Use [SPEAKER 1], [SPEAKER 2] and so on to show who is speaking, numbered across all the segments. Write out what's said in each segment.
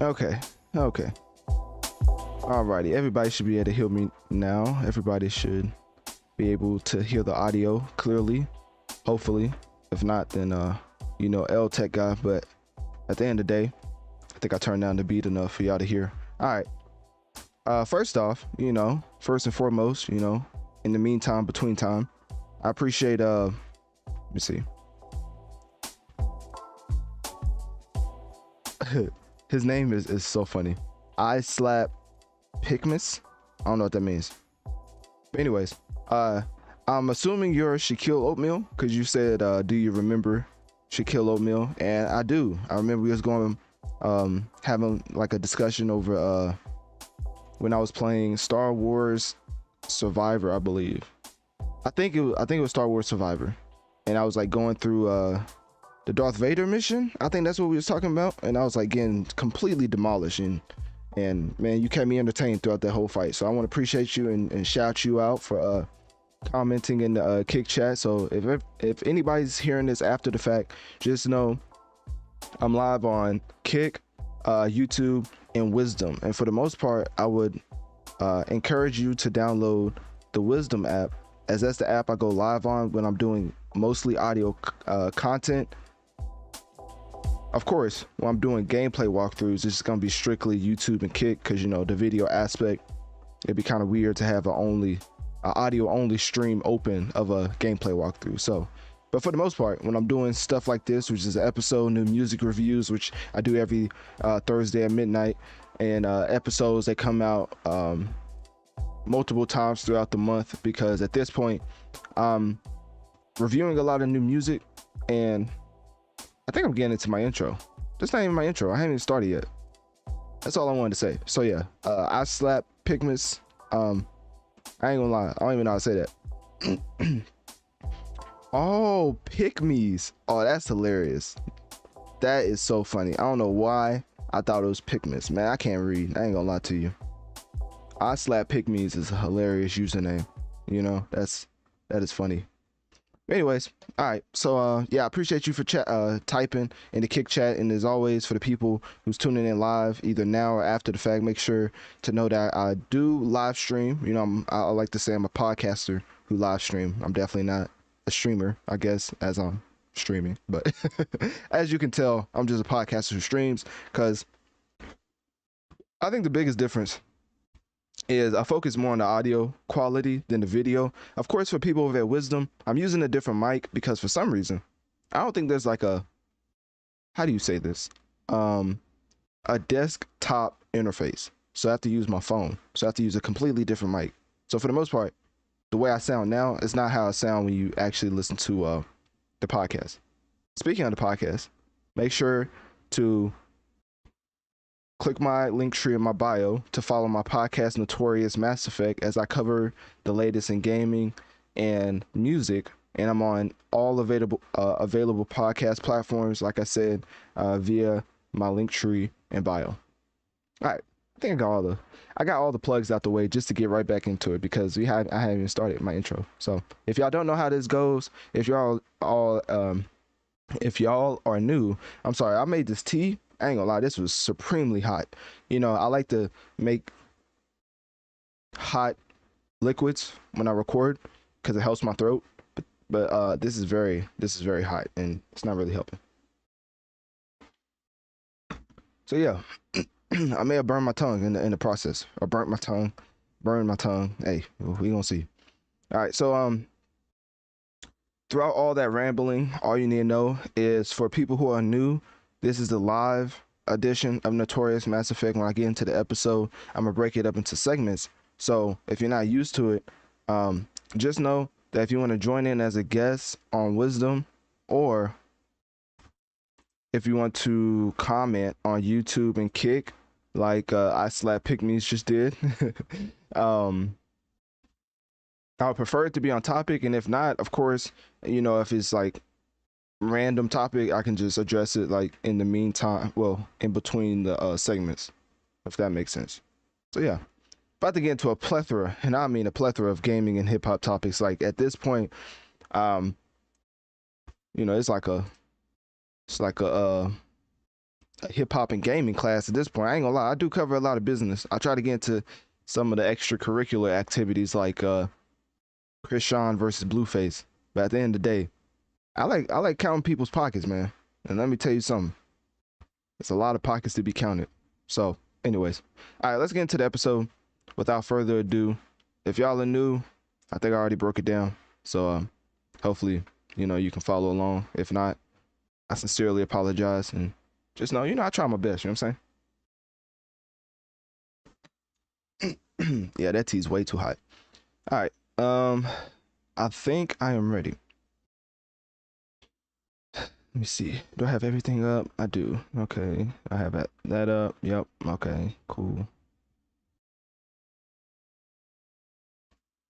[SPEAKER 1] Okay. Okay. Alrighty. Everybody should be able to hear me now. Everybody should be able to hear the audio clearly. Hopefully. If not, then L Tech guy. But at the end of the day, I think I turned down the beat enough for y'all to hear. All right. First off, first and foremost, in the meantime, between time, I appreciate let me see. His name is so funny. I slap Picmus. I don't know what that means. But anyways, I'm assuming you're Shaquille Oatmeal because you said, do you remember Shaquille Oatmeal? And I do. I remember we was going having like a discussion over when I was playing Star Wars Survivor, I believe. I think it was Star Wars Survivor, and I was like going through the Darth Vader mission. I think that's what we was talking about, and I was like getting completely demolished, and man, you kept me entertained throughout that whole fight. So I want to appreciate you and shout you out for commenting in the Kick chat. So if anybody's hearing this after the fact, just know I'm live on Kick, YouTube, and Wisdom. And for the most part, I would encourage you to download the Wisdom app, as that's the app I go live on when I'm doing mostly audio content. Of course, when I'm doing gameplay walkthroughs, it's going to be strictly YouTube and Kick because, the video aspect, it'd be kind of weird to have a audio only stream open of a gameplay walkthrough. So, but for the most part, when I'm doing stuff like this, which is an episode, new music reviews, which I do every Thursday at midnight, and episodes that come out multiple times throughout the month, because at this point, I'm reviewing a lot of new music, and I think I'm getting into my intro. That's not even my intro. I haven't even started yet. That's all I wanted to say. So yeah, I slap Pigmas. I ain't gonna lie, I don't even know how to say that. Oh, Pygmies. Oh, that's hilarious. That is so funny. I don't know why I thought it was Pygmies. Man, I can't read. I ain't gonna lie to you. I slap Pygmies is a hilarious username. That is funny. Anyways, all right. So yeah, I appreciate you for typing in the Kick chat, and as always, for the people who's tuning in live, either now or after the fact, make sure to know that I do live stream. I like to say I'm a podcaster who live stream. I'm definitely not a streamer, I guess, as I'm streaming, but as you can tell, I'm just a podcaster who streams, because I think the biggest difference is I focus more on the audio quality than the video. Of course, for people with wisdom, I'm using a different mic because for some reason, I don't think there's like how do you say this? A desktop interface. So I have to use my phone. So I have to use a completely different mic. So for the most part, the way I sound now is not how I sound when you actually listen to the podcast. Speaking of the podcast, make sure to click my Linktree in my bio to follow my podcast, Notorious Mass Effect, as I cover the latest in gaming and music. And I'm on all available podcast platforms, like I said, via my Linktree and bio. All right, I think I got all the plugs out the way just to get right back into it, because I haven't even started my intro. So if y'all don't know how this goes, if y'all are new, I'm sorry, I made this tea. I ain't gonna lie, this was supremely hot. I like to make hot liquids when I record because it helps my throat. But this is very hot, and it's not really helping. So yeah, I may have burned my tongue in the process, or burned my tongue. Hey, we gonna see. All right, so throughout all that rambling, all you need to know is, for people who are new, this is the live edition of Notorious Mass Effect. When I get into the episode, I'm gonna break it up into segments. So if you're not used to it, just know that if you want to join in as a guest on Wisdom, or if you want to comment on YouTube and Kick, like I Slap Pygmies just did, I would prefer it to be on topic. And if not, of course, if it's like random topic, I can just address it like in the meantime, well, in between the segments, if that makes sense. So yeah, about to get into a plethora, and I mean a plethora, of gaming and hip-hop topics. Like at this point, it's like a a hip hop and gaming class at this point. I ain't gonna lie, I do cover a lot of business. I try to get into some of the extracurricular activities like Chris Sean versus Blueface. But at the end of the day, I like counting people's pockets, man. And let me tell you something. It's a lot of pockets to be counted. So, anyways, all right, let's get into the episode. Without further ado, if y'all are new, I think I already broke it down. So, hopefully, you can follow along. If not, I sincerely apologize, and just know, I try my best. You know what I'm saying? Yeah, that tea's way too hot. All right. I think I am ready. Let me see. Do I have everything up? I do. Okay. I have that up. Yep. Okay. Cool.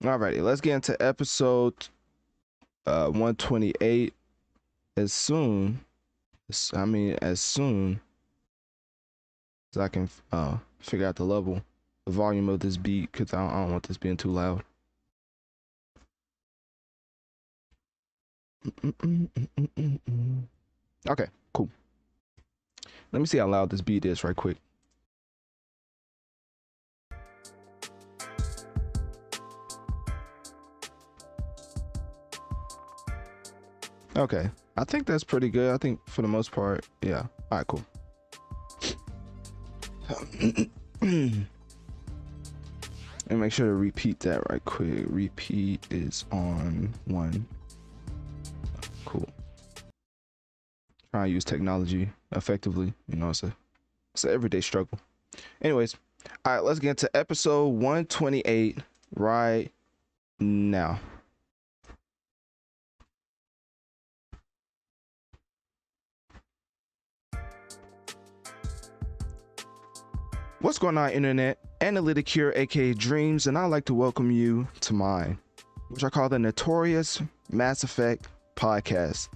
[SPEAKER 1] Alrighty. Let's get into episode 128 as soon as I can figure out the volume of this beat, because I don't want this being too loud. Okay, cool. Let me see how loud this beat is right quick. Okay, I think that's pretty good. I think for the most part, yeah. All right, cool. And make sure to repeat that right quick. Repeat is on 1. Cool. Try and use technology effectively. It's an everyday struggle. Anyways, all right, let's get into episode 128 right now. What's going on, internet? Analytic here, aka Dreamz, and I'd like to welcome you to mine, which I call the Notorious Mass Effect podcast.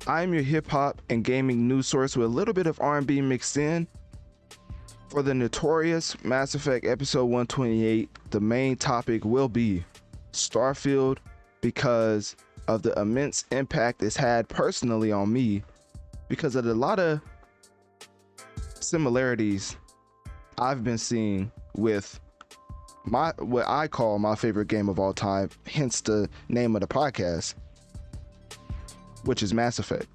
[SPEAKER 1] I am your hip hop and gaming news source with a little bit of R&B mixed in. For the Notorious Mass Effect episode 128, the main topic will be Starfield, because of the immense impact it's had personally on me, because of a lot of similarities I've been seeing with what I call my favorite game of all time, hence the name of the podcast, which is Mass Effect.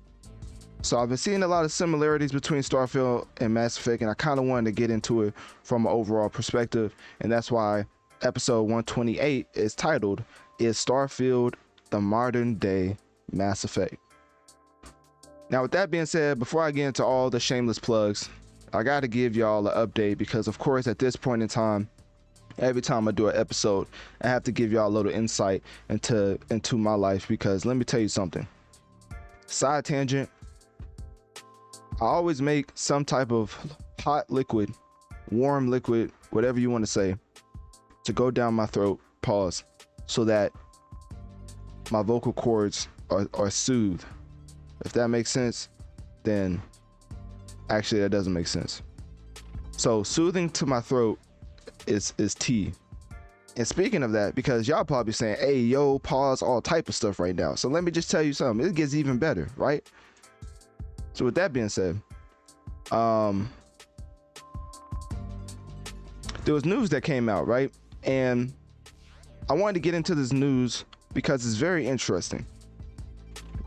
[SPEAKER 1] So I've been seeing a lot of similarities between Starfield and Mass Effect, and I kind of wanted to get into it from an overall perspective, and that's why episode 128 is titled, Is Starfield the Modern Day Mass Effect? Now, with that being said, before I get into all the shameless plugs, I got to give y'all an update, because of course at this point in time, every time I do an episode, I have to give y'all a little insight into my life, because let me tell you something. Side tangent, I always make some type of hot liquid, warm liquid, whatever you want to say, to go down my throat, pause, so that my vocal cords are soothed. If that makes sense, then actually that doesn't make sense. So soothing to my throat is tea. And speaking of that, because y'all probably saying, hey, yo, pause, all type of stuff right now. So let me just tell you something. It gets even better, right? So with that being said, there was news that came out, right? And I wanted to get into this news because it's very interesting.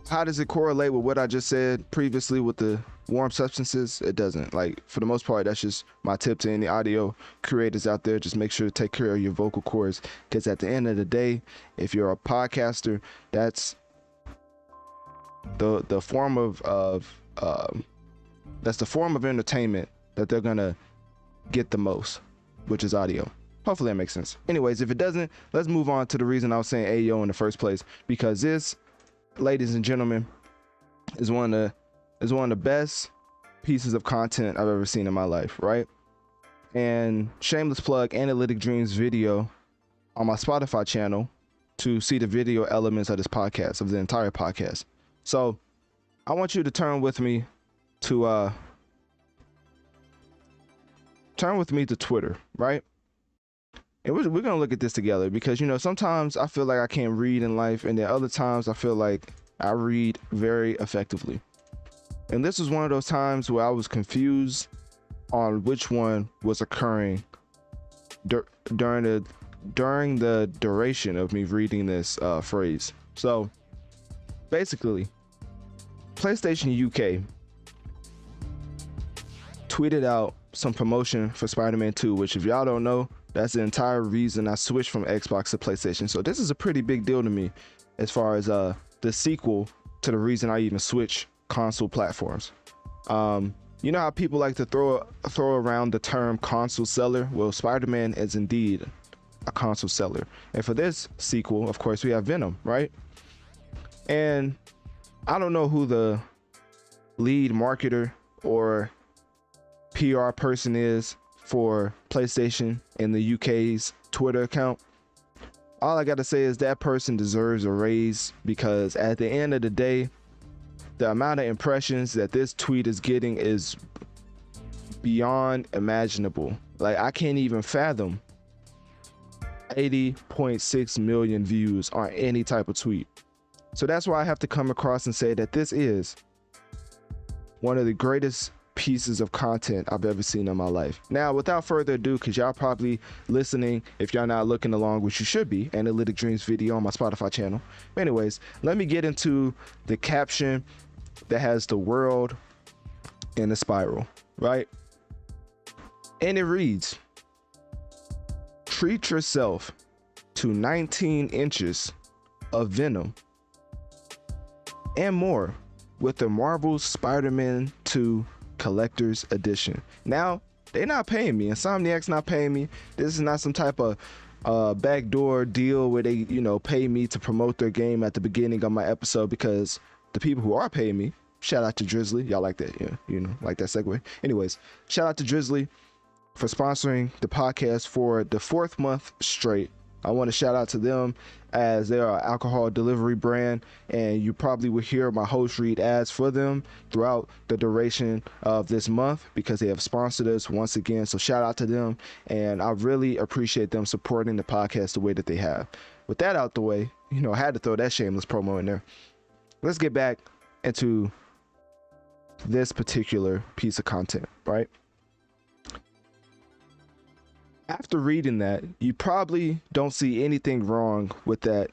[SPEAKER 1] How does it correlate with what I just said previously with the warm substances? It doesn't. Like, for the most part, that's just my tip to any audio creators out there. Just make sure to take care of your vocal cords, because at the end of the day, if you're a podcaster, that's the form of that's the form of entertainment that they're gonna get the most, which is audio. Hopefully that makes sense. Anyways, if it doesn't, let's move on to the reason I was saying ayo in the first place, because this, ladies and gentlemen, is one of the best pieces of content I've ever seen in my life, right? And shameless plug, Analytic Dreamz video on my Spotify channel to see the video elements of this podcast, of the entire podcast. So I want you to turn with me to Twitter, right? And we're gonna look at this together, because sometimes I feel like I can't read in life, and then other times I feel like I read very effectively. And this was one of those times where I was confused on which one was occurring during the duration of me reading this phrase. So basically, PlayStation UK tweeted out some promotion for Spider-Man 2, which if y'all don't know, that's the entire reason I switched from Xbox to PlayStation. So this is a pretty big deal to me as far as the sequel to the reason I even switched console platforms. You know how people like to throw around the term console seller? Well, Spider-Man is indeed a console seller. And for this sequel, of course, we have Venom, right? And I don't know who the lead marketer or PR person is for PlayStation in the UK's Twitter account. All I gotta say is that person deserves a raise, because at the end of the day, the amount of impressions that this tweet is getting is beyond imaginable. Like, I can't even fathom 80.6 million views on any type of tweet. So that's why I have to come across and say that this is one of the greatest pieces of content I've ever seen in my life. Now, without further ado, because y'all probably listening, if y'all not looking along, which you should be, Analytic Dreamz video on my Spotify channel. But anyways, let me get into the caption that has the world in a spiral, right? And it reads, treat yourself to 19 inches of Venom and more with the Marvel Spider-Man 2 Collector's Edition. Now, they're not paying me. Insomniac's not paying me. This is not some type of backdoor deal where they, pay me to promote their game at the beginning of my episode, because the people who are paying me, shout out to Drizzly. Y'all like that, like that segue. Anyways, shout out to Drizzly for sponsoring the podcast for the 4th month straight. I want to shout out to them, as they are an alcohol delivery brand, and you probably will hear my host read ads for them throughout the duration of this month, because they have sponsored us once again. So shout out to them, and I really appreciate them supporting the podcast the way that they have. With that out the way, I had to throw that shameless promo in there. Let's get back into this particular piece of content, right? After reading that, you probably don't see anything wrong with that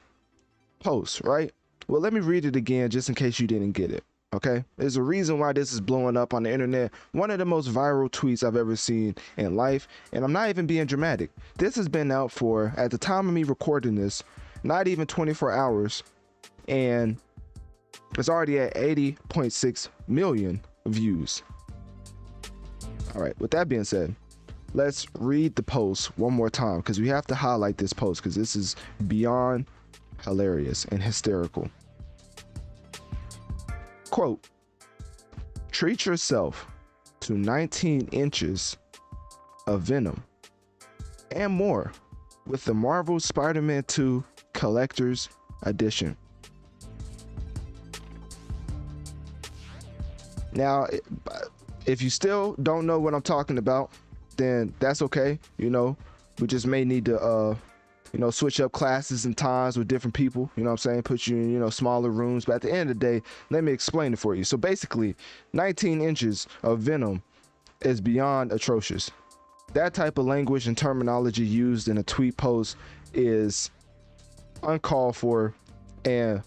[SPEAKER 1] post, right? Well, let me read it again just in case you didn't get it, okay? There's a reason why this is blowing up on the internet. One of the most viral tweets I've ever seen in life, and I'm not even being dramatic. This has been out for, at the time of me recording this, not even 24 hours, and it's already at 80.6 million views. All right, with that being said, let's read the post one more time, because we have to highlight this post, because this is beyond hilarious and hysterical. Quote, treat yourself to 19 inches of Venom and more with the Marvel Spider-Man 2 Collector's Edition. Now, if you still don't know what I'm talking about, then that's okay. We just may need to switch up classes and times with different people, what I'm saying, put you in smaller rooms. But at the end of the day, let me explain it for you. So basically, 19 inches of Venom is beyond atrocious. That type of language and terminology used in a tweet post is uncalled for, and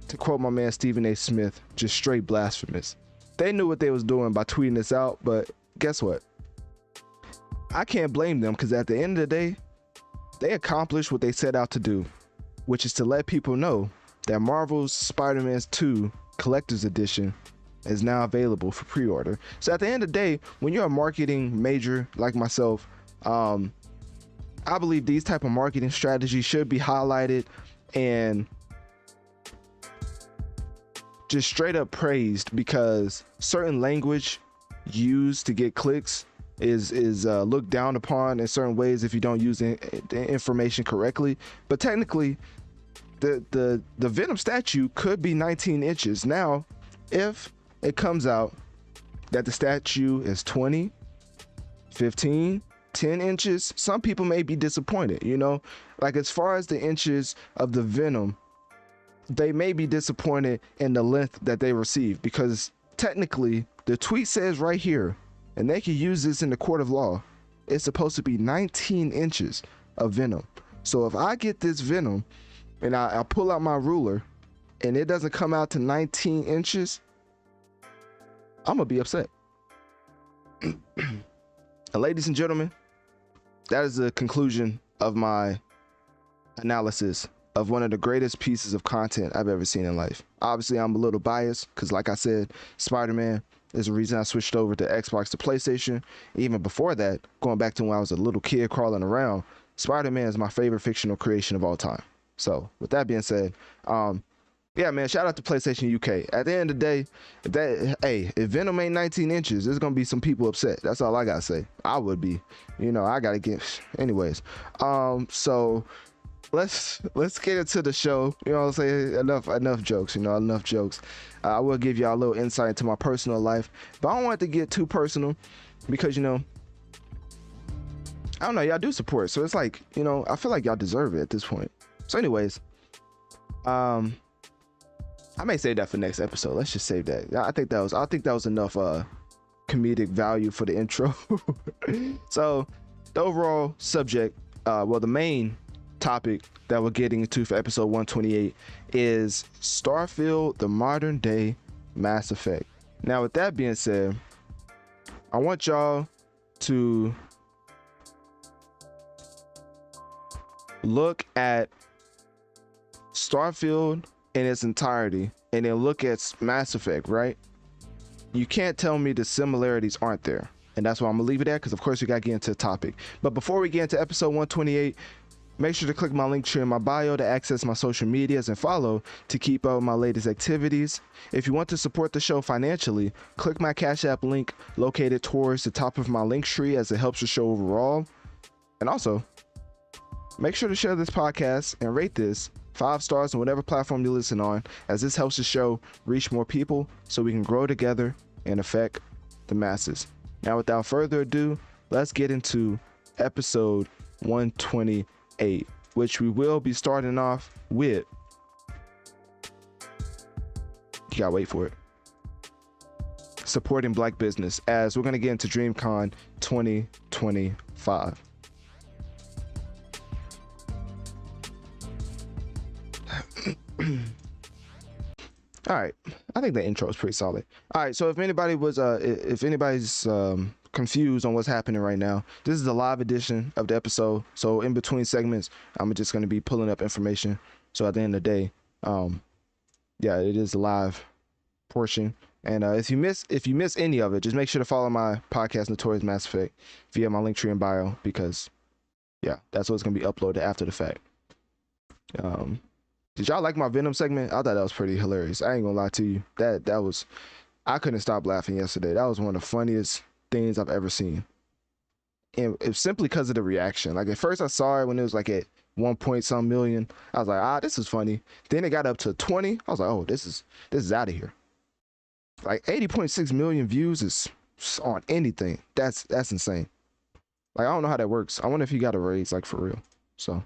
[SPEAKER 1] to quote my man Stephen A. Smith, just straight blasphemous. They knew what they was doing by tweeting this out, but guess what? I can't blame them, because at the end of the day, they accomplished what they set out to do, which is to let people know that Marvel's Spider-Man 2 Collector's Edition is now available for pre-order. So at the end of the day, when you're a marketing major like myself, I believe these type of marketing strategies should be highlighted and just straight up praised, because certain language used to get clicks is looked down upon in certain ways if you don't use the information correctly. But technically, the Venom statue could be 19 inches. Now, if it comes out that the statue is 20, 15, 10 inches, some people may be disappointed, Like, as far as the inches of the Venom, they may be disappointed in the length that they receive, because technically the tweet says right here, and they can use this in the court of law, it's supposed to be 19 inches of venom. So if I get this venom and I pull out my ruler and it doesn't come out to 19 inches, I'm gonna be upset. And ladies and gentlemen, that is the conclusion of my analysis of one of the greatest pieces of content I've ever seen in life. Obviously, I'm a little biased because, like I said, Spider-Man is the reason I switched over to Xbox to PlayStation. Even before that, going back to when I was a little kid crawling around, Spider-Man is my favorite fictional creation of all time. So, with that being said, yeah, man, shout out to PlayStation UK. At the end of the day, if Venom ain't 19 inches, there's gonna be some people upset. That's all I gotta say. I would be, I gotta get. Anyways, so let's get into the show. You know what I'm saying? Enough jokes. Enough jokes. I will give y'all a little insight into my personal life, but I don't want it to get too personal because I don't know, y'all do support, so it's like I feel like y'all deserve it at this point. So, anyways, I may save that for next episode. Let's just save that. I think that was enough comedic value for the intro. So the overall subject, the main topic that we're getting into for episode 128 is Starfield, the modern day Mass Effect. Now, with that being said, I want y'all to look at Starfield in its entirety and then look at Mass Effect, right? You can't tell me the similarities aren't there, and that's why I'm gonna leave it at, because of course we gotta get into the topic. But before we get into episode 128, make sure to click my link tree in my bio to access my social medias and follow to keep up with my latest activities. If you want to support the show financially, click my Cash App link located towards the top of my link tree, as it helps the show overall. And also, make sure to share this podcast and rate this 5 stars on whatever platform you listen on, as this helps the show reach more people so we can grow together and affect the masses. Now, without further ado, let's get into episode 128, which we will be starting off with. You gotta wait for it. Supporting Black business, as we're gonna get into DreamCon 2025. All right, I think the intro is pretty solid. All right, so if anybody's confused on what's happening right now, this is a live edition of the episode. So in between segments, I'm just going to be pulling up information. So at the end of the day, yeah, it is a live portion. And if you miss any of it, just make sure to follow my podcast, Notorious Mass Effect, via my link tree in bio, because yeah, that's what's going to be uploaded after the fact. Did y'all like my Venom segment? I thought that was pretty hilarious. I ain't gonna lie to you. That was, I couldn't stop laughing yesterday. That was one of the funniest things I've ever seen. And it's simply because of the reaction. Like, at first I saw it when it was like at 1 point some million. I was like, this is funny. Then it got up to 20. I was like, oh, this is out of here. Like 80.6 million views is on anything. That's insane. Like, I don't know how that works. I wonder if he got a raise, like, for real. So,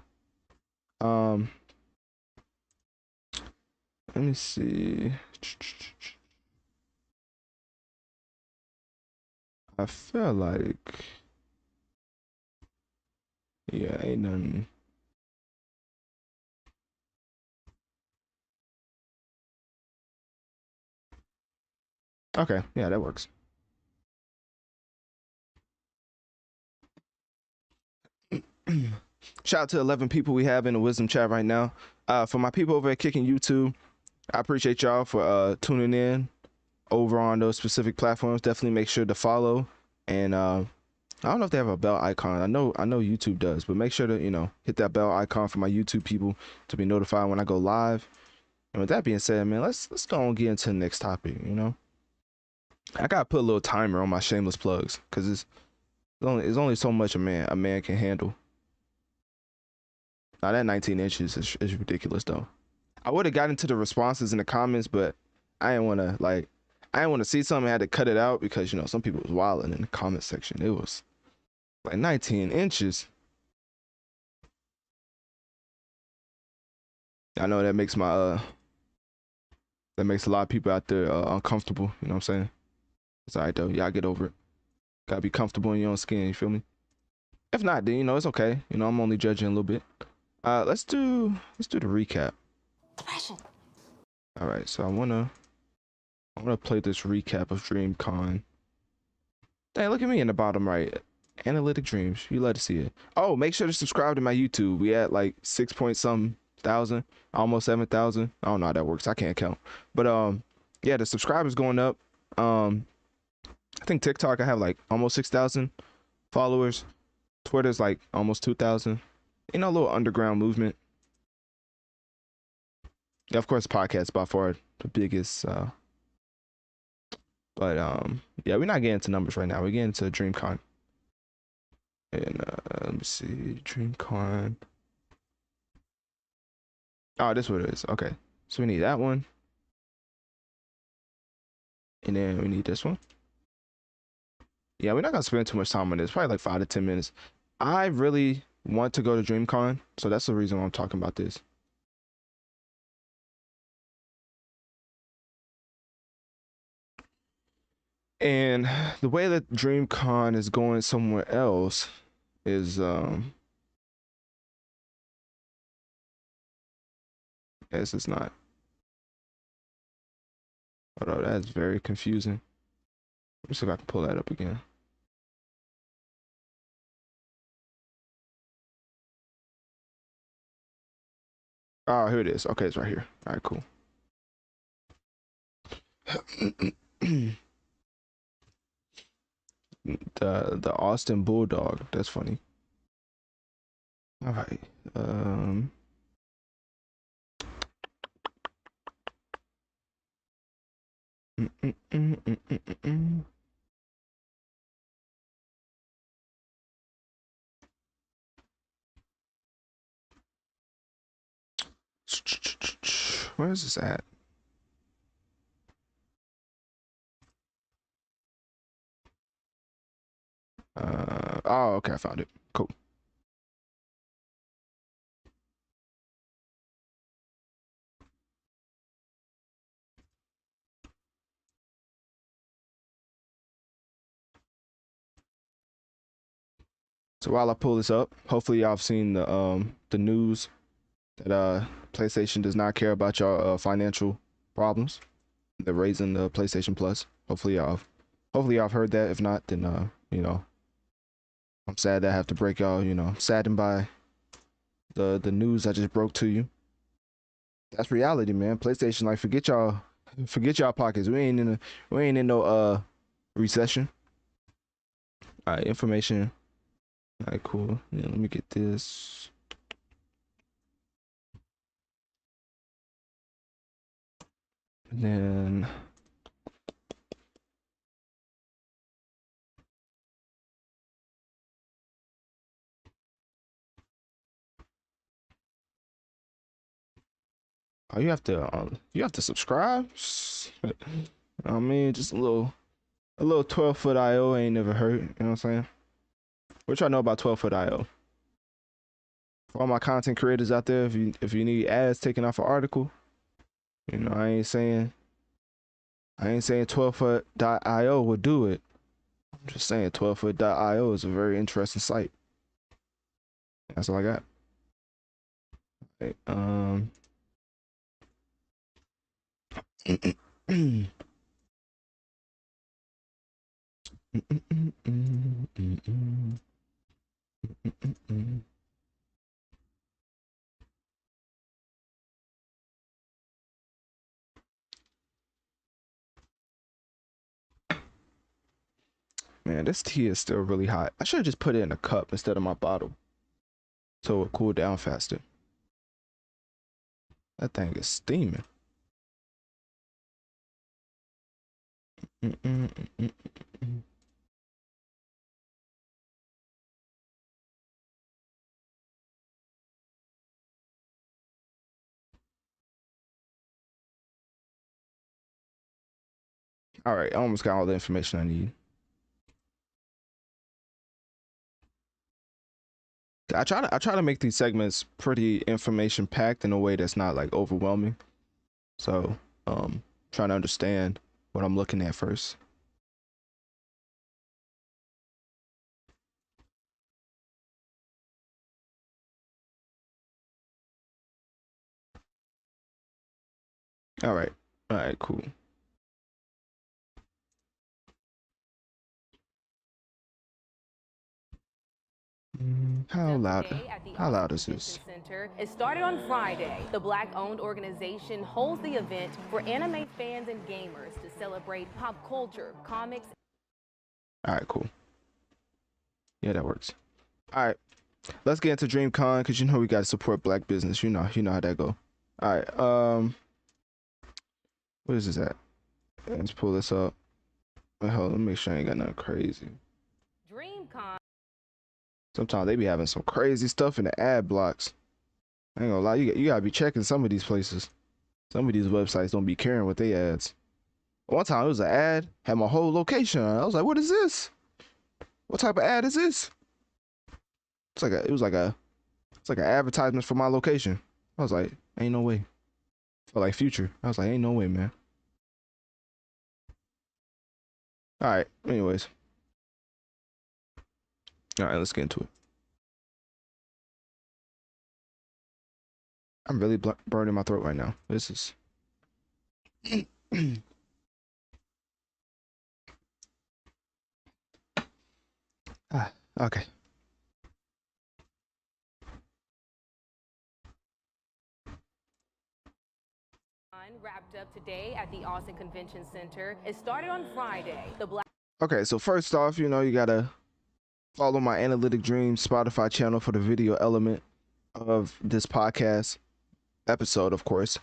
[SPEAKER 1] let me see. I feel like, yeah, ain't nothing. Okay, yeah, that works. Shout out to 11 people we have in the wisdom chat right now. For my people over at Kicking YouTube, I appreciate y'all for tuning in over on those specific platforms. Definitely make sure to follow. And I don't know if they have a bell icon. I know YouTube does, but make sure to hit that bell icon for my YouTube people to be notified when I go live. And with that being said, man, let's go and get into the next topic. I gotta put a little timer on my shameless plugs, because it's only so much a man can handle. Now that 19 inches is ridiculous though. I would have got into the responses in the comments, but I didn't want to see something. I had to cut it out because some people was wilding in the comment section. It was like 19 inches. I know that makes my that makes a lot of people out there uncomfortable. You know what I'm saying? It's alright though. Y'all get over it. Gotta be comfortable in your own skin. You feel me? If not, then you know it's okay. You know I'm only judging a little bit. Let's do the recap. All right, so I wanna play this recap of DreamCon. Hey, look at me in the bottom right. Analytic Dreams. You love to see it. Oh, make sure to subscribe to my YouTube. We at like 6 point something thousand, almost 7,000. I don't know how that works. I can't count. But yeah, the subscribers going up. I think TikTok I have like almost 6,000 followers. Twitter's like almost 2,000. You know, a little underground movement. Yeah, of course, podcast by far the biggest. But yeah, we're not getting into numbers right now. We're getting into DreamCon. And let me see, DreamCon. Oh, this is what it is. Okay, so we need that one, and then we need this one. Yeah, we're not gonna spend too much time on this. Probably like 5 to 10 minutes. I really want to go to DreamCon, so that's the reason why I'm talking about this. And the way that DreamCon is going somewhere else is yes, it's not. Hold on, that's very confusing. Let me see if I can pull that up again. Oh, here it is. Okay, it's right here. All right, cool. The Austin Bulldog. That's funny. All right. Where is this at? Oh, okay, I found it. Cool. So while I pull this up, hopefully y'all have seen the news that PlayStation does not care about your financial problems. They're raising the PlayStation Plus. Hopefully y'all have heard that. If not, then you know, I'm sad that I have to break y'all, you know, saddened by the news I just broke to you. That's reality, man. PlayStation, like, forget y'all pockets. We ain't in no recession. All right, information. All right, cool. Yeah, let me get this. And then oh, you have to subscribe. I mean, just a little 12-foot IO ain't never hurt. You know what I'm saying? What y'all know about 12-foot IO? For all my content creators out there, if you need ads taken off an article, you know, I ain't saying 12foot.io would do it. I'm just saying 12foot.io is a very interesting site. That's all I got. Okay, Man, this tea is still really hot. I should have just put it in a cup instead of my bottle, so it cool down faster. That thing is steaming. All right, I almost got all the information I need. I try to make these segments pretty information packed in a way that's not like overwhelming. So trying to understand what I'm looking at first. All right. All right, cool. How loud? How loud is this?
[SPEAKER 2] Center. It started on Friday. The Black-owned organization holds the event for anime fans and gamers to celebrate pop culture, comics.
[SPEAKER 1] All right, cool. Yeah, that works. All right, let's get into DreamCon because you know we got to support Black business. You know how that go. All right. What is this at? Let's pull this up. Hold on, let me make sure I ain't got nothing crazy.
[SPEAKER 2] DreamCon.
[SPEAKER 1] Sometimes they be having some crazy stuff in the ad blocks. I ain't gonna lie, you gotta be checking some of these places. Some of these websites don't be caring what they ads. One time it was an ad, had my whole location on it. I was like, what is this? What type of ad is this? It's like an advertisement for my location. I was like, ain't no way. For like Future. I was like, ain't no way, man. Alright, anyways. Alright, let's get into it. I'm really burning my throat right now. This is okay.
[SPEAKER 2] Wrapped up today at the Austin Convention Center. It started on Friday.
[SPEAKER 1] Okay, so first off, you know, you gotta follow my Analytic Dreams Spotify channel for the video element of this podcast episode, of course.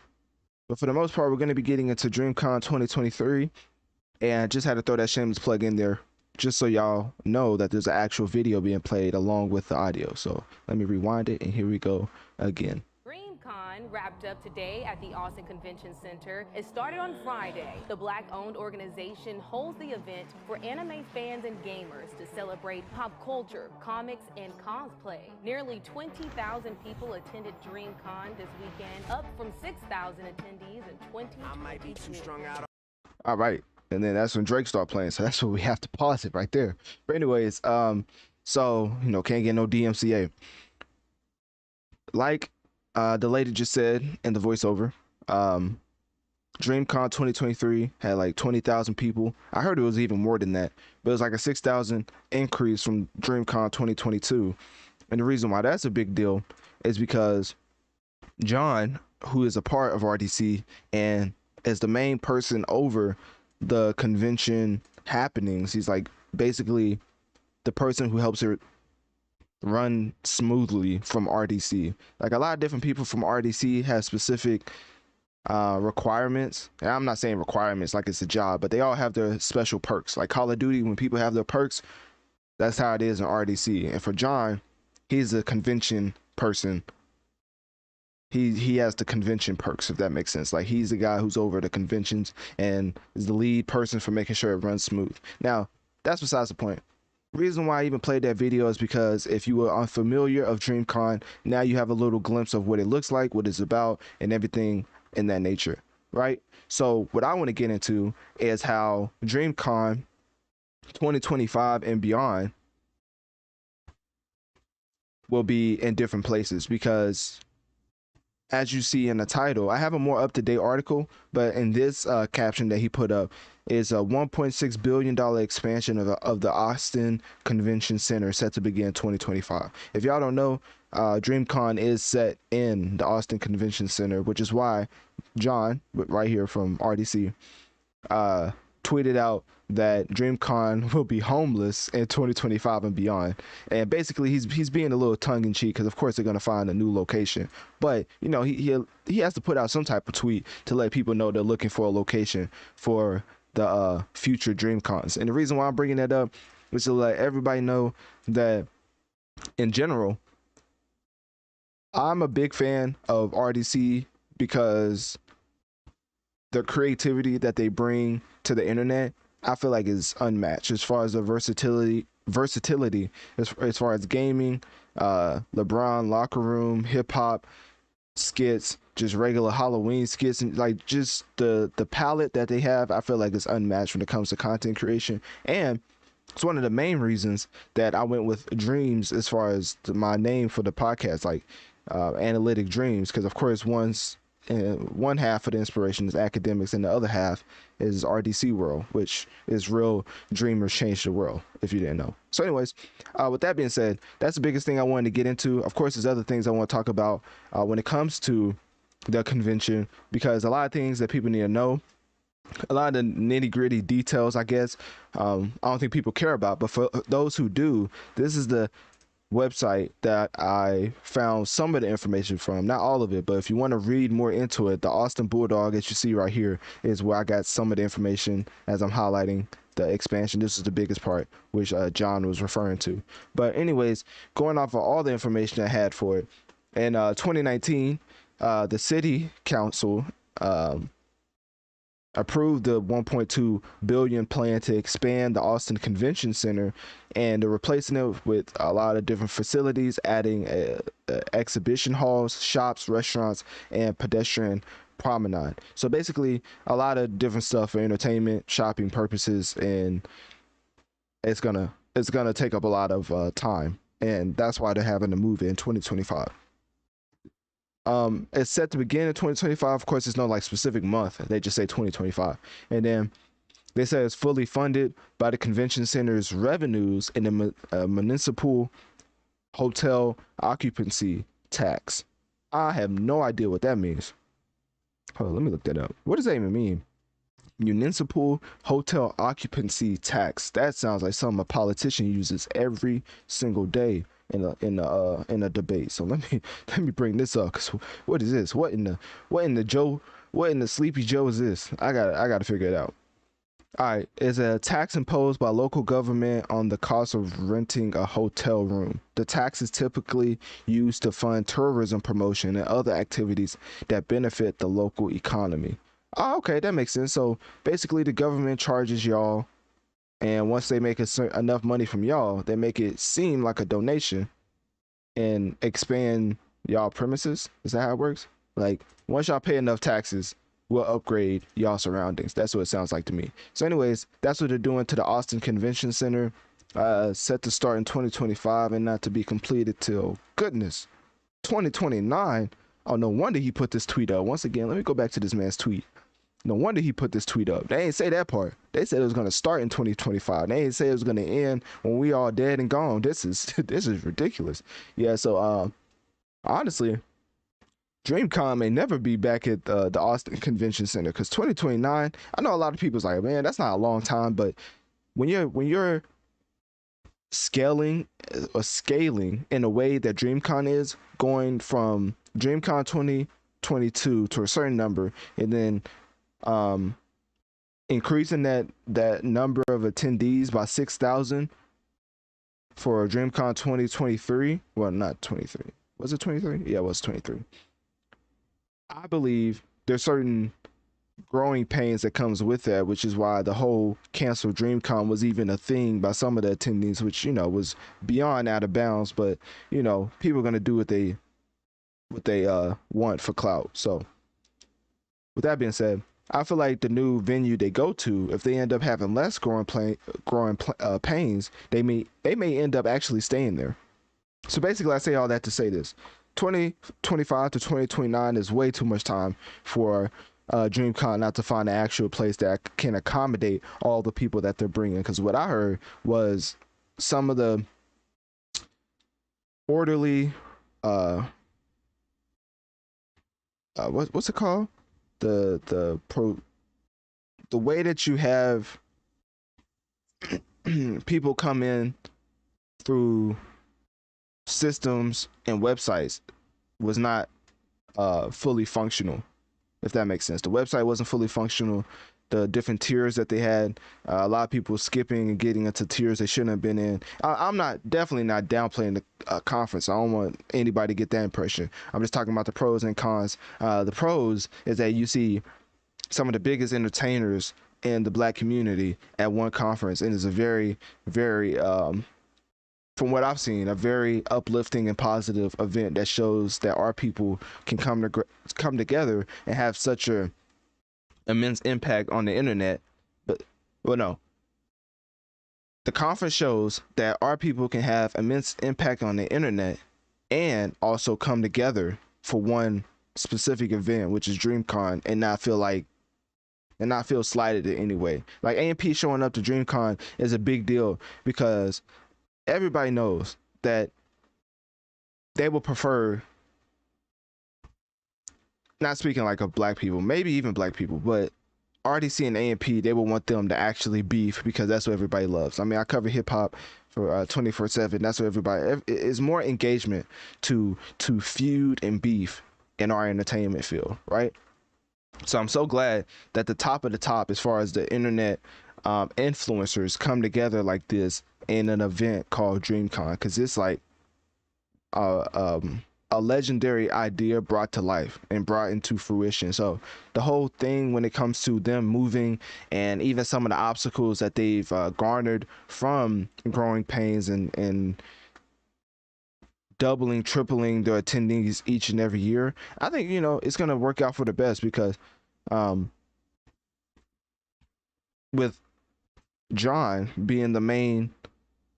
[SPEAKER 1] But for the most part, we're going to be getting into DreamCon 2023, and just had to throw that shameless plug in there just so y'all know that there's an actual video being played along with the audio. So let me rewind it, and here we go again.
[SPEAKER 2] DreamCon wrapped up today at the Austin Convention Center. It started on Friday. The Black-owned organization holds the event for anime fans and gamers to celebrate pop culture, comics, and cosplay. Nearly 20,000 people attended DreamCon this weekend, up from 6,000 attendees in 2022. I might be too strung out.
[SPEAKER 1] All right. And then that's when Drake started playing, so that's when we have to pause it right there. But anyways, so you know, can't get no DMCA. Like the lady just said in the voiceover, DreamCon 2023 had like 20,000 people. I heard it was even more than that, but it was like a 6,000 increase from DreamCon 2022. And the reason why that's a big deal is because John, who is a part of RDC and is the main person over the convention happenings, he's like basically the person who helps it run smoothly from RDC. Like a lot of different people from RDC have specific requirements, and I'm not saying requirements like it's a job, but they all have their special perks. Like Call of Duty, when people have their perks, that's how it is in RDC. And for John, he's a convention person. He has the convention perks, if that makes sense. Like he's the guy who's over the conventions and is the lead person for making sure it runs smooth. Now, that's besides the point. Reason why I even played that video is because if you were unfamiliar of DreamCon, now you have a little glimpse of what it looks like, what it's about, and everything in that nature, right? So what I want to get into is how DreamCon 2025 and beyond will be in different places, because as you see in the title, I have a more up-to-date article, but in this caption that he put up is a $1.6 billion expansion of the Austin Convention Center set to begin 2025. If y'all don't know, DreamCon is set in the Austin Convention Center, which is why John, right here from RDC, tweeted out that DreamCon will be homeless in 2025 and beyond. And basically he's being a little tongue-in-cheek, because of course they're going to find a new location, but you know, he has to put out some type of tweet to let people know they're looking for a location for the future DreamCons. And the reason why I'm bringing that up is to let everybody know that in general, I'm a big fan of RDC because the creativity that they bring to the internet, I feel like is unmatched as far as the versatility as far as gaming, LeBron locker room, hip hop, skits, just regular Halloween skits, and like just the palette that they have, I feel like it's unmatched when it comes to content creation. And it's one of the main reasons that I went with Dreamz as far as my name for the podcast, like analytic dreams, because of course one half of the inspiration is academics and the other half is RDC world, which is real dreamers change the world, if you didn't know. So anyways, with that being said, that's the biggest thing I wanted to get into. Of course, there's other things I want to talk about when it comes to the convention, because a lot of things that people need to know, a lot of the nitty gritty details, I guess, I don't think people care about, but for those who do, this is the website that I found some of the information from, not all of it, but if you want to read more into it, the Austin Bulldog, as you see right here, is where I got some of the information as I'm highlighting the expansion. This is the biggest part, which John was referring to. But anyways, going off of all the information I had for it, in 2019, the city council approved the 1.2 billion plan to expand the Austin Convention Center, and they're replacing it with a lot of different facilities, adding exhibition halls, shops, restaurants, and pedestrian promenade. So basically a lot of different stuff for entertainment, shopping purposes, and it's gonna take up a lot of time, and that's why they're having to move in 2025. It's set to begin in 2025. Of course, there's no like specific month, they just say 2025. And then they say it's fully funded by the convention center's revenues and the municipal hotel occupancy tax. I have no idea what that means. Hold on, let me look that up. What does that even mean? Municipal hotel occupancy tax. That sounds like something a politician uses every single day in a debate. So let me bring this up, because what is this? What in the Sleepy Joe is this? I gotta figure it out. All right, it's a tax imposed by local government on the cost of renting a hotel room. The tax is typically used to fund tourism promotion and other activities that benefit the local economy. Oh, okay, that makes sense. So basically, the government charges y'all, and once they make enough money from y'all, they make it seem like a donation and expand y'all premises. Is that how it works? Like, once y'all pay enough taxes, we'll upgrade y'all surroundings. That's what it sounds like to me. So anyways, that's what they're doing to the Austin Convention Center, set to start in 2025 and not to be completed till, goodness, 2029. Oh, no wonder he put this tweet up. Once again, let me go back to this man's tweet. No wonder he put this tweet up. They ain't say that part. They said it was going to start in 2025. They ain't say it was going to end when we all dead and gone. This is ridiculous. Yeah, so honestly, DreamCon may never be back at the Austin Convention Center, because 2029, I know a lot of people's like, man, that's not a long time, but when you're scaling in a way that DreamCon is, going from DreamCon 2022 to a certain number, and then increasing that number of attendees by 6,000 for DreamCon 2023. Well, not 23. Was it 23? Yeah, it was 23. I believe there's certain growing pains that comes with that, which is why the whole canceled DreamCon was even a thing by some of the attendees, which, was beyond out of bounds. But people are gonna do what they want for clout. So with that being said, I feel like the new venue they go to, if they end up having less growing pains, they may end up actually staying there. So basically, I say all that to say this: 2025 to 2029 is way too much time for DreamCon not to find an actual place that can accommodate all the people that they're bringing. Because what I heard was some of the orderly, what's it called? The way that you have people come in through systems and websites was not fully functional, if that makes sense. The website wasn't fully functional. The different tiers that they had, a lot of people skipping and getting into tiers they shouldn't have been in. I'm definitely not downplaying the conference. I don't want anybody to get that impression. I'm just talking about the pros and cons. The pros is that you see some of the biggest entertainers in the Black community at one conference, and it's a very, very from what I've seen, a very uplifting and positive event that shows that our people can come together and have such a immense impact on the internet. But well, no, the conference shows that our people can have immense impact on the internet and also come together for one specific event, which is DreamCon, and not feel slighted in any way. Like AMP showing up to DreamCon is a big deal because everybody knows that they will prefer, not speaking like of black people, maybe even black people, but RDC and AMP, they will want them to actually beef because that's what everybody loves. I mean, I cover hip hop for 24/7. That's what everybody is more engagement to feud and beef in our entertainment field, right? So I'm so glad that the top of the top, as far as the internet influencers, come together like this in an event called DreamCon, because it's like uh, um, a legendary idea brought to life and brought into fruition. So the whole thing, when it comes to them moving and even some of the obstacles that they've garnered from growing pains and doubling, tripling their attendees each and every year, I think, you know, it's going to work out for the best because um, with John being the main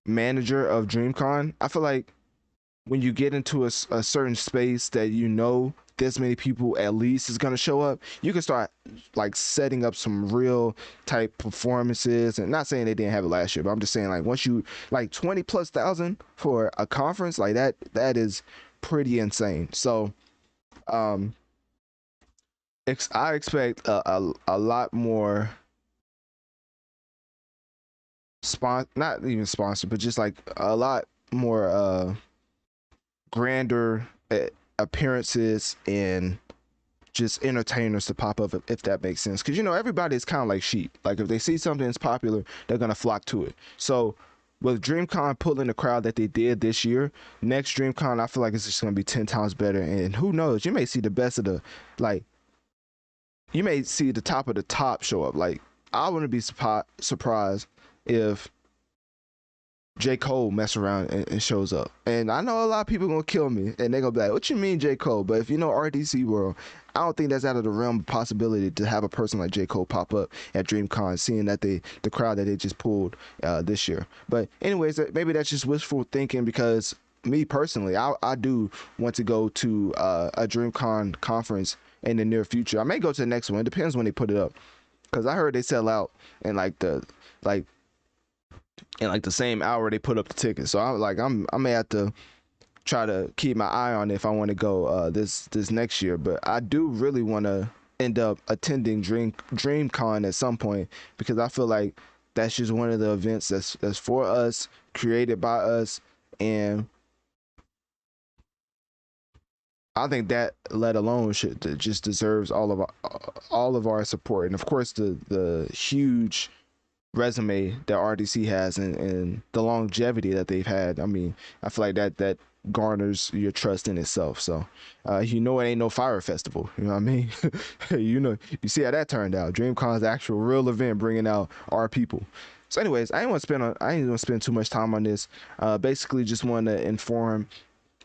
[SPEAKER 1] manager of DreamCon, I feel like when you get into a certain space that you know this many people at least is going to show up, you can start like setting up some real type performances. And not saying they didn't have it last year, but I'm just saying, like, once you like 20 plus thousand for a conference like that, that is pretty insane. So I expect a lot more not even sponsor, but just like a lot more grander appearances and just entertainers to pop up, if that makes sense. Because, you know, everybody is kind of like sheep. Like, if they see something that's popular, they're gonna flock to it. So with DreamCon pulling the crowd that they did this year, next DreamCon I feel like it's just gonna be 10 times better. And who knows, you may see the best of the, like, you may see the top of the top show up. Like, I wouldn't be surprised if J. Cole mess around and shows up. And I know a lot of people gonna kill me and they gonna be like, what you mean J. Cole? But if you know RDC world, I don't think that's out of the realm of possibility to have a person like J. Cole pop up at DreamCon, seeing that the crowd that they just pulled this year. But anyways, maybe that's just wishful thinking, because me personally, I do want to go to a DreamCon conference in the near future. I may go to the next one. It depends when they put it up, because I heard they sell out in like in like the same hour they put up the ticket. So I may have to try to keep my eye on it if I want to go this next year. But I do really want to end up attending DreamCon at some point, because I feel like that's just one of the events that's for us, created by us, and I think that, let alone, should just deserves all of our support. And of course the huge resume that RDC has, and the longevity that they've had. I mean, I feel like that garners your trust in itself. So you know, it ain't no fire festival, you know what I mean? You know, you see how that turned out. DreamCon's the actual real event bringing out our people. So anyways, I ain't want to spend too much time on this. Basically just want to inform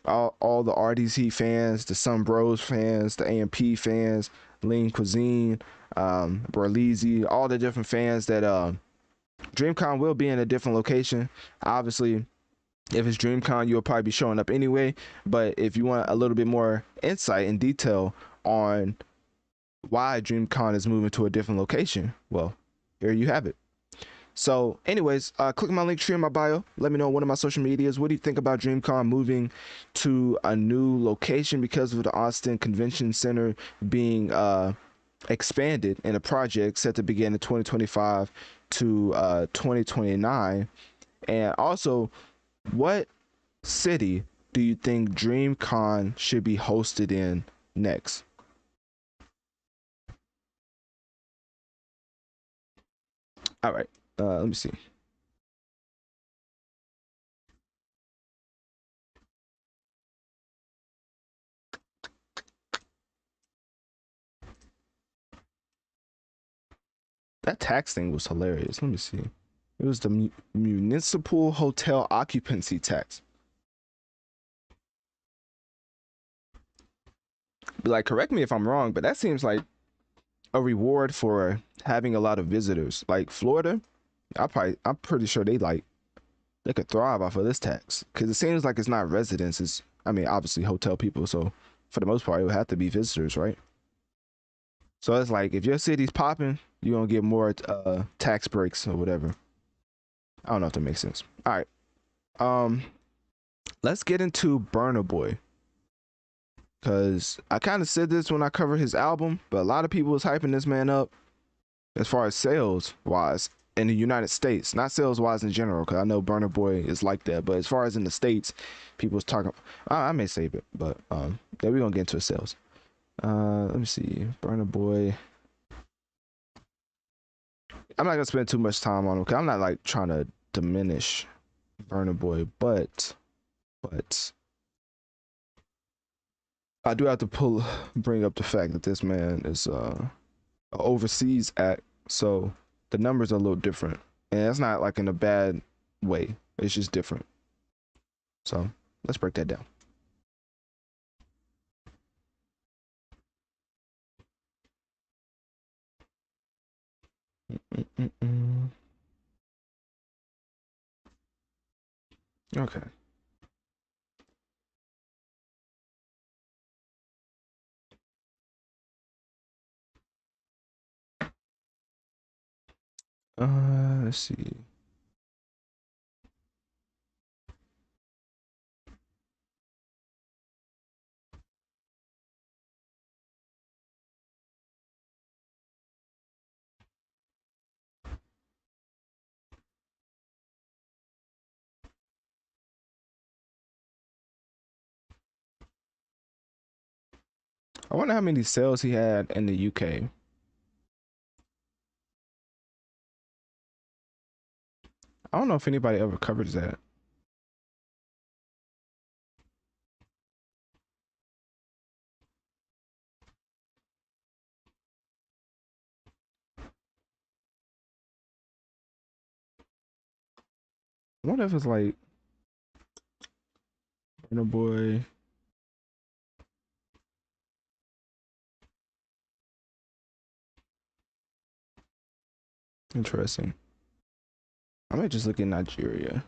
[SPEAKER 1] all the RDC fans, the Sun Bros fans, the AMP fans, Lean Cuisine, Berleezy, all the different fans that DreamCon will be in a different location. Obviously, if it's DreamCon, you'll probably be showing up anyway. But if you want a little bit more insight and detail on why DreamCon is moving to a different location, well, here you have it. So anyways, click my link tree in my bio. Let me know one of my social medias. What do you think about DreamCon moving to a new location because of the Austin Convention Center being expanded in a project set to begin in 2025 to 2029? And also, what city do you think DreamCon should be hosted in next? All right, let me see. That tax thing was hilarious. Let me see. It was the municipal hotel occupancy tax. But like, correct me if I'm wrong, but that seems like a reward for having a lot of visitors. Like Florida, I'm pretty sure they could thrive off of this tax because it seems like it's not residents. It's, I mean, obviously hotel people. So for the most part, it would have to be visitors, right? So it's like if your city's popping, you're gonna get more tax breaks or whatever. I don't know if that makes sense. All right. Um, let's get into Burna Boy. Cause I kind of said this when I covered his album, but a lot of people was hyping this man up as far as sales wise in the United States, not sales wise in general. Cause I know Burna Boy is like that, but as far as in the States, people was talking. I may save it, but then we're gonna get into his sales. Let me see, Burna Boy. I'm not gonna spend too much time on him because I'm not like trying to diminish Burna Boy, but I do have to bring up the fact that this man is a overseas act, so the numbers are a little different, and it's not like in a bad way. It's just different. So let's break that down. Okay. Let's see. I wonder how many sales he had in the UK. I don't know if anybody ever covers that. I wonder if it's like Burna Boy. Interesting. I might just look in Nigeria.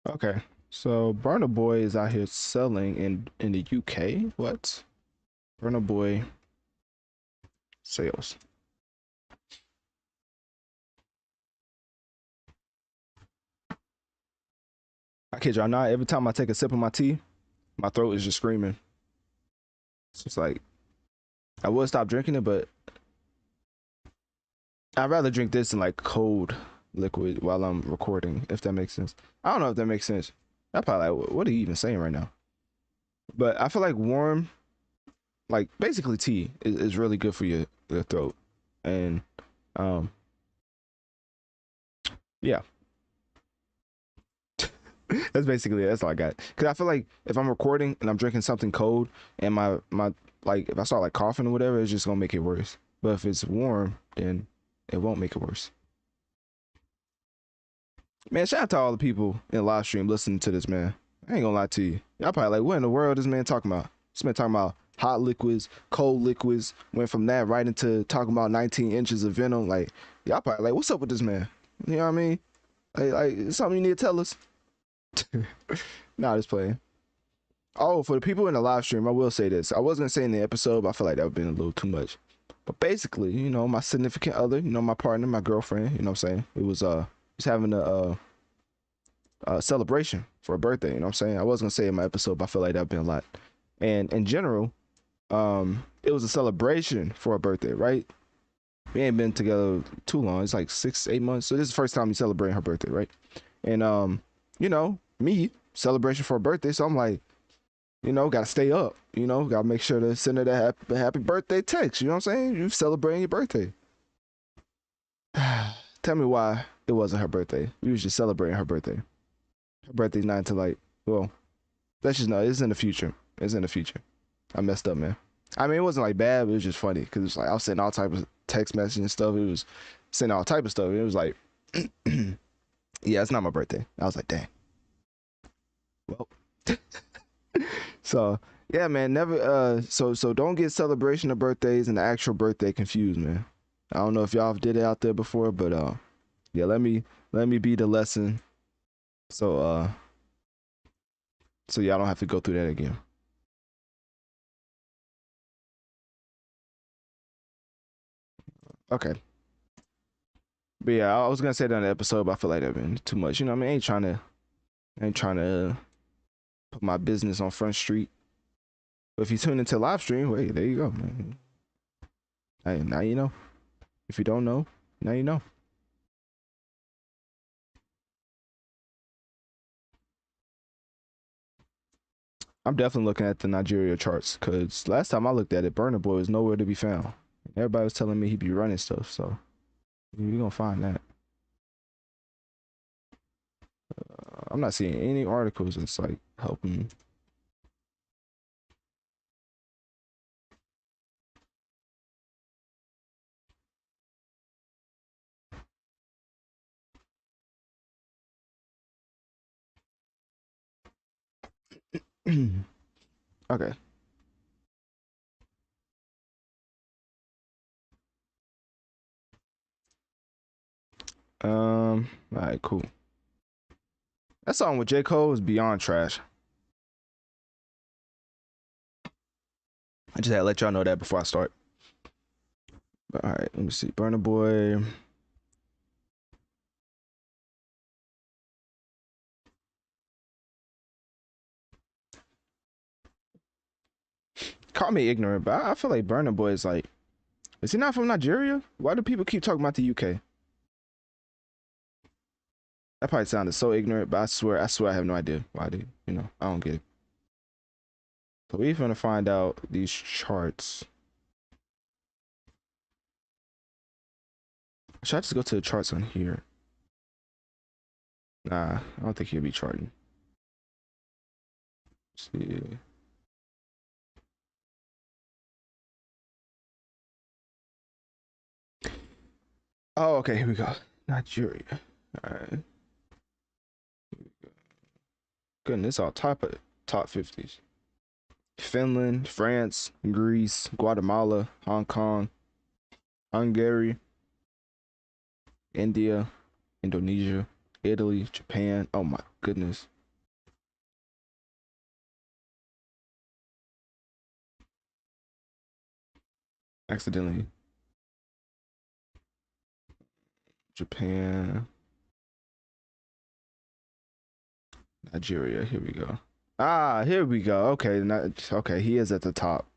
[SPEAKER 1] Okay, so Burna Boy is out here selling in the UK. What? Burna Boy sales. I kid y'all not. Every time I take a sip of my tea, my throat is just screaming. So it's like I would stop drinking it, but I'd rather drink this than like cold liquid while I'm recording, if that makes sense. I don't know if that makes sense. I'm probably like, what are you even saying right now? But I feel like warm, like basically tea, is really good for your throat. And um, yeah, that's all I got. Cause I feel like if I'm recording and I'm drinking something cold and my like if I start like coughing or whatever, it's just gonna make it worse. But if it's warm, then it won't make it worse. Man, shout out to all the people in live stream listening to this, man. I ain't gonna lie to you. Y'all probably like, what in the world is this man talking about? This man talking about hot liquids, cold liquids, went from that right into talking about 19 inches of venom. Like, y'all probably like, what's up with this man? You know what I mean? Like it's something you need to tell us. Nah, just playing. Oh, for the people in the live stream, I will say this. I was gonna say in the episode, but I feel like that would have been a little too much. But basically, you know, my significant other, you know, my partner, my girlfriend, you know what I'm saying? It was having a celebration for a birthday, you know what I'm saying? I was gonna say in my episode, but I feel like that'd been a lot. And in general, it was a celebration for a birthday, right? We ain't been together too long. It's like 6, 8 months. So this is the first time we celebrating her birthday, right? And you know, me, celebration for a birthday. So I'm like, you know, gotta stay up, you know, gotta make sure to send her that happy birthday text. You know what I'm saying? You celebrating your birthday. Tell me why it wasn't her birthday. We was just celebrating her birthday. Her birthday's not until like, well, that's just no. It's in the future. It's in the future. I messed up, man. I mean, it wasn't like bad, but it was just funny because it's like I was sending all type of text messages and stuff. It was sending all type of stuff. It was like, yeah, it's not my birthday. I was like, dang. Well, so yeah, man. Never. So don't get celebration of birthdays and the actual birthday confused, man. I don't know if y'all did it out there before, but yeah. Let me be the lesson. So y'all don't have to go through that again. Okay. But yeah, I was gonna say that in the episode, but I feel like that been too much. You know what I mean? I ain't trying to put my business on Front Street. But if you tune into live stream, wait, there you go, man. Hey, now you know. If you don't know, now you know. I'm definitely looking at the Nigeria charts because last time I looked at it, Burna Boy was nowhere to be found. Everybody was telling me he'd be running stuff, so you're gonna find that. I'm not seeing any articles that's like helping. Okay. All right, cool. That song with J. Cole is beyond trash. I just had to let y'all know that before I start. But, all right, let me see. Burna Boy. Call me ignorant, but I feel like Burna Boy is he not from Nigeria? Why do people keep talking about the UK? That probably sounded so ignorant, but I swear I have no idea why they, I don't get it. So we're gonna find out these charts. Should I just go to the charts on here? Nah, I don't think he'll be charting. Let's see. Oh, okay, here we go. Nigeria. All right. Goodness, all top 50s. Finland, France, Greece, Guatemala, Hong Kong, Hungary, India, Indonesia, Italy, Japan. Oh my goodness. Accidentally. Japan, Nigeria. Here we go. Ah, here we go. Okay, okay, he is at the top.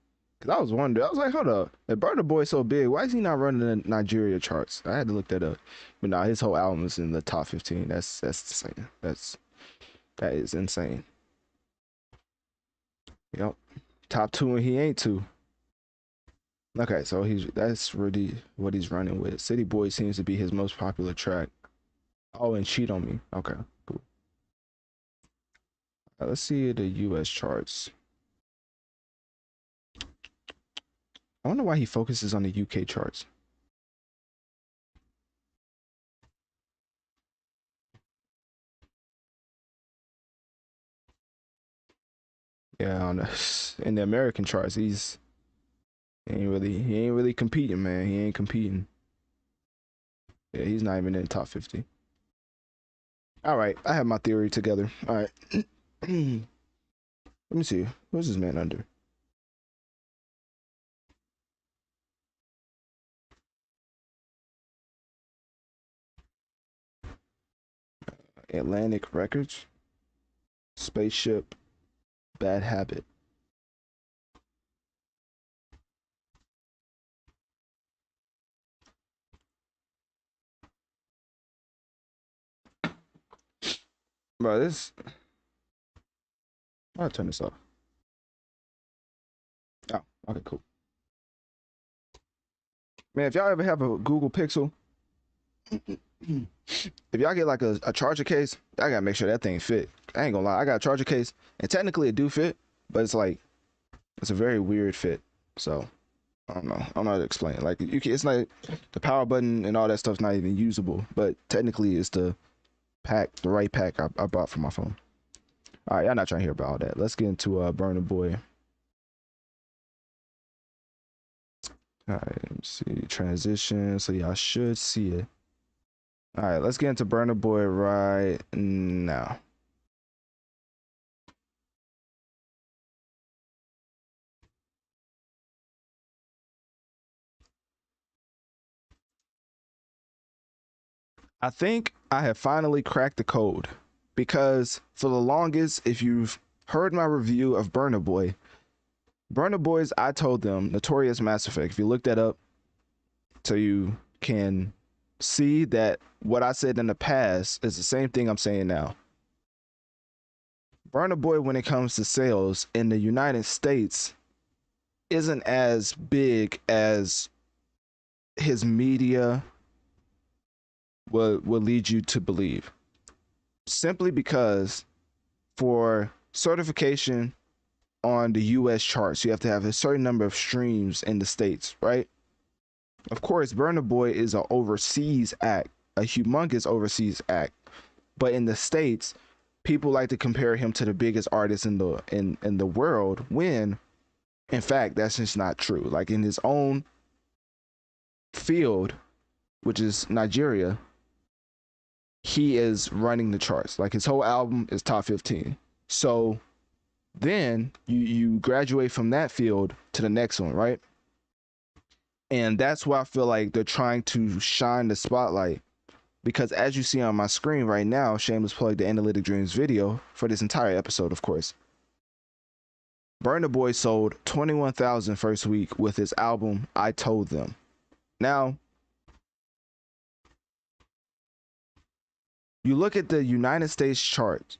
[SPEAKER 1] Cause I was wondering, I was like, hold up, if Burna Boy so big, why is he not running the Nigeria charts? I had to look that up. But nah, his whole album is in the top 15. That's insane. That is insane. Yep. Top two and he ain't two. Okay, so that's really what he's running with. City Boy seems to be his most popular track. Oh, and Cheat on Me. Okay, cool. Let's see the US charts. I wonder why he focuses on the UK charts. Yeah, in the American charts, he ain't really competing, man. He ain't competing. Yeah, he's not even in the top 50. All right, I have my theory together. All right. Let me see. Who's this man under? Atlantic Records, Spaceship, Bad Habit. Bro, I'll turn this off. Oh, okay, cool. Man, if y'all ever have a Google Pixel, if y'all get like a charger case, I gotta make sure that thing fit. I ain't gonna lie, I got a charger case, and technically it do fit, but it's like it's a very weird fit. So I don't know. I don't know how to explain it. Like you can, it's like the power button and all that stuff's not even usable, but technically it's the right pack I bought for my phone. All right, y'all not trying to hear about all that. Let's get into Burna Boy. All right, let me see transition. So y'all should see it. All right, let's get into Burna Boy right now. I think I have finally cracked the code, because for the longest, if you've heard my review of Burna Boy's I Told Them, Notorious Mass Effect, if you look that up, so you can see that what I said in the past is the same thing I'm saying now. Burna Boy, when it comes to sales in the United States, isn't as big as his media will lead you to believe. Simply because for certification on the US charts, you have to have a certain number of streams in the States, right? Of course, Burna Boy is an overseas act, a humongous overseas act. But in the States, people like to compare him to the biggest artist in the world, when in fact that's just not true. Like in his own field, which is Nigeria, he is running the charts. Like his whole album is top 15. So then you graduate from that field to the next one, right? And that's why I feel like they're trying to shine the spotlight, because as you see on my screen right now, Shameless plugged the Analytic Dreamz video for this entire episode, of course. Burna Boy sold 21,000 first week with his album I Told Them. Now, you look at the United States charts,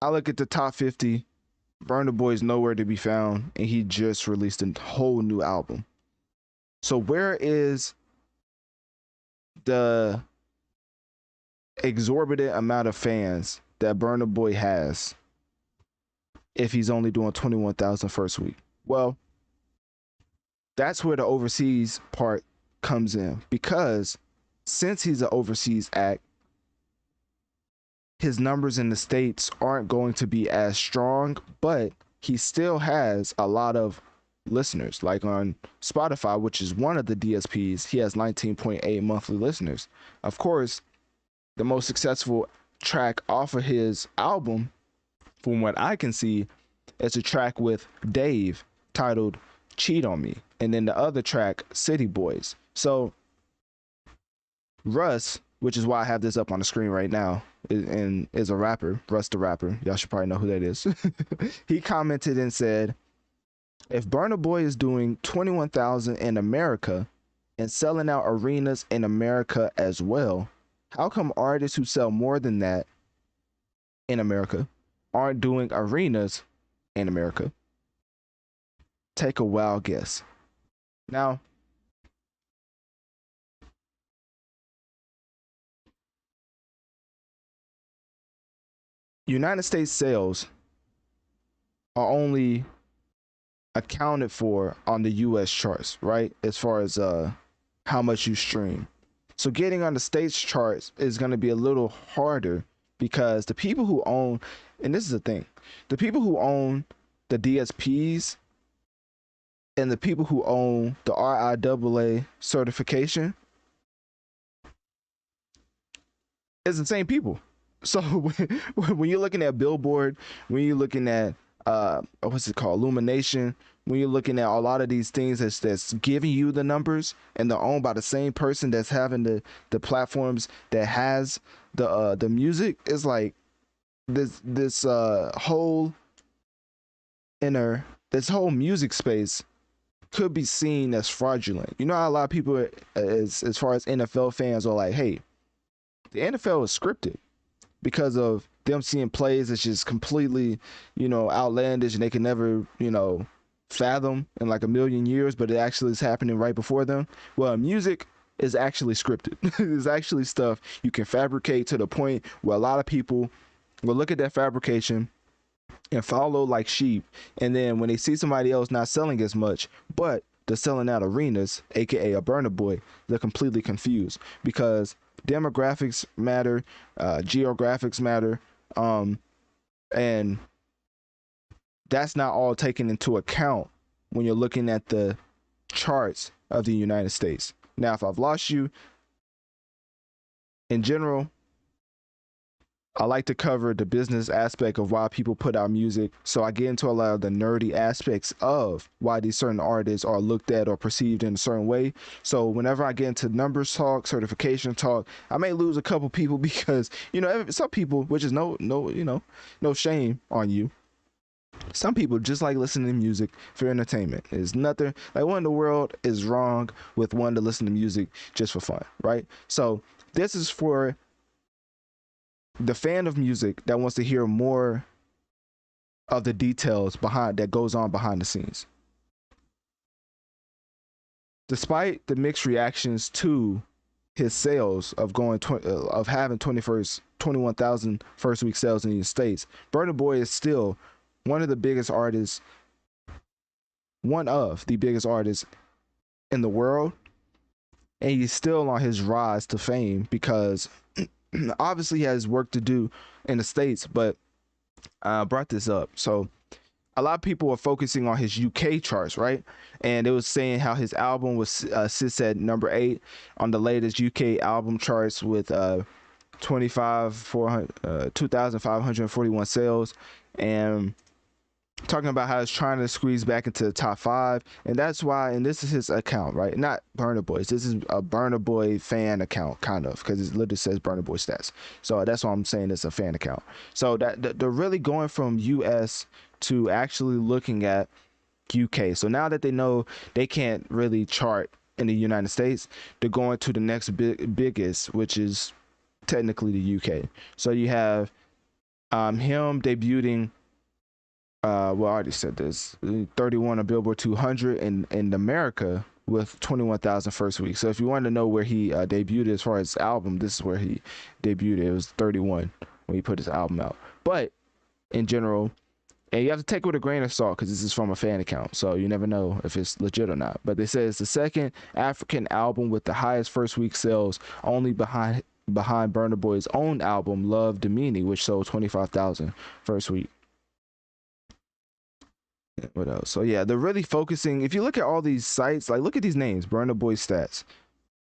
[SPEAKER 1] I look at the top 50, Burna Boy's nowhere to be found, and he just released a whole new album. So where is the exorbitant amount of fans that Burna Boy has if he's only doing 21,000 first week? Well, that's where the overseas part comes in, because since he's an overseas act, his numbers in the States aren't going to be as strong, but he still has a lot of listeners. Like on Spotify, which is one of the DSPs, he has 19.8 monthly listeners. Of course, the most successful track off of his album, from what I can see, is a track with Dave titled Cheat on Me, and then the other track, City Boys. So Russ, which is why I have this up on the screen right now, and is a rapper, Russ the rapper, y'all should probably know who that is. He commented and said, if Burna Boy is doing 21,000 in America and selling out arenas in America as well, how come artists who sell more than that in America aren't doing arenas in America? Take a wild guess. Now, United States sales are only accounted for on the US charts, right? As far as how much you stream. So getting on the States charts is going to be a little harder, because the people who own, and this is the thing, the people who own the DSPs and the people who own the RIAA certification is the same people. So when you're looking at Billboard, when you're looking at what's it called, Illumination, when you're looking at a lot of these things that's giving you the numbers, and they're owned by the same person that's having the platforms that has the music, is like this whole music space could be seen as fraudulent. You know how a lot of people, as far as NFL fans, are like, hey, the NFL is scripted, because of them seeing plays that's just completely, outlandish, and they can never, fathom in like a million years, but it actually is happening right before them. Well, music, is actually scripted. It's actually stuff you can fabricate to the point where a lot of people will look at that fabrication and follow like sheep. And then when they see somebody else not selling as much, but they're selling out arenas, aka a burner boy, they're completely confused because demographics matter, geographics matter, and that's not all taken into account when you're looking at the charts of the United States. Now, if I've lost you, in general, I like to cover the business aspect of why people put out music. So I get into a lot of the nerdy aspects of why these certain artists are looked at or perceived in a certain way. So whenever I get into numbers talk, certification talk, I may lose a couple people because, you know, some people, which is no shame on you. Some people just like listening to music for entertainment. There's nothing like what in the world is wrong with wanting to listen to music just for fun, right? So this is for the fan of music that wants to hear more of the details behind that goes on behind the scenes. Despite the mixed reactions to his sales of having 21,000 first week sales in the United States, Burna Boy is still one of the biggest artists in the world, and he's still on his rise to fame because obviously he has work to do in the States. But I brought this up, so a lot of people are focusing on his UK charts, right? And it was saying how his album was sits at number 8 on the latest UK album charts with 2,541 sales, and talking about how it's trying to squeeze back into the top 5. And that's why, and this is his account, right? Not Burna Boy's. This is a Burna Boy fan account, kind of, because it literally says Burna Boy stats. So that's why I'm saying it's a fan account. So that they're really going from US to actually looking at UK. So now that they know they can't really chart in the United States, they're going to the next biggest, which is technically the UK. So you have him debuting, well, I already said this, 31 on Billboard 200 in America with 21,000 first week. So if you want to know where he debuted as far as album, this is where he debuted. It was 31 when he put his album out. But in general, and you have to take it with a grain of salt because this is from a fan account, so you never know if it's legit or not. But they say it's the second African album with the highest first week sales, only behind Burna Boy's own album Love Domini, which sold 25,000 first week. What else? So yeah, they're really focusing. If you look at all these sites, like look at these names: Burna Boy Stats,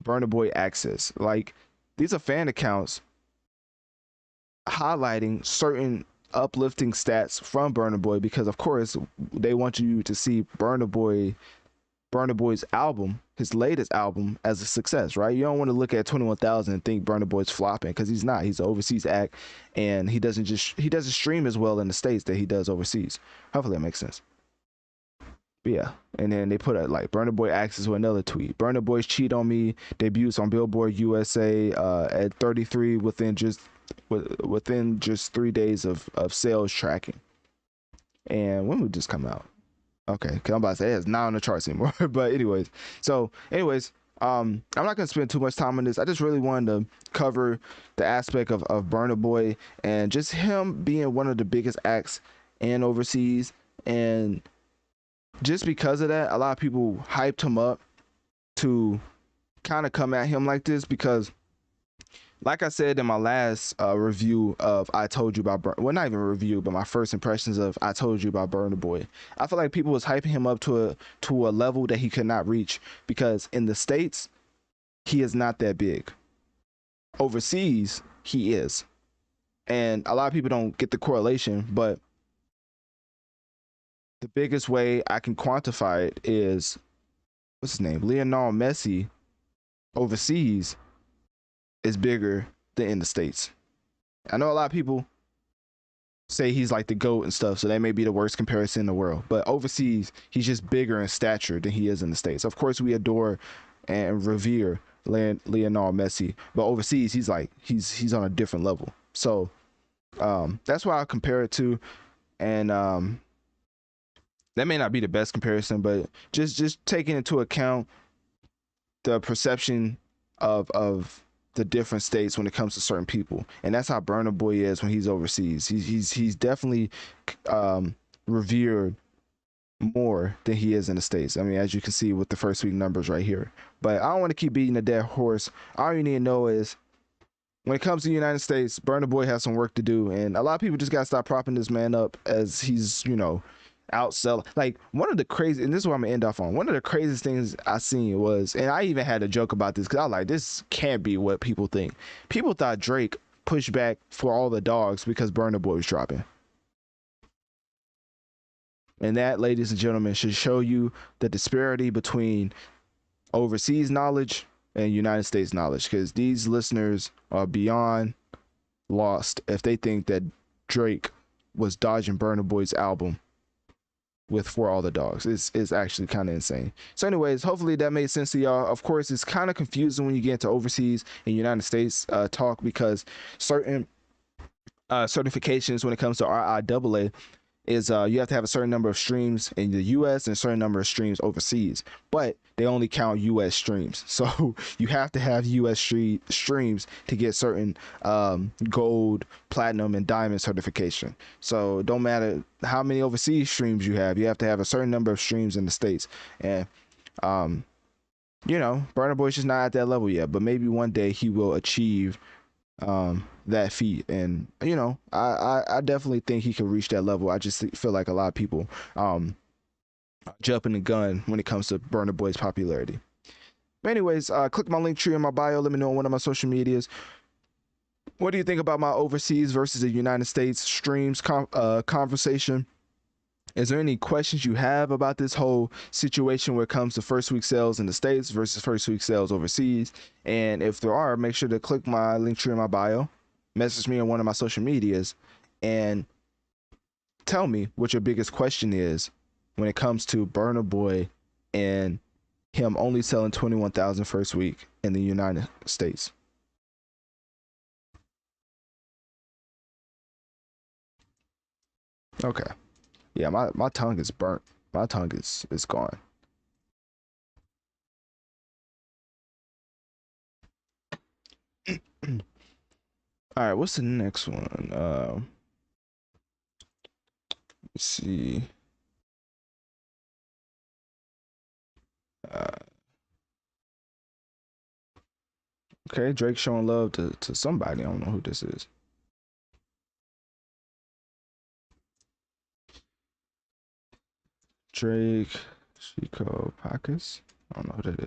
[SPEAKER 1] Burna Boy Access. Like these are fan accounts highlighting certain uplifting stats from Burna Boy because, of course, they want you to see Burna Boy's album, his latest album, as a success, right? You don't want to look at 21,000 and think Burna Boy's flopping because he's not. He's an overseas act, and he doesn't stream as well in the States that he does overseas. Hopefully that makes sense. But yeah, and then they put a like Burna Boy Access with another tweet. Burna Boy's Cheat on Me debuts on Billboard USA at 33 within just 3 days of sales tracking. And when would this come out? Okay, because I'm about to say it's not on the charts anymore. But anyways, I'm not gonna spend too much time on this. I just really wanted to cover the aspect of Burna Boy and just him being one of the biggest acts and overseas. And just because of that, a lot of people hyped him up to kind of come at him like this because, like I said in my last review of I Told You About well, not even a review, but my first impressions of I Told You About Burna Boy, I feel like people was hyping him up to a level that he could not reach because in the States, he is not that big. Overseas, he is. And a lot of people don't get the correlation, but the biggest way I can quantify it is, what's his name? Lionel Messi overseas is bigger than in the States. I know a lot of people say he's like the GOAT and stuff, so that may be the worst comparison in the world. But overseas, he's just bigger in stature than he is in the States. Of course, we adore and revere Lionel Messi, but overseas, he's on a different level. So that's why I compare it to, and that may not be the best comparison, but just taking into account the perception of the different states when it comes to certain people, and that's how Burna Boy is when he's overseas. He's definitely revered more than he is in the states. I mean, as you can see with the first week numbers right here. But I don't want to keep beating a dead horse. All you need to know is when it comes to the United States, Burna Boy has some work to do, and a lot of people just gotta stop propping this man up as he's, you know, outselling. Like, one of the crazy, and this is what I'm gonna end off on. One of the craziest things I seen was, and I even had a joke about this because I was like, this can't be what people think. People thought Drake pushed back for all the dogs because Burna Boy was dropping. And that, ladies and gentlemen, should show you the disparity between overseas knowledge and United States knowledge, because these listeners are beyond lost if they think that Drake was dodging Burna Boy's album with For All the Dogs. It's actually kind of insane. So anyways, hopefully that made sense to y'all. Of course, it's kind of confusing when you get into overseas and United States talk, because certain certifications when it comes to RIAA is you have to have a certain number of streams in the US and a certain number of streams overseas, but they only count US streams. So you have to have US streams to get certain gold, platinum, and diamond certification. So it don't matter how many overseas streams you have to have a certain number of streams in the States. And you know, Burna Boy's just not at that level yet, but maybe one day he will achieve that feat. And you know, I definitely think he can reach that level. I just feel like a lot of people jumping the gun when it comes to Burna Boy's popularity. But anyways, click my link tree in my bio. Let me know on one of my social medias. What do you think about my overseas versus the United States streams conversation? Is there any questions you have about this whole situation when it comes to first week sales in the States versus first week sales overseas? And if there are, make sure to click my link tree in my bio, message me on one of my social medias, and tell me what your biggest question is when it comes to Burna Boy and him only selling 21,000 first week in the United States. Okay. Yeah, my tongue is burnt. My tongue is gone. All right, what's the next one? Let's see. Okay, Drake showing love to somebody. I don't know who this is. Drake, Chico, Pacus. I don't know who that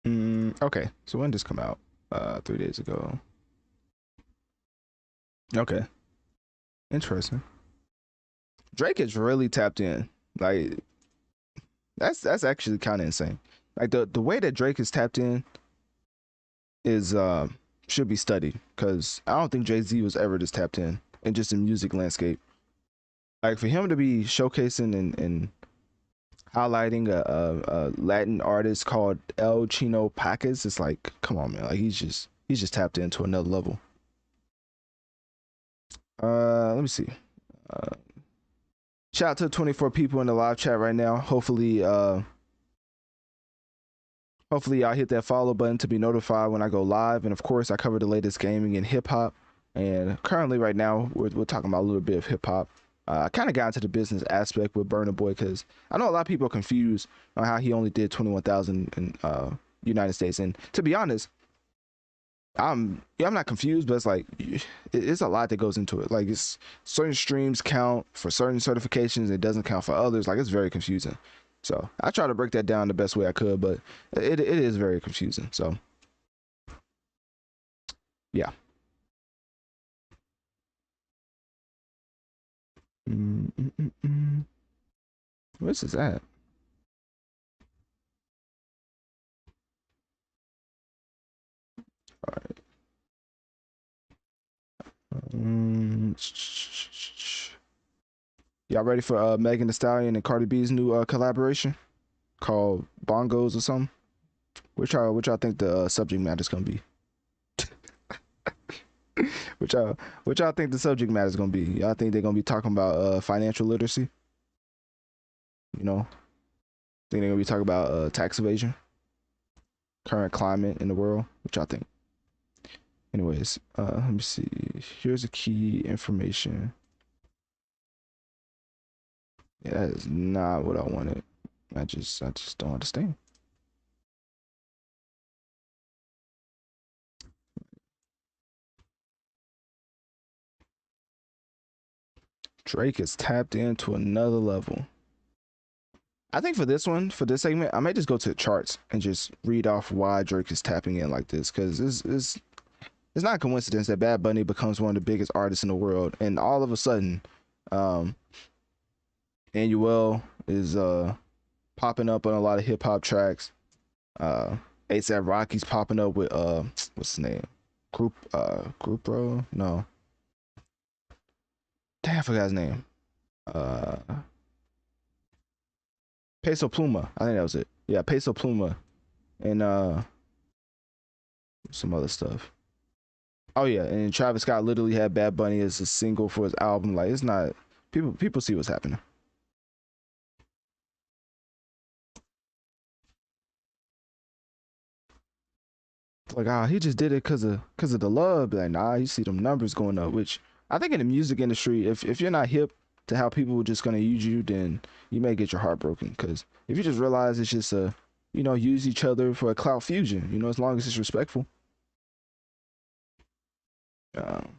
[SPEAKER 1] is. Okay, so when did this come out? 3 days ago. Okay, interesting. Drake is really tapped in. Like, that's actually kind of insane. Like the way that Drake is tapped in is should be studied, because I don't think Jay-Z was ever this tapped in just the music landscape. Like, for him to be showcasing and highlighting a Latin artist called El Chino Pacas, it's like, come on, man. Like, he's just tapped into another level. Let me see. Shout out to 24 people in the live chat right now. Hopefully y'all hit that follow button to be notified when I go live. And of course, I cover the latest gaming and hip hop. And currently, right now, we're talking about a little bit of hip hop. I kind of got into the business aspect with Burna Boy, because I know a lot of people are confused on how he only did 21,000 in United States. And to be honest, I'm not confused, but it's like, it's a lot that goes into it. Like, it's certain streams count for certain certifications, it doesn't count for others. Like, it's very confusing. So I try to break that down the best way I could, but it is very confusing. So yeah. What's this at? All right. Y'all ready for Megan Thee Stallion and Cardi B's new collaboration called Bongos or something? Which y'all think the subject matter is gonna be? What y'all think the subject matter is gonna be? Y'all think they're gonna be talking about financial literacy? You know, think they're gonna be talking about tax evasion, current climate in the world? What y'all think? Anyways, let me see. Here's the key information. Yeah, that is not what I wanted. I just don't understand. Drake is tapped into another level. I think for this one, for this segment, I may just go to the charts and just read off why Drake is tapping in like this, because it's not a coincidence that Bad Bunny becomes one of the biggest artists in the world, and all of a sudden, um, Anuel is popping up on a lot of hip hop tracks. ASAP Rocky's popping up with what's his name? Group Bro? No. Damn, I forgot his name. Uh Peso Pluma. I think that was it. Yeah, Peso Pluma. And some other stuff. Oh yeah, and Travis Scott literally had Bad Bunny as a single for his album. Like, it's not, people see what's happening. Like, ah, he just did it cause of the love. Like, nah, you see them numbers going up, which I think in the music industry, if you're not hip to how people are just gonna use you, then you may get your heart broken. Cause if you just realize it's just use each other for a clout fusion, as long as it's respectful. Um,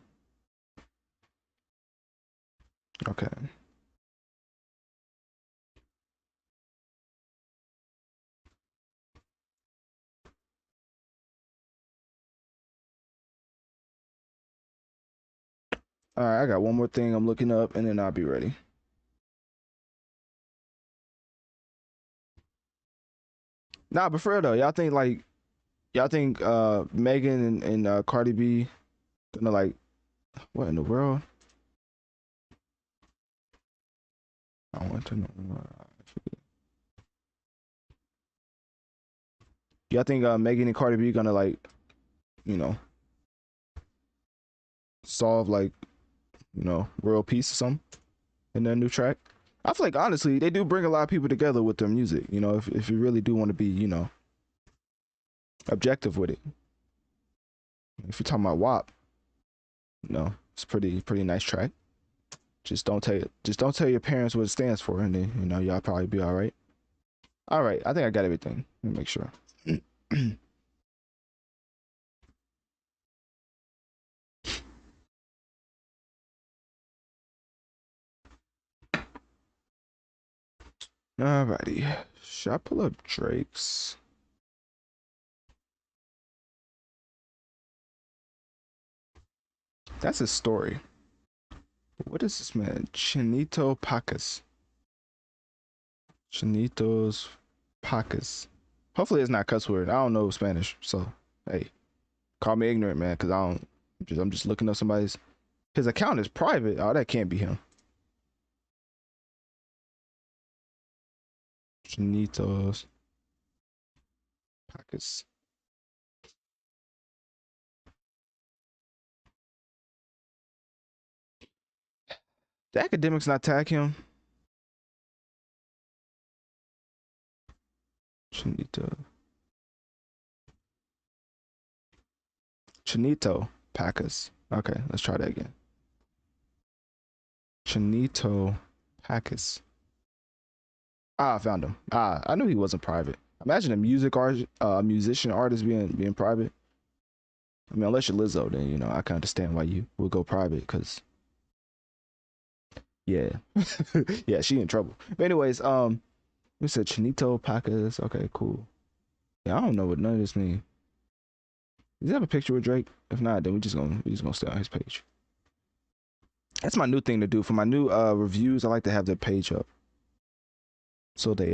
[SPEAKER 1] okay. All right, I got one more thing I'm looking up, and then I'll be ready. Nah, but for real though, y'all think Megan and Cardi B gonna, like, what in the world? I want to know. Y'all think Megan and Cardi B gonna, like, you know solve, like, world peace or something in their new track? I feel like honestly they do bring a lot of people together with their music. If you really do want to be objective with it. If you're talking about WAP, it's pretty nice track. Just don't tell your parents what it stands for, and then y'all probably be all right. All right, I think I got everything. Let me make sure. Alrighty, should I pull up Drake's? That's his story. What is this man? Chinito Pacas. Chinitos Pacas. Hopefully it's not cuss word. I don't know Spanish, so hey, call me ignorant, man, because I'm just looking up somebody's. His account is private. Oh, that can't be him. Chinitos Pacas. The academics not tag him. Chinito. Chinito Pacas. Okay, let's try that again. Chinito Pacas. Ah, I found him. Ah, I knew he wasn't private. Imagine a musician artist being private. I mean, unless you're Lizzo, then I can understand why you would go private, because yeah, yeah, she in trouble. But anyways, we said Chinito Pacas. Okay, cool. Yeah, I don't know what none of this mean. Does he have a picture with Drake? If not, then we just gonna stay on his page. That's my new thing to do for my new reviews. I like to have their page up, so they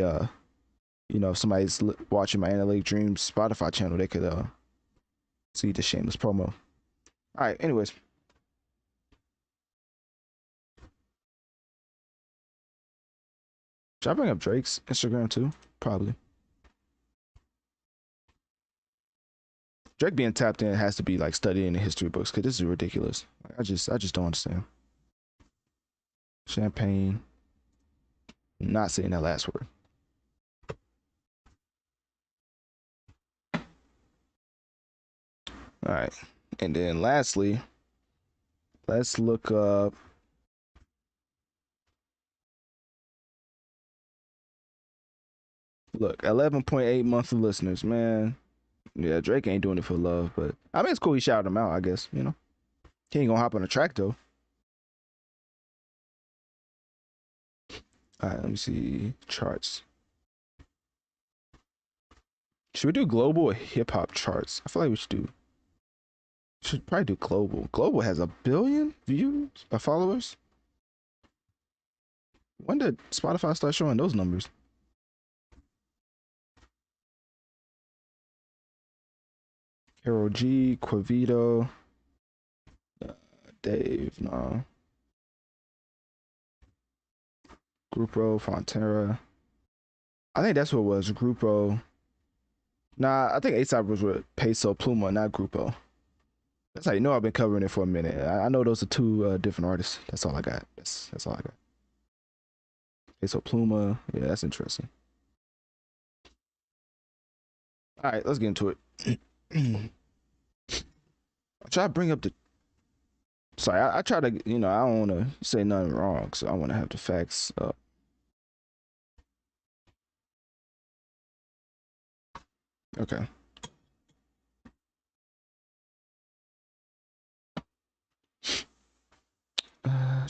[SPEAKER 1] if somebody's watching my Analytic Dreamz Spotify channel, they could see the shameless promo. All right. Anyways, should I bring up Drake's Instagram too? Probably. Drake being tapped in has to be like studying the history books because this is ridiculous. Like, I just don't understand. Champagne. Not saying that last word. All right. And then lastly, let's look up. Look, 11.8 monthly listeners, man. Yeah, Drake ain't doing it for love, but I mean, it's cool he shouted him out, I guess, you know. He ain't gonna hop on the track, though. All right, let me see. Charts. Should we do global or hip hop charts? I feel like we should probably do global. Global has 1 billion views or followers. When did Spotify start showing those numbers? Carol G, Quavito, Dave, no. Grupo, Frontera. I think that's what it was. Grupo. Nah, I think ASAP was with Peso Pluma, not Grupo. That's how you know I've been covering it for a minute. I know those are two different artists. That's all I got. That's all I got. Peso Pluma. Yeah, that's interesting. All right, let's get into it. I try to bring up the. Sorry, I try to. You know, I don't want to say nothing wrong, so I want to have the facts up. Okay. Uh,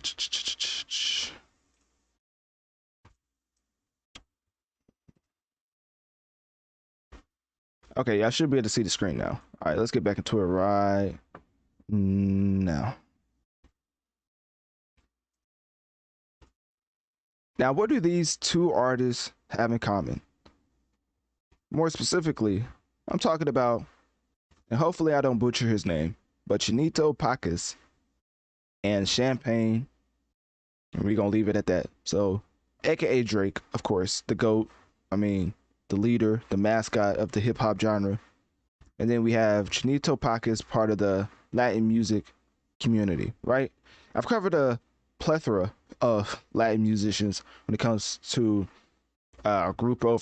[SPEAKER 1] Okay, I should be able to see the screen now. All right, let's get back into it right now. Now, what do these two artists have in common? More specifically, I'm talking about, and hopefully I don't butcher his name, but Chinito Pacas and Champagne. And we're going to leave it at that. So, AKA Drake, of course, the GOAT. I mean, the leader, the mascot of the hip hop genre. And then we have Chinito Pacas, part of the Latin music community, right? I've covered a plethora of Latin musicians when it comes to Grupo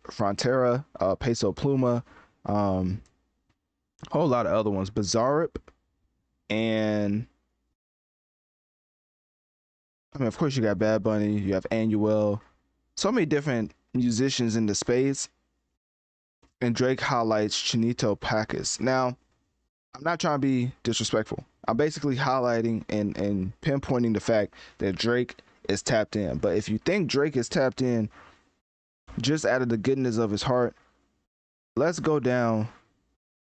[SPEAKER 1] Frontera, Peso Pluma, a whole lot of other ones, Bizarrap, and I mean, of course, you got Bad Bunny, you have Anuel, so many different musicians in the space, and Drake highlights Chinito Pacas. Now, I'm not trying to be disrespectful. I'm basically highlighting and pinpointing the fact that Drake is tapped in. But if you think Drake is tapped in just out of the goodness of his heart, let's go down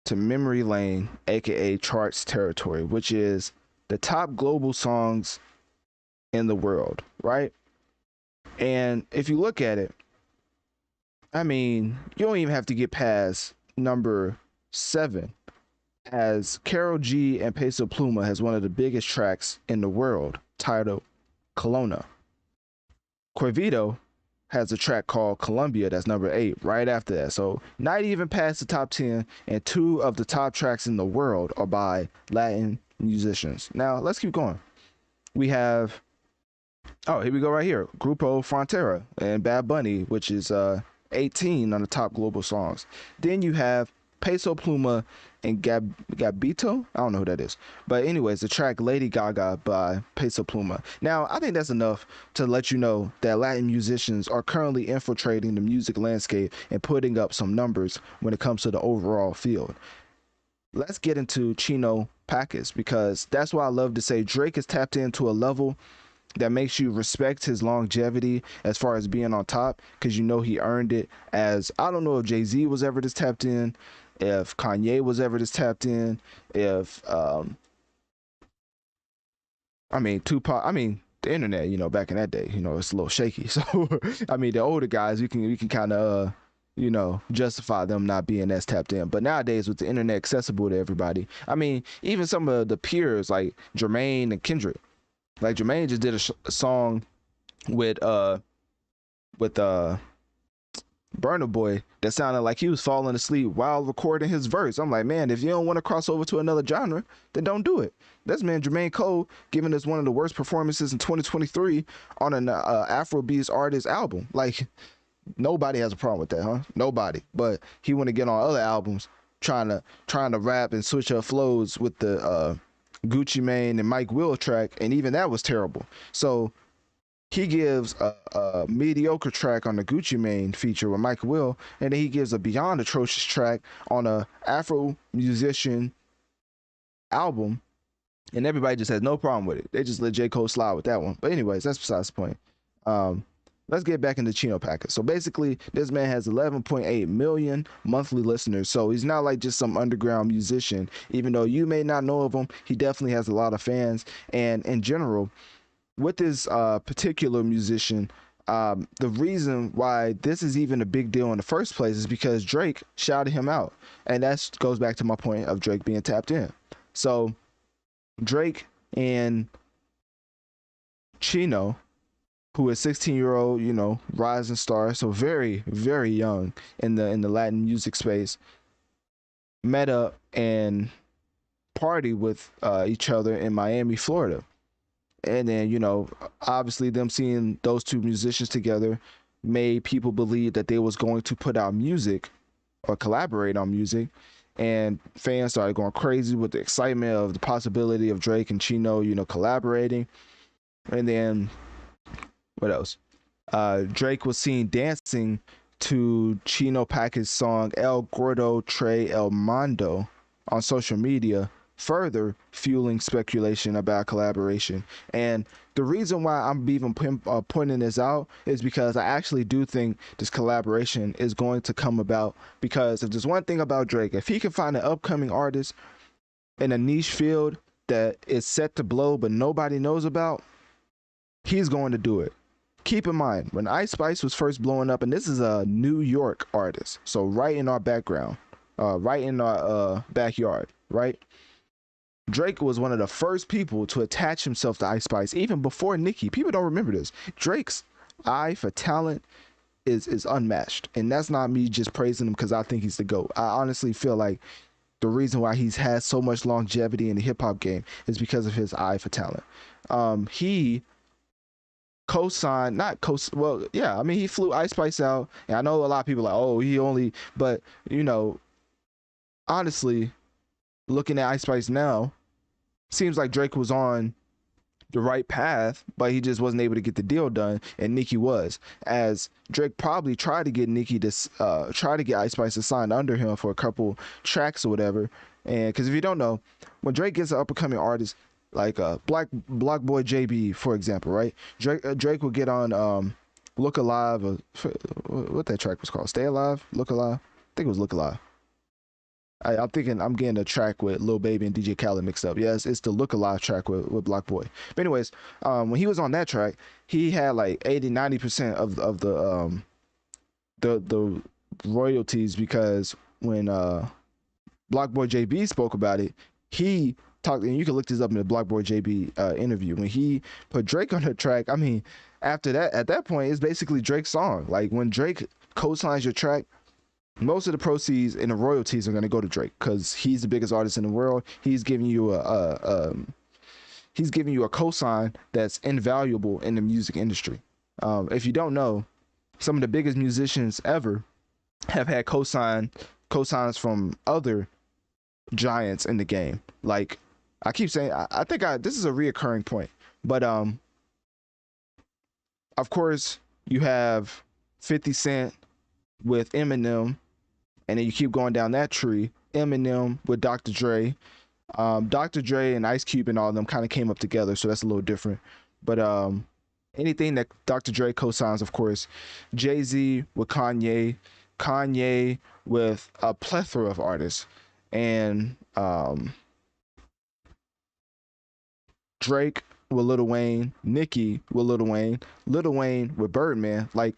[SPEAKER 1] to memory lane, aka charts territory, which is the top global songs in the world, right? And if you look at it, I mean, you don't even have to get past number 7, as Carol G and Peso Pluma has one of the biggest tracks in the world titled Kelowna. Quavito has a track called Colombia that's number 8 right after that. So not even past the top 10, and 2 of the top tracks in the world are by Latin musicians. Now let's keep going. We have, oh, here we go right here. Grupo Frontera and Bad Bunny, which is 18 on the top global songs. Then you have Peso Pluma and Gabito. I don't know who that is. But anyways, the track Lady Gaga by Peso Pluma. Now, I think that's enough to let you know that Latin musicians are currently infiltrating the music landscape and putting up some numbers when it comes to the overall field. Let's get into Chino Pacas, because that's why I love to say Drake is tapped into a level that makes you respect his longevity as far as being on top, because you know he earned it. As I don't know if Jay-Z was ever this tapped in, if Kanye was ever this tapped in, if I mean Tupac, I mean the internet, you know, back in that day, you know, it's a little shaky. So I mean the older guys, you can kind of you know, justify them not being as tapped in. But nowadays with the internet accessible to everybody, I mean even some of the peers like Jermaine and Kendrick. Like Jermaine just did a song with Burna Boy that sounded like he was falling asleep while recording his verse. I'm like, man, if you don't want to cross over to another genre, then don't do it. This man Jermaine Cole giving us one of the worst performances in 2023 on an Afrobeats artist album. Like, nobody has a problem with that, huh? Nobody. But he want to get on other albums trying to rap and switch up flows with the Gucci Mane and Mike Will track, and even that was terrible. So he gives a mediocre track on the Gucci Mane feature with Mike Will, and then he gives a beyond atrocious track on a Afro musician album, and everybody just has no problem with it. They just let J. Cole slide with that one. But anyways, that's besides the point. Let's get back into Chino Packers. So basically, this man has 11.8 million monthly listeners. So he's not like just some underground musician. Even though you may not know of him, he definitely has a lot of fans. And in general, with this particular musician, the reason why this is even a big deal in the first place is because Drake shouted him out. And that goes back to my point of Drake being tapped in. So Drake and Chino, who is 16-year-old, rising star, so very, very young in the Latin music space, met up and party with each other in Miami, Florida. And then, obviously them seeing those two musicians together made people believe that they was going to put out music or collaborate on music. And fans started going crazy with the excitement of the possibility of Drake and Chino, collaborating. And then, what else? Drake was seen dancing to Chino Packett's song El Gordo Trae El Mondo on social media, further fueling speculation about collaboration. And the reason why I'm even pointing this out is because I actually do think this collaboration is going to come about, because if there's one thing about Drake, if he can find an upcoming artist in a niche field that is set to blow but nobody knows about, he's going to do it. Keep in mind, when Ice Spice was first blowing up, and this is a New York artist, so right in our background, right in our backyard, right? Drake was one of the first people to attach himself to Ice Spice, even before Nicki. People don't remember this. Drake's eye for talent is unmatched, and that's not me just praising him because I think he's the GOAT. I honestly feel like the reason why he's had so much longevity in the hip-hop game is because of his eye for talent. He co-signed, not co, well, yeah, I mean, he flew Ice Spice out, and I know a lot of people are like, oh, he only, but honestly, looking at Ice Spice now, seems like Drake was on the right path, but he just wasn't able to get the deal done, and Nicki was. As Drake probably tried to get Nicki to try to get Ice Spice to sign under him for a couple tracks or whatever. And because if you don't know, when Drake gets an up and coming artist like Block Boy JB, for example, right? Drake will get on Look Alive, or what that track was called, Stay Alive, Look Alive. I think it was Look Alive. I'm thinking I'm getting a track with Lil Baby and DJ Khaled mixed up. Yes, it's the Look Alive track with Block Boy. But anyways, when he was on that track, he had like 80-90% of the royalties, because when Block Boy JB spoke about it, he talked, and you can look this up in the Block Boy JB interview. When he put Drake on the track, I mean, after that, at that point, it's basically Drake's song. Like when Drake co-signs your track, most of the proceeds and the royalties are going to go to Drake, because he's the biggest artist in the world. He's giving you a cosign that's invaluable in the music industry. If you don't know, some of the biggest musicians ever have had cosigns from other giants in the game. Like I keep saying, I think this is a reoccurring point, but of course you have 50 Cent with Eminem, and then you keep going down that tree. Eminem with Dr. Dre. Dr. Dre and Ice Cube and all of them kind of came up together, so that's a little different. But anything that Dr. Dre co-signs, of course. Jay-Z with Kanye. Kanye with a plethora of artists. And Drake with Lil Wayne. Nicki with Lil Wayne. Lil Wayne with Birdman. Like,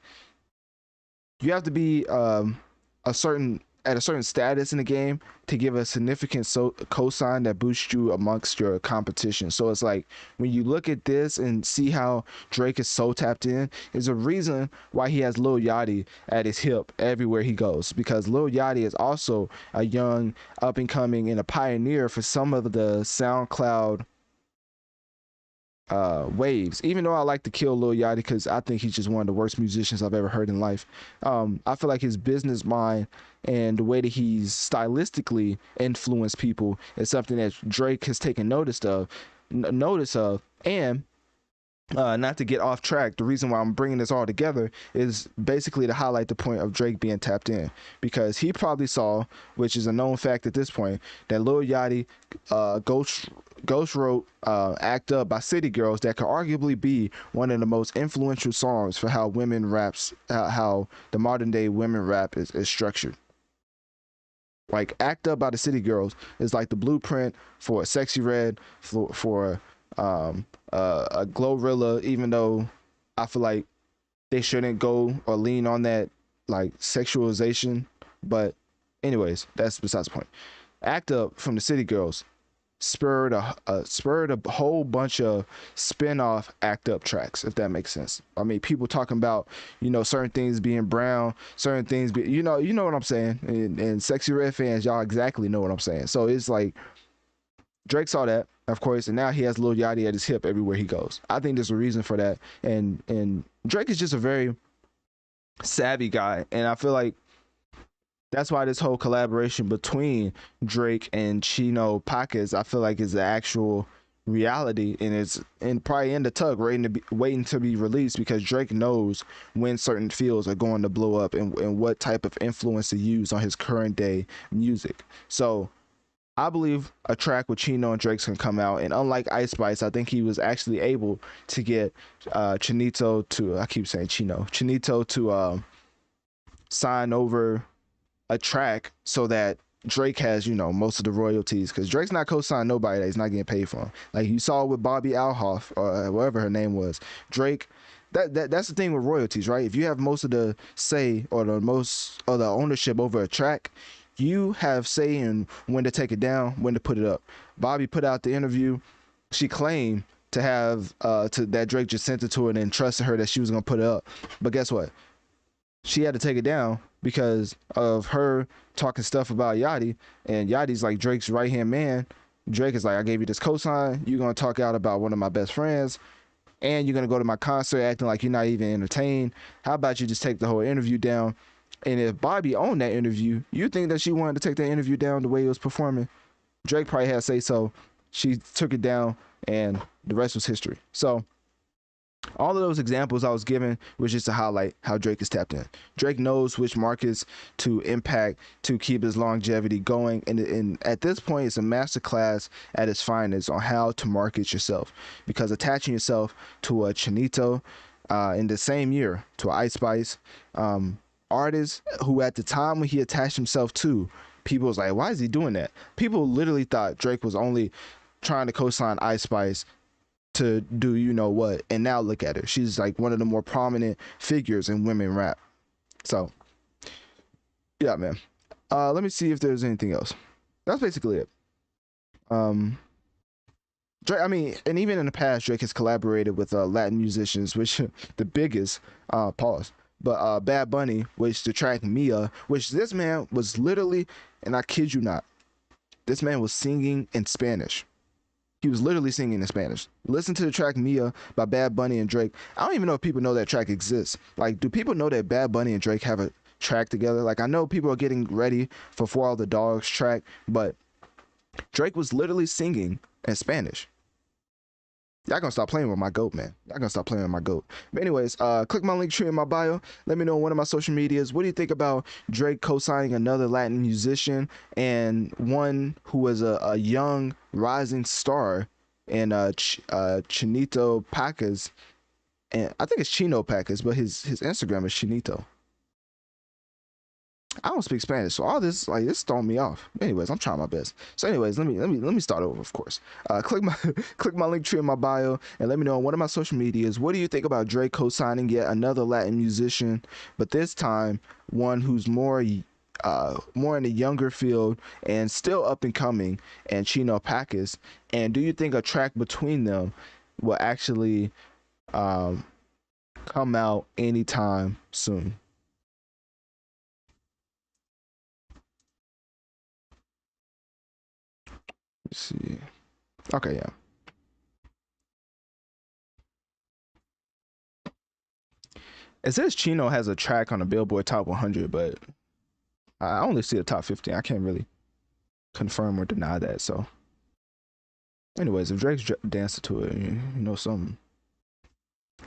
[SPEAKER 1] you have to be a certain at a certain status in the game to give a significant cosign that boosts you amongst your competition. So it's like when you look at this and see how Drake is so tapped in, there's a reason why he has Lil Yachty at his hip everywhere he goes, because Lil Yachty is also a young up and coming and a pioneer for some of the SoundCloud waves. Even though I like to kill Lil Yachty because I think he's just one of the worst musicians I've ever heard in life, I feel like his business mind and the way that he's stylistically influenced people is something that Drake has taken notice of. And not to get off track, the reason why I'm bringing this all together is basically to highlight the point of Drake being tapped in, because he probably saw, which is a known fact at this point, that Lil Yachty ghost wrote Act Up by City Girls, that could arguably be one of the most influential songs for how women raps, how the modern day women rap is structured. Like, Act Up by the City Girls is like the blueprint for a Sexy Red, for a Glorilla, even though I feel like they shouldn't go or lean on that like sexualization. But anyways, that's besides the point. Act Up from the City Girls spurred a whole bunch of spin-off Act Up tracks, if that makes sense. I mean, people talking about, you know, certain things being brown, certain things be, you know what I'm saying, and Sexy Red fans, y'all exactly know what I'm saying. So it's like Drake saw that, of course, and now he has Lil Yachty at his hip everywhere he goes. I think there's a reason for that, and Drake is just a very savvy guy, and I feel like that's why this whole collaboration between Drake and Chino Packers, I feel like, is the actual reality, and it's probably in the tug waiting to be released, because Drake knows when certain fields are going to blow up and what type of influence to use on his current day music. So I believe a track with Chino and Drake's can come out, and unlike Ice Spice, I think he was actually able to get Chinito to sign over a track so that Drake has, you know, most of the royalties, because Drake's not co-signed nobody that he's not getting paid from. Like you saw with Bobby Alhoff, or whatever her name was. Drake, that's the thing with royalties, right? If you have most of the say or the most of the ownership over a track, you have say in when to take it down, when to put it up. Bobby put out the interview. She claimed to have that Drake just sent it to her and trusted her that she was gonna put it up. But guess what? She had to take it down because of her talking stuff about Yachty, and Yachty's like Drake's right hand man. Drake is like, I gave you this cosign. You're gonna talk out about one of my best friends, and you're gonna go to my concert acting like you're not even entertained. How about you just take the whole interview down? And if Bobby owned that interview, you think that she wanted to take that interview down the way it was performing? Drake probably had to say so. She took it down, and the rest was history. So all of those examples I was given was just to highlight how Drake is tapped in. Drake knows which markets to impact to keep his longevity going, and at this point, it's a masterclass at its finest on how to market yourself, because attaching yourself to a Chinito in the same year, to Ice Spice, artist who at the time when he attached himself to, people was like, why is he doing that? People literally thought Drake was only trying to co-sign Ice Spice to do you know what, and now look at her. She's like one of the more prominent figures in women rap. So yeah, man. Let me see if there's anything else. That's basically it. Drake, I mean, and even in the past, Drake has collaborated with Latin musicians, which the biggest pause. But Bad Bunny, which the track Mia, which this man was literally, and I kid you not, this man was singing in Spanish. He was literally singing in Spanish. Listen to the track Mia by Bad Bunny and Drake. I don't even know if people know that track exists. Like, do people know that Bad Bunny and Drake have a track together? Like, I know people are getting ready for All the Dogs track, but Drake was literally singing in Spanish. Y'all gonna stop playing with my goat, man. Y'all gonna stop playing with my goat. But anyways, click my link tree in my bio. Let me know on one of my social medias. What do you think about Drake co-signing another Latin musician and one who was a young rising star in Chinito Pacas? And I think it's Chino Pacas, but his Instagram is Chinito. I don't speak Spanish, so all this this throwing me off. Anyways, I'm trying my best. So anyways, let me start over, of course. Click my link tree in my bio and let me know on one of my social medias. What do you think about Drake co-signing yet another Latin musician, but this time one who's more more in the younger field and still up and coming, and Chino Packus? And do you think a track between them will actually um, come out anytime soon? Let's see. Okay, yeah. It says Chino has a track on the Billboard Top 100, but I only see the top 15. I can't really confirm or deny that. So, anyways, if Drake's dancing to it, you know something.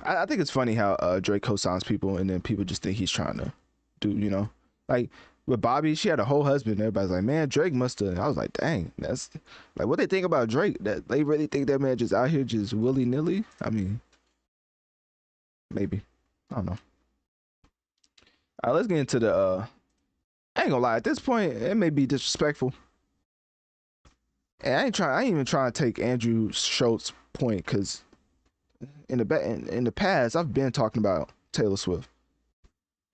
[SPEAKER 1] I think it's funny how Drake co-signs people, and then people just think he's trying to do, like with Bobby, she had a whole husband. Everybody's like, man, Drake must have. I was like, dang, that's like what they think about Drake. That they really think that man just out here just willy nilly. I mean, maybe. I don't know. All right, let's get into the. I ain't gonna lie. At this point, it may be disrespectful. And I ain't even trying to take Andrew Schultz's point, because in the past, I've been talking about Taylor Swift.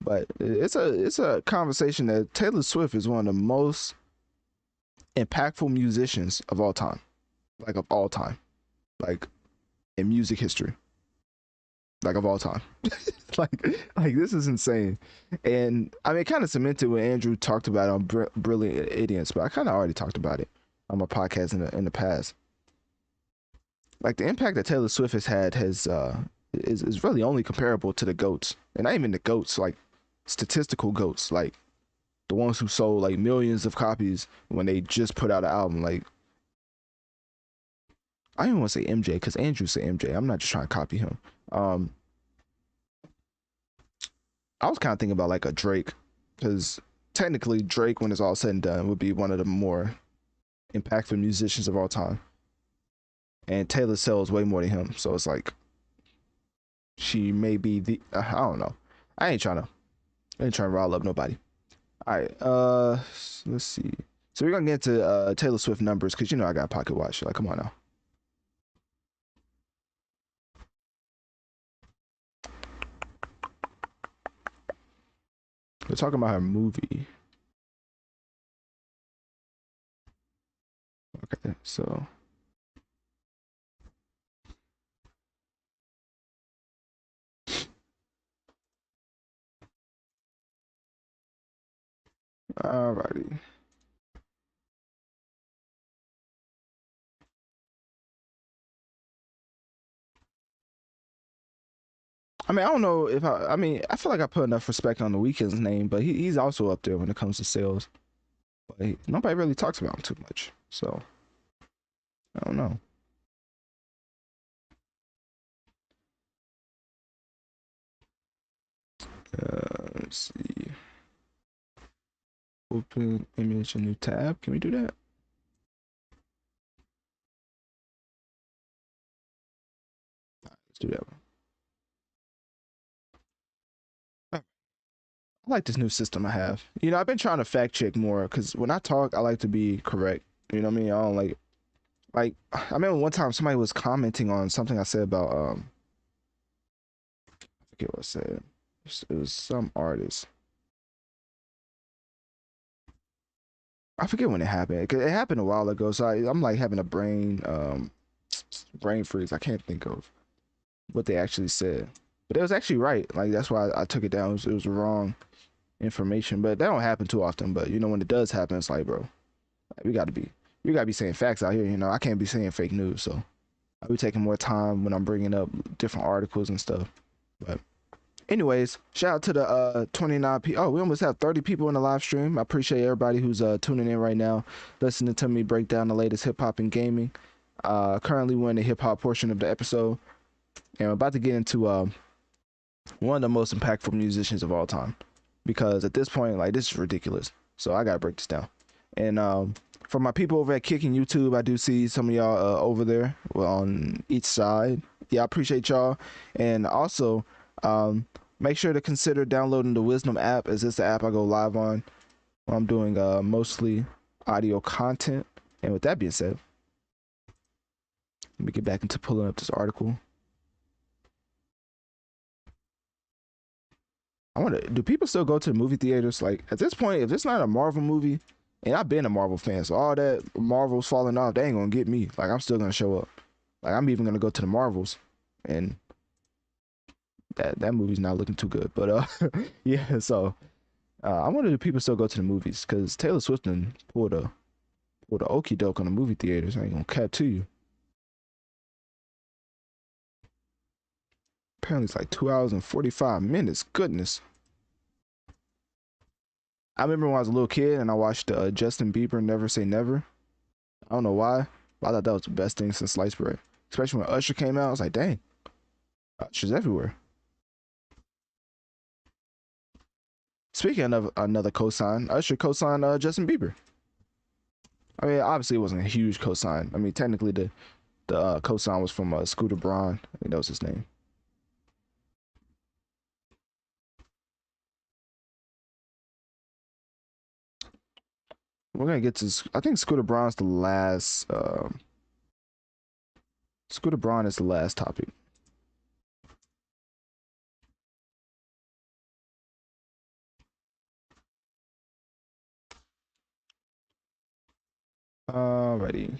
[SPEAKER 1] But it's a conversation that Taylor Swift is one of the most impactful musicians of all time, like of all time, like in music history, like of all time. like this is insane. And I mean, it kind of cemented what Andrew talked about on Brilliant Idiots, but I kind of already talked about it on my podcast in the past. Like the impact that Taylor Swift has had is really only comparable to the GOATs, and not even the GOATs, like statistical GOATs, like the ones who sold like millions of copies when they just put out an album. Like, I don't even want to say MJ, because Andrew said MJ. I'm not just trying to copy him. I was kind of thinking about like a Drake, because technically Drake, when it's all said and done, would be one of the more impactful musicians of all time, and Taylor sells way more than him. So it's like she may be the I don't know. I ain't trying to rile up nobody. All right, let's see. So we're gonna get into Taylor Swift numbers, because I got Pocket Watch. Like, come on now. We're talking about her movie. Okay, so alrighty. I mean, I don't know if I mean, I feel like I put enough respect on The Weeknd's name, but he's also up there when it comes to sales. But nobody really talks about him too much, so I don't know. Let's see. Open image, a new tab. Can we do that? Let's do that one. I like this new system I have. I've been trying to fact check more, because when I talk, I like to be correct. You know what I mean? I don't like I remember one time somebody was commenting on something I said about I forget what I said. It was some artist. I forget when it happened. It happened a while ago, so I'm like having a brain freeze. I can't think of what they actually said, but it was actually right. Like, that's why I took it down. It was wrong information, but that don't happen too often. But when it does happen, it's like, bro, like, we gotta be saying facts out here. I can't be saying fake news, so I'll be taking more time when I'm bringing up different articles and stuff. But anyways, shout out to the 29 people. Oh, we almost have 30 people in the live stream. I appreciate everybody who's tuning in right now, listening to me break down the latest hip hop and gaming. Currently we're in the hip hop portion of the episode, and we're about to get into one of the most impactful musicians of all time, because at this point, like, this is ridiculous. So I gotta break this down. And for my people over at Kicking YouTube, I do see some of y'all over there, well, on each side. Yeah, I appreciate y'all. And also, make sure to consider downloading the Wisdom app, as it's the app I go live on when I'm doing mostly audio content. And with that being said, let me get back into pulling up this article. I wonder, do people still go to the movie theaters? Like at this point, if it's not a Marvel movie, and I've been a Marvel fan, so all that Marvel's falling off, they ain't gonna get me. Like I'm still gonna show up. Like I'm even gonna go to the Marvels, and that movie's not looking too good. But yeah. So I wonder if people still go to the movies because Taylor Swift and pulled a okey doke on the movie theaters. I ain't gonna cap to you. Apparently it's like 2 hours and 45 minutes. Goodness. I remember when I was a little kid and I watched Justin Bieber Never Say Never. I don't know why, but I thought that was the best thing since sliced bread. Especially when Usher came out, I was like, dang, Usher's everywhere. Speaking of another cosign, Usher co-signed Justin Bieber. I mean, obviously it wasn't a huge cosign. I mean, technically the cosign was from Scooter Braun. I think that was his name. We're gonna get to. I think Scooter Braun's the last. Scooter Braun is the last topic. Alrighty.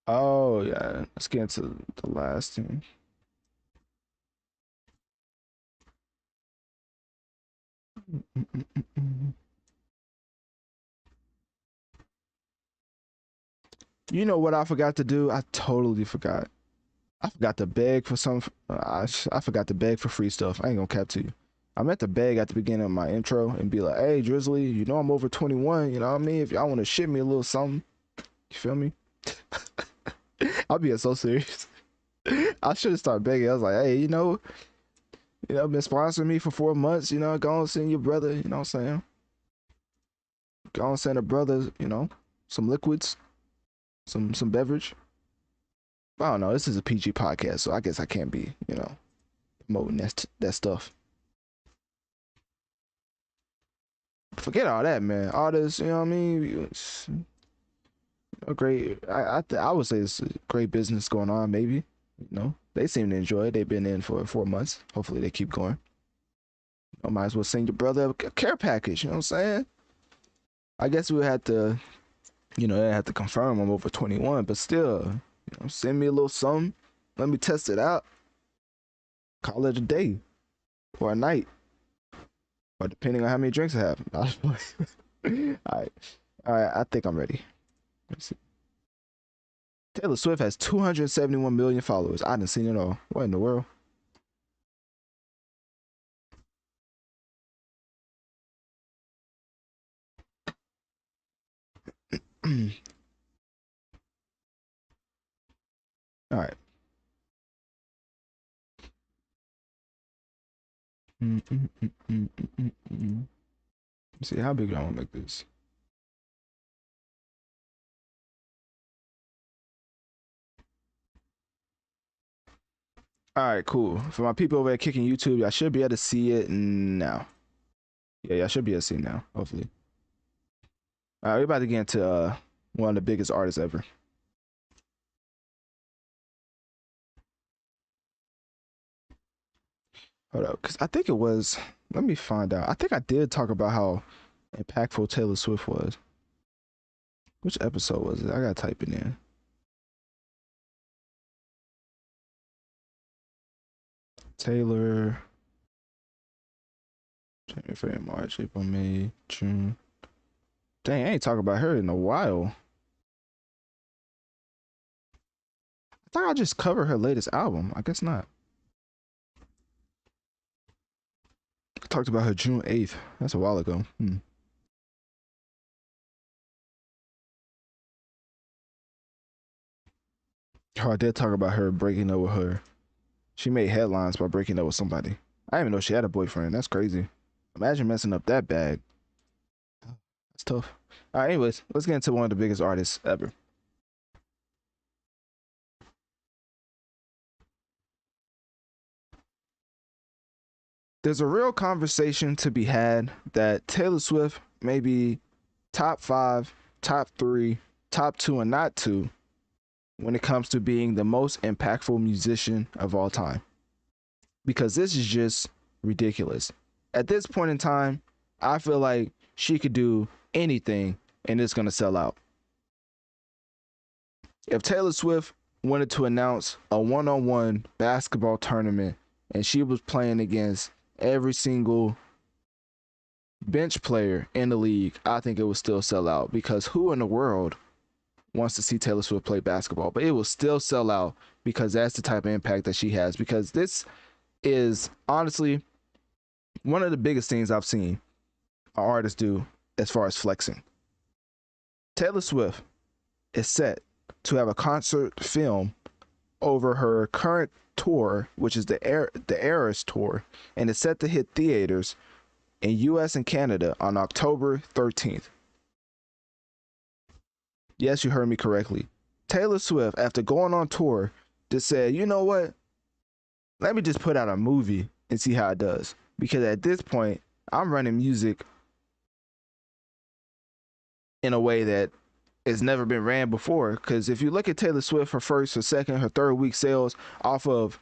[SPEAKER 1] Oh yeah, let's get into the last thing. You know what I forgot to do? I totally forgot. I forgot to beg for some. I forgot to beg for free stuff. I ain't gonna cap to you. I meant to beg at the beginning of my intro and be like, "Hey, Drizzly, you know I'm over 21. You know what I mean? If y'all want to ship me a little something, you feel me?" I'll be so serious. I should have started begging. I was like, "Hey, been sponsoring me for 4 months. You know, go and send your brother. You know what I'm saying? Go and send a brother. Some liquids, some beverage." I don't know. This is a PG podcast, so I guess I can't be, promoting that stuff. Forget all that, man. All this, you know what I mean? It's a great. I would say it's a great business going on. Maybe, they seem to enjoy it. They've been in for 4 months. Hopefully, they keep going. Might as well send your brother a care package. You know what I'm saying? I guess we had to, they had to confirm I'm over 21, but still, send me a little something. Let me test it out. Call it a day or a night, or depending on how many drinks I have. All right, all right. I think I'm ready. Let's see. Taylor Swift has 271 million followers. I didn't see it all. What in the world? All right. Let's see, how big do I want to make this? All right, cool. For my people over there kicking YouTube, I should be able to see it now. Yeah, I should be able to see it now, hopefully. All right, we're about to get into one of the biggest artists ever. Hold up, because I think it was. Let me find out. I think I did talk about how impactful Taylor Swift was. Which episode was it? I gotta type it in. Taylor. January, February, March, April, May, June. Dang, I ain't talking about her in a while. I thought I just covered her latest album. I guess not. I talked about her June 8th. That's a while ago. Oh, I did talk about her breaking up with her. She made headlines by breaking up with somebody. I didn't even know she had a boyfriend. That's crazy. Imagine messing up that bad. That's tough. All right, anyways, let's get into one of the biggest artists ever. There's a real conversation to be had that Taylor Swift may be top 5, top 3, top 2, and not 2 when it comes to being the most impactful musician of all time. Because this is just ridiculous. At this point in time, I feel like she could do anything and it's gonna sell out. If Taylor Swift wanted to announce a one-on-one basketball tournament and she was playing against every single bench player in the league, I think it would still sell out, because who in the world wants to see Taylor Swift play basketball? But it will still sell out because that's the type of impact that she has. Because this is honestly one of the biggest things I've seen an artist do as far as flexing. Taylor Swift is set to have a concert film over her current tour, which is the Eras tour, and it's set to hit theaters in US and Canada on October 13th. Yes, you heard me correctly. Taylor Swift, after going on tour, just said, you know what? Let me just put out a movie and see how it does. Because at this point, I'm running music in a way that has never been ran before. Because if you look at Taylor Swift, her first, her second, her third week sales off of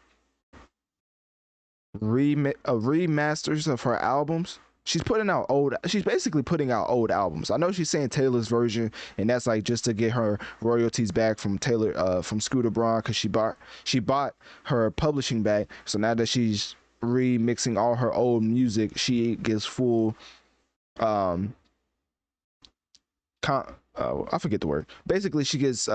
[SPEAKER 1] remasters of her albums, she's basically putting out old albums. I know she's saying Taylor's version, and that's like just to get her royalties back from Taylor, from Scooter Braun, because she bought her publishing back. So now that she's remixing all her old music, she gets full I forget the word. Basically, she gets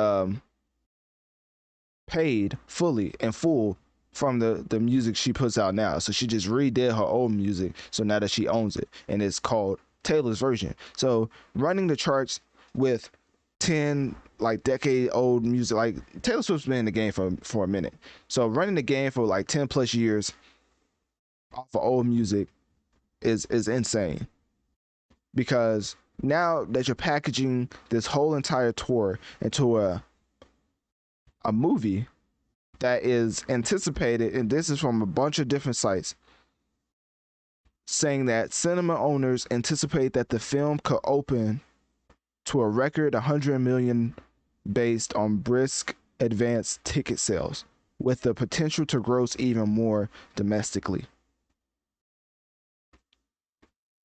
[SPEAKER 1] paid fully in full from the music she puts out now. So she just redid her old music, so now that she owns it, and it's called Taylor's version. So running the charts with 10 like decade old music, like Taylor Swift's been in the game for a minute. So running the game for like 10 plus years off of old music is insane. Because now that you're packaging this whole entire tour into a movie that is anticipated, and this is from a bunch of different sites, saying that cinema owners anticipate that the film could open to a record 100 million based on brisk advanced ticket sales, with the potential to gross even more domestically.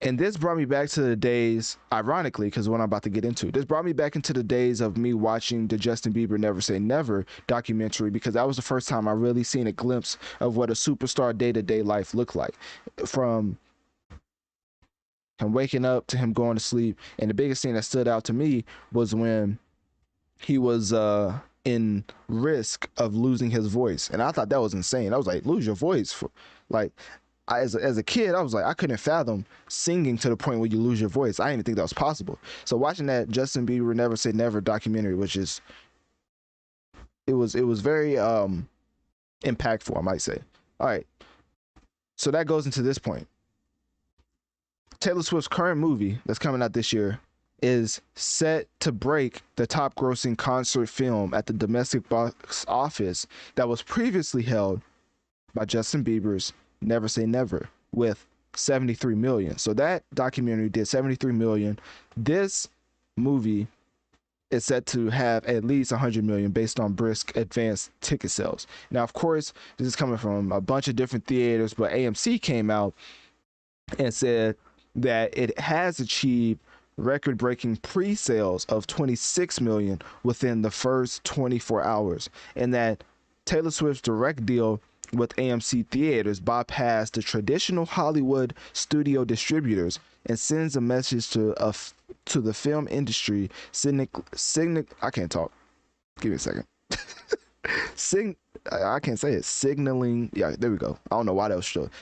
[SPEAKER 1] And this brought me back to the days, ironically, because what I'm about to get into, this brought me back into the days of me watching the Justin Bieber Never Say Never documentary, because that was the first time I really seen a glimpse of what a superstar day-to-day life looked like. From him waking up to him going to sleep. And the biggest thing that stood out to me was when he was in risk of losing his voice. And I thought that was insane. I was like, lose your voice? As a kid, I was like, I couldn't fathom singing to the point where you lose your voice. I didn't even think that was possible. So watching that Justin Bieber Never Say Never documentary, which is, it was very impactful, I might say. All right, so that goes into this point. Taylor Swift's current movie that's coming out this year is set to break the top grossing concert film at the domestic box office that was previously held by Justin Bieber's Never Say Never, with 73 million. So that documentary did 73 million. This movie is set to have at least 100 million based on brisk advanced ticket sales. Now, of course, this is coming from a bunch of different theaters, but AMC came out and said that it has achieved record-breaking pre-sales of 26 million within the first 24 hours, and that Taylor Swift's direct deal with AMC theaters bypassed the traditional Hollywood studio distributors and sends a message to the film industry, I can't talk. Give me a second. I can't say it. Signaling. Yeah, there we go. I don't know why that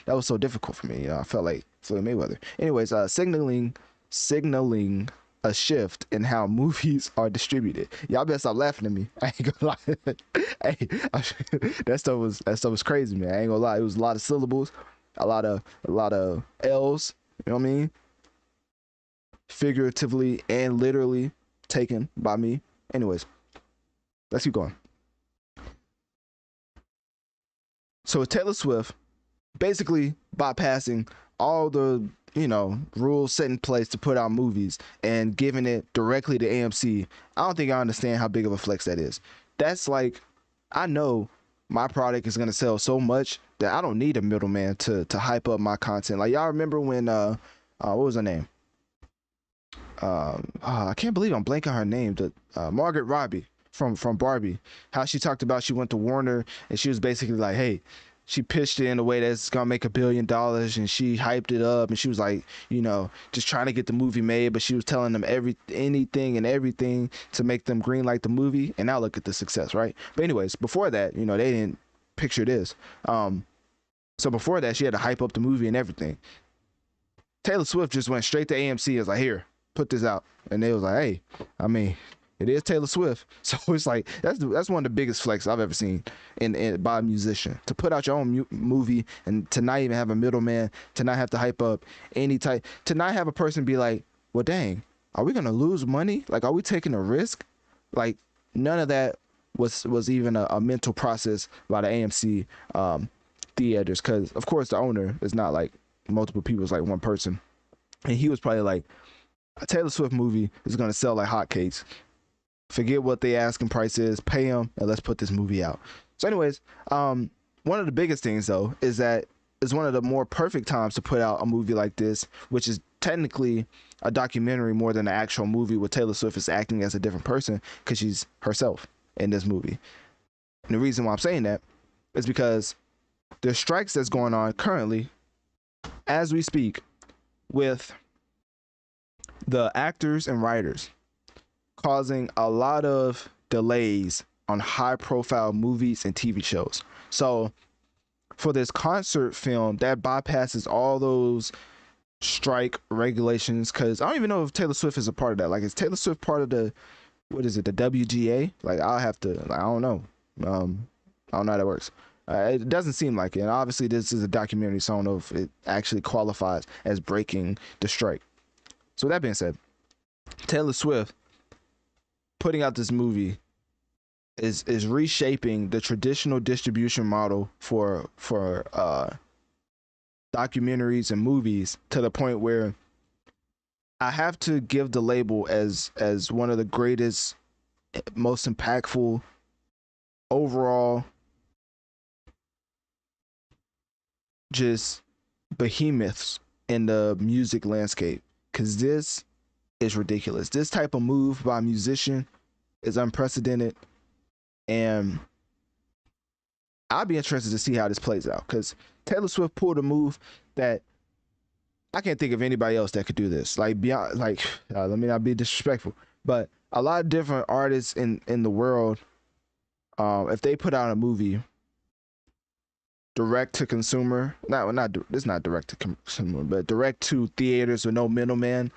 [SPEAKER 1] was so difficult for me. You know, I felt like Floyd Mayweather. Anyways, signaling a shift in how movies are distributed. Y'all better stop laughing at me. I ain't gonna lie. Hey, that stuff was crazy, man. I ain't gonna lie. It was a lot of syllables, a lot of L's. You know what I mean? Figuratively and literally taken by me. Anyways, let's keep going. So with Taylor Swift basically bypassing all the rules set in place to put out movies and giving it directly to AMC, I don't think I understand how big of a flex that is. that's like, I know my product is gonna sell so much that I don't need a middleman to hype up my content. Like y'all remember when what was her name? I can't believe I'm blanking her name. The Margaret Robbie from Barbie. How she talked about she went to Warner and she was basically like, hey, she pitched it in a way that's gonna make $1 billion, and she hyped it up, and she was like, you know, just trying to get the movie made, but she was telling them anything and everything to make them green light the movie. And now look at the success, right? But anyways, before that, you know, they didn't picture this. So before that, she had to hype up the movie and everything. Taylor Swift just went straight to AMC and was like, here, put this out. And they was like, hey, I mean, it is Taylor Swift. So it's like, that's one of the biggest flex I've ever seen in by a musician. To put out your own movie and to not even have a middleman, to not have to hype up any type, to not have a person be like, well, dang, are we going to lose money? Like, are we taking a risk? Like, none of that was even a mental process by the AMC theaters. Because, of course, the owner is not like multiple people, it's like one person. And he was probably like, a Taylor Swift movie is going to sell like hotcakes. Forget what the asking price is, pay them, and let's put this movie out. So anyways, one of the biggest things though is that it's one of the more perfect times to put out a movie like this, which is technically a documentary more than an actual movie, where Taylor Swift is acting as a different person because she's herself in this movie. And the reason why I'm saying that is because there's strikes that's going on currently as we speak with the actors and writers, causing a lot of delays on high profile movies and TV shows. So for this concert film that bypasses all those strike regulations, because I don't even know if Taylor Swift is a part of that. Like, is Taylor Swift part of the, what is it, the WGA? Like, I'll have to, like, I don't know. I don't know how that works. It doesn't seem like it. And obviously this is a documentary, so I don't know if it actually qualifies as breaking the strike. So that being said, Taylor Swift putting out this movie is reshaping the traditional distribution model for documentaries and movies, to the point where I have to give the label as one of the greatest, most impactful overall, just behemoths in the music landscape, because this is ridiculous. This type of move by a musician is unprecedented, and I'll be interested to see how this plays out, because Taylor Swift pulled a move that I can't think of anybody else that could do this. Like, beyond, like, let me not be disrespectful, but a lot of different artists in the world, if they put out a movie direct to consumer, it's not direct to consumer, but direct to theaters with no middleman,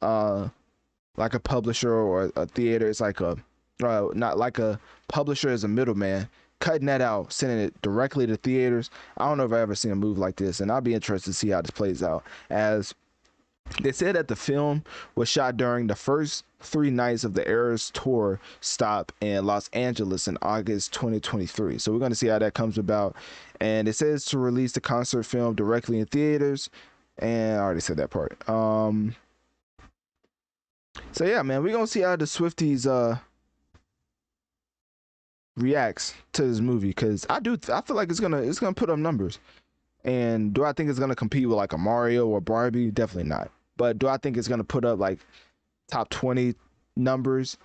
[SPEAKER 1] like a publisher or a theater, it's like a not like a publisher as a middleman, cutting that out, sending it directly to theaters. I don't know if I've ever seen a move like this, and I'll be interested to see how this plays out. As they said that the film was shot during the first 3 nights of the Eras tour stop in Los Angeles in August 2023. So we're going to see how that comes about. And it says to release the concert film directly in theaters. And I already said that part. So yeah, man, we're going to see how the Swifties reacts to this movie, because I feel like it's gonna put up numbers. And do I think it's gonna compete with like a Mario or Barbie? Definitely not. But do I think it's gonna put up like top 20 numbers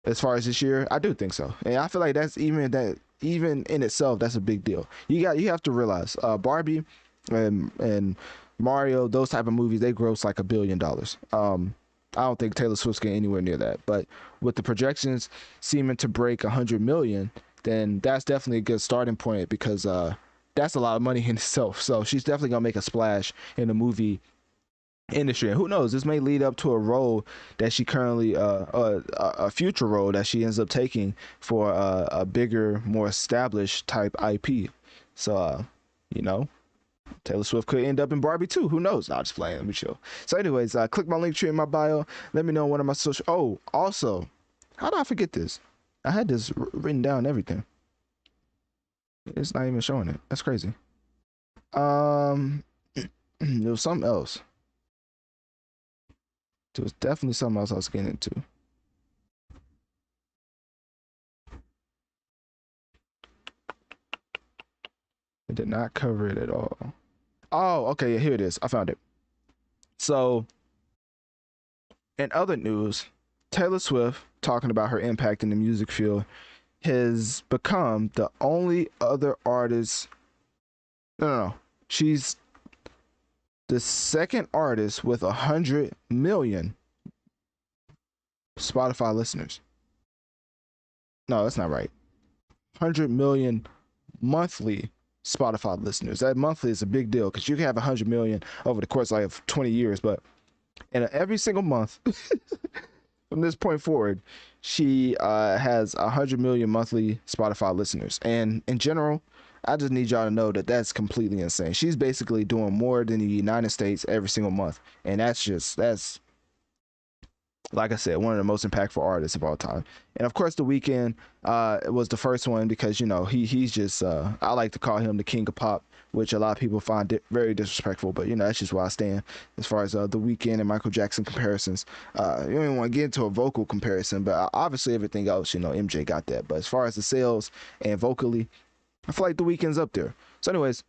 [SPEAKER 1] as far as this year? I do think so. And I feel like that's even in itself, that's a big deal. You have to realize Barbie and Mario, those type of movies, they gross like $1 billion. I don't think Taylor Swift's getting anywhere near that. But with the projections seeming to break 100 million, then that's definitely a good starting point, because that's a lot of money in itself. So she's definitely gonna make a splash in the movie industry. And who knows, this may lead up to a role that she currently a future role that she ends up taking for a bigger, more established type IP. So you know, Taylor Swift could end up in Barbie too. Who knows? I'll just play. Let me chill. So anyways, click my link tree in my bio. Let me know one of my social. Oh, also, how did I forget this? I had this written down, everything. It's not even showing it. That's crazy. There was something else. There was definitely something else I was getting into. It did not cover it at all. Oh, okay, here it is. I found it. So, in other news, Taylor Swift, talking about her impact in the music field, has become the only other artist. No. She's the second artist with 100 million Spotify listeners. No, that's not right. 100 million monthly Spotify listeners. That monthly is a big deal because you can have 100 million over the course of 20 years, but in every single month from this point forward, she has 100 million monthly Spotify listeners. And in general, I just need y'all to know that that's completely insane. She's basically doing more than the United States every single month, and that's like I said, one of the most impactful artists of all time. And of course, The Weeknd was the first one because, you know, he's just, I like to call him the king of pop, which a lot of people find very disrespectful, but, you know, that's just where I stand as far as The Weeknd and Michael Jackson comparisons. You don't even want to get into a vocal comparison, but obviously everything else, you know, MJ got that. But as far as the sales and vocally, I feel like The Weeknd's up there. So anyways,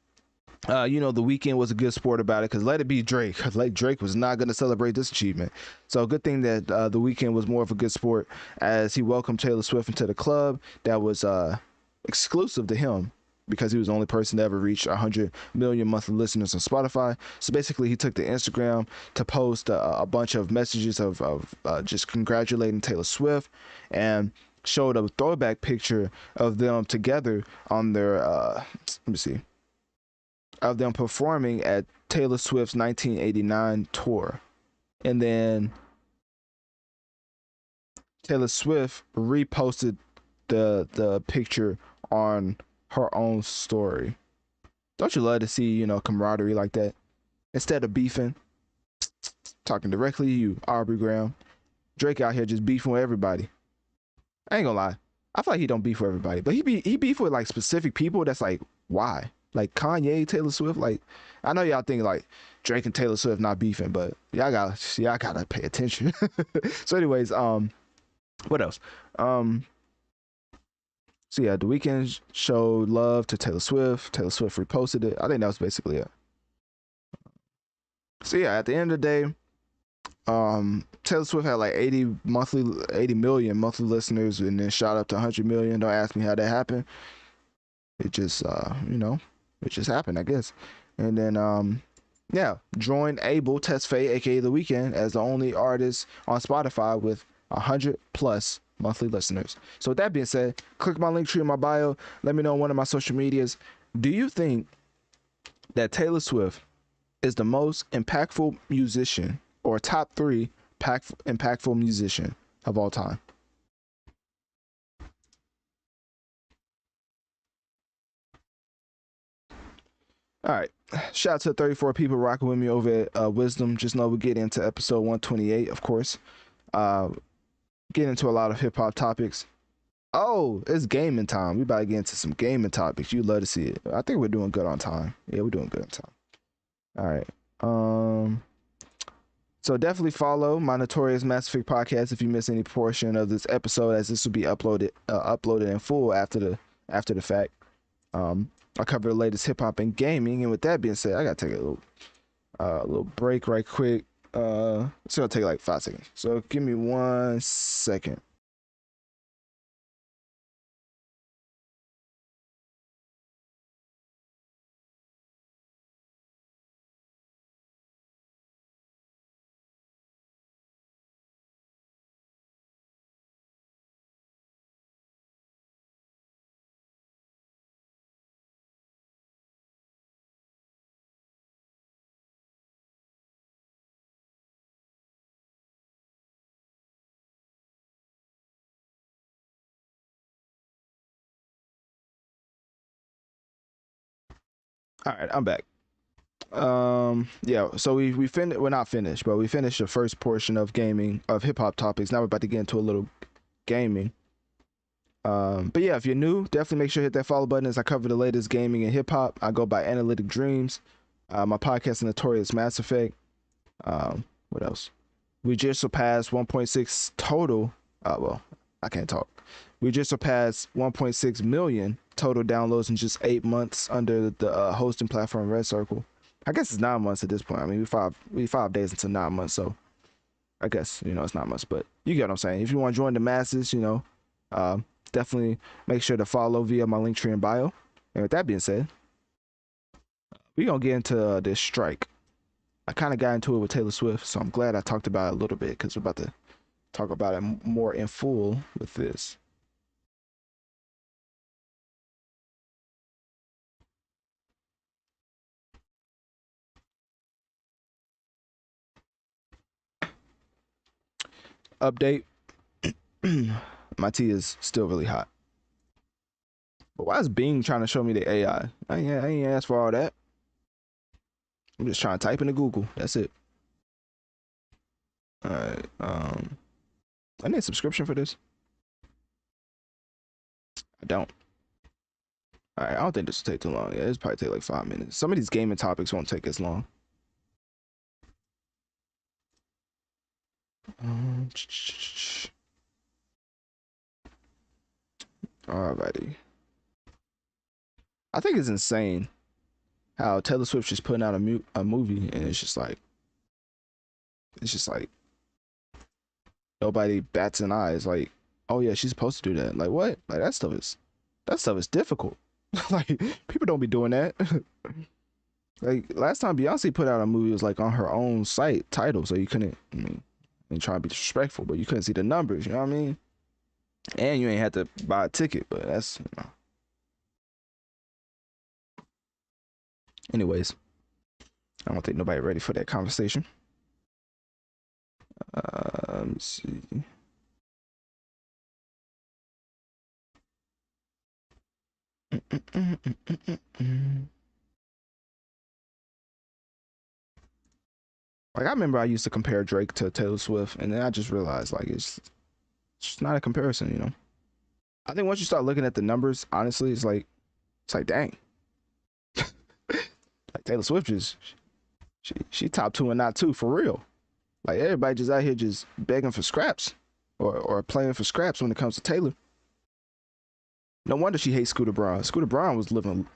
[SPEAKER 1] you know, The Weeknd was a good sport about it because let it be Drake. Like, Drake was not going to celebrate this achievement. So good thing that The Weeknd was more of a good sport as he welcomed Taylor Swift into the club that was exclusive to him because he was the only person to ever reach 100 million monthly listeners on Spotify. So basically, he took to Instagram to post a bunch of messages of just congratulating Taylor Swift and showed a throwback picture of them together on their, let me see, of them performing at Taylor Swift's 1989 tour. And then Taylor Swift reposted the picture on her own story. Don't you love to see, you know, camaraderie like that? Instead of beefing, talking directly to you, Aubrey Graham, Drake out here just beefing with everybody. I ain't gonna lie. I feel like he don't beef with everybody, but he beef with like specific people that's like, why? Like Kanye, Taylor Swift. Like, I know y'all think like Drake and Taylor Swift not beefing, but y'all gotta pay attention. So anyways, what else? So yeah, The Weeknd showed love to Taylor Swift. Taylor Swift reposted it. I think that was basically it. So yeah, at the end of the day, Taylor Swift had like 80 million monthly listeners, and then shot up to 100 million. Don't ask me how that happened. It just, you know, it just happened, I guess. And then, yeah, joined Abel Tesfaye, aka The Weeknd, as the only artist on Spotify with 100 plus monthly listeners. So with that being said, click my link tree in my bio. Let me know on one of my social medias. Do you think that Taylor Swift is the most impactful musician or top 3 impactful musician of all time? All right. Shout out to 34 people rocking with me over at Wisdom. Just know we get into episode 128, of course. Get into a lot of hip hop topics. Oh, it's gaming time. We about to get into some gaming topics. You'd love to see it. I think we're doing good on time. Yeah, we're doing good on time. All right. So definitely follow my Notorious Massive podcast if you miss any portion of this episode, as this will be uploaded in full after the fact. I cover the latest hip hop and gaming, and with that being said, I gotta take a little break right quick. It's gonna take like 5 seconds. So give me 1 second. All right, I'm back. Yeah, so we finished, we're not finished, but we finished the first portion of gaming, of hip hop topics. Now we're about to get into a little gaming. But yeah, if you're new, definitely make sure to hit that follow button as I cover the latest gaming and hip hop. I go by Analytic Dreamz. My podcast is Notorious Mass Effect. What else? We just surpassed 1.6 total. Well, I can't talk. We just surpassed 1.6 million total downloads in just 8 months under the hosting platform Red Circle. I guess it's 9 months at this point. I mean, we 5 days into 9 months, so I guess it's not much, but you get what I'm saying. If you want to join the masses, uh, definitely make sure to follow via my link tree in bio. And with that being said, we gonna get into this strike. I kind of got into it with Taylor Swift, so I'm glad I talked about it a little bit because we're about to talk about it more in full with this. Update. My tea is still really hot. But why is Bing trying to show me the AI? I ain't asked for all that. I'm just trying to type into Google. That's it. All right. I need a subscription for this. I don't. All right. I don't think this will take too long. Yeah, this probably take like 5 minutes. Some of these gaming topics won't take as long. Alrighty. I think it's insane how Taylor Swift just putting out a movie and it's just like nobody bats an eye. It's like, oh yeah, she's supposed to do that. Like what? Like that stuff is difficult. Like people don't be doing that. Like last time Beyonce put out a movie, it was like on her own site title, so you couldn't. I mean, and try to be disrespectful, but you couldn't see the numbers. You know what I mean? And you ain't had to buy a ticket, but that's Anyways, I don't think nobody ready for that conversation. Let's see. Like I remember I used to compare Drake to Taylor Swift, and then I just realized like it's just not a comparison. I think once you start looking at the numbers, honestly, it's like dang. Like Taylor Swift is she top two and not two for real. Like everybody just out here just begging for scraps or playing for scraps when it comes to Taylor. No wonder she hates Scooter Braun. Scooter Braun was living.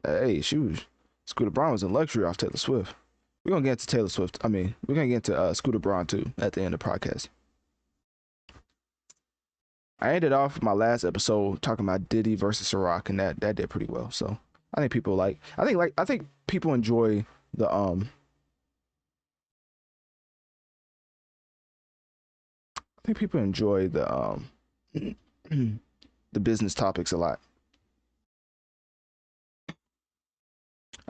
[SPEAKER 1] Hey, Scooter Braun was in luxury off Taylor Swift. We're gonna get into Taylor Swift. I mean, we're gonna get into Scooter Braun too at the end of the podcast. I ended off my last episode talking about Diddy versus Ciroc, and that did pretty well. So I think people I think people enjoy the I think people enjoy the business topics a lot.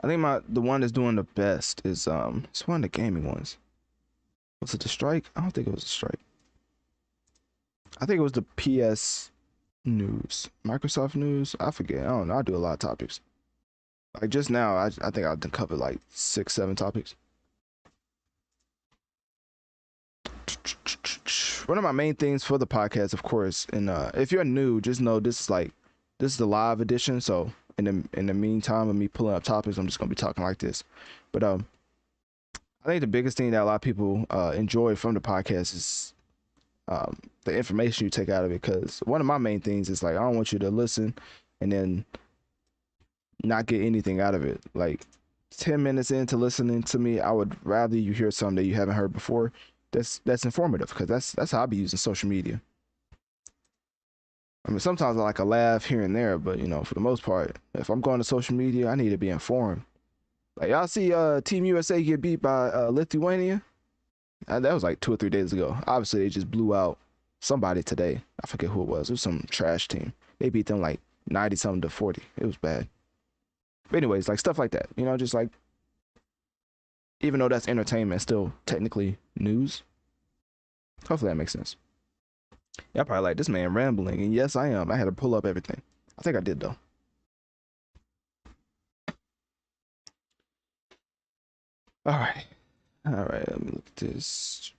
[SPEAKER 1] I think the one that's doing the best is it's one of the gaming ones. Was it the strike? I don't think it was a strike. I think it was the PS news, Microsoft news. I forget. I don't know. I do a lot of topics. Like just now, I think I've covered like 6, 7 topics. One of my main things for the podcast, of course, and if you're new, just know this is the live edition. So in the meantime of me pulling up topics, I'm just gonna be talking like this. But I think the biggest thing that a lot of people enjoy from the podcast is the information you take out of it. Because one of my main things is like I don't want you to listen and then not get anything out of it. Like 10 minutes into listening to me, I would rather you hear something that you haven't heard before. That's informative because that's how I be using social media. I mean, sometimes I like a laugh here and there, but for the most part, if I'm going to social media, I need to be informed. Like y'all see Team USA get beat by Lithuania? That was like 2 or 3 days ago. Obviously, they just blew out somebody today. I forget who it was. It was some trash team. They beat them like 90 something to 40. It was bad. But anyways, like stuff like that. Just like even though that's entertainment, still technically news. Hopefully that makes sense. Y'all probably like this man rambling, and yes, I am. I had to pull up everything. I think I did though. All right. Let me look at this.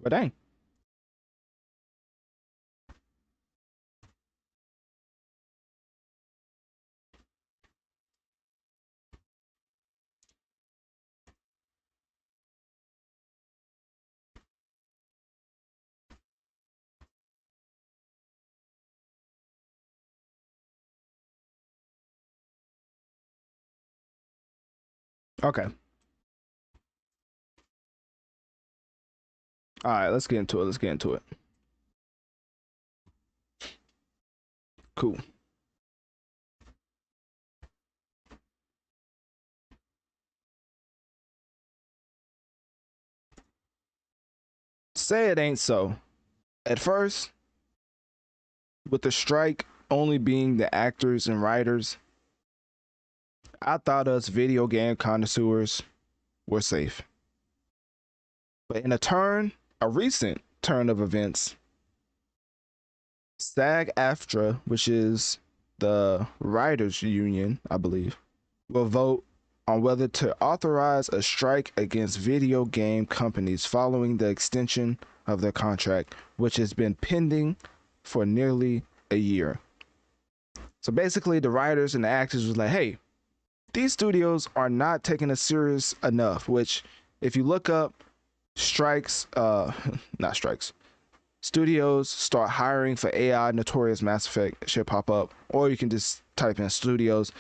[SPEAKER 1] But dang. Okay. All right, let's get into it. Let's get into it. Cool. Say it ain't so. At first, with the strike only being the actors and writers, I thought us video game connoisseurs were safe. But in a recent turn of events, SAG-AFTRA, which is the writers union, I believe, will vote on whether to authorize a strike against video game companies following the extension of their contract, which has been pending for nearly a year. So basically, the writers and the actors was like, hey, these studios are not taking us serious enough, which if you look up strikes, not strikes, studios start hiring for AI, Notorious, Mass Effect should pop up, or you can just type in studios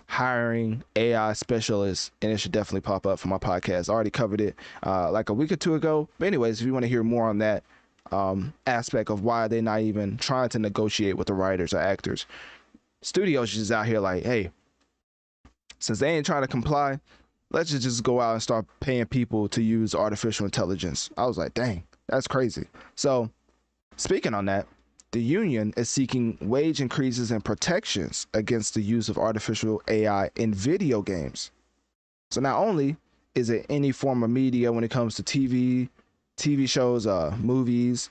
[SPEAKER 1] hiring AI specialists, and it should definitely pop up for my podcast. I already covered it like a week or two ago. But anyways, if you want to hear more on that aspect of why they're not even trying to negotiate with the writers or actors, studios just out here like, hey, since they ain't trying to comply, let's just go out and start paying people to use artificial intelligence. I was like, dang, that's crazy. So speaking on that, the union is seeking wage increases and protections against the use of artificial AI in video games. So not only is it any form of media when it comes to TV shows, movies,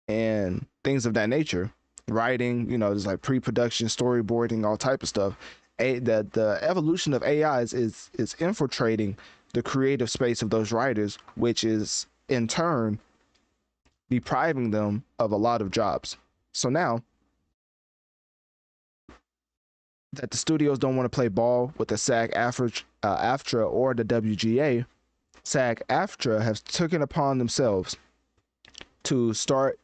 [SPEAKER 1] and things of that nature, writing, there's like pre-production, storyboarding, all type of stuff. The evolution of AI is infiltrating the creative space of those writers, which is in turn depriving them of a lot of jobs. So now that the studios don't want to play ball with the SAG-AFTRA or the WGA, SAG-AFTRA has taken upon themselves to start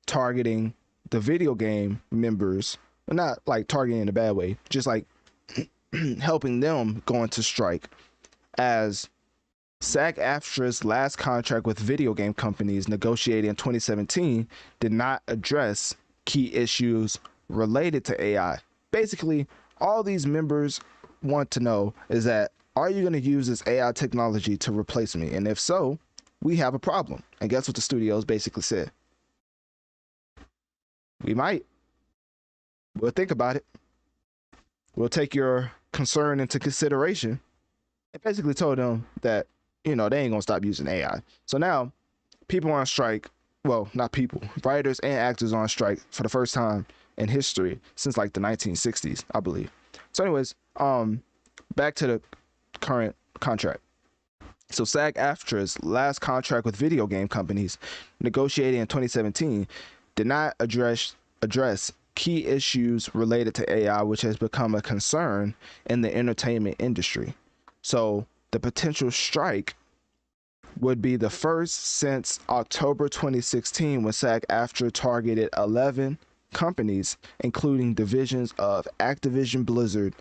[SPEAKER 1] targeting the video game members, not like targeting in a bad way, just like helping them go into strike, as SAG-AFTRA's last contract with video game companies negotiated in 2017 did not address key issues related to AI. Basically, all these members want to know is that, are you going to use this AI technology to replace me? And if so, we have a problem. And guess what the studios basically said? We might. We'll think about it. We'll take your concern into consideration. And basically told them that, they ain't gonna stop using AI. So now people are on strike. Well, not people, writers and actors on strike for the first time in history since like the 1960s, I believe. So anyways, back to the current contract. So SAG-AFTRA's last contract with video game companies negotiated in 2017 did not address key issues related to AI, which has become a concern in the entertainment industry. So the potential strike would be the first since October 2016, when SAG-AFTRA targeted 11 companies, including divisions of Activision Blizzard,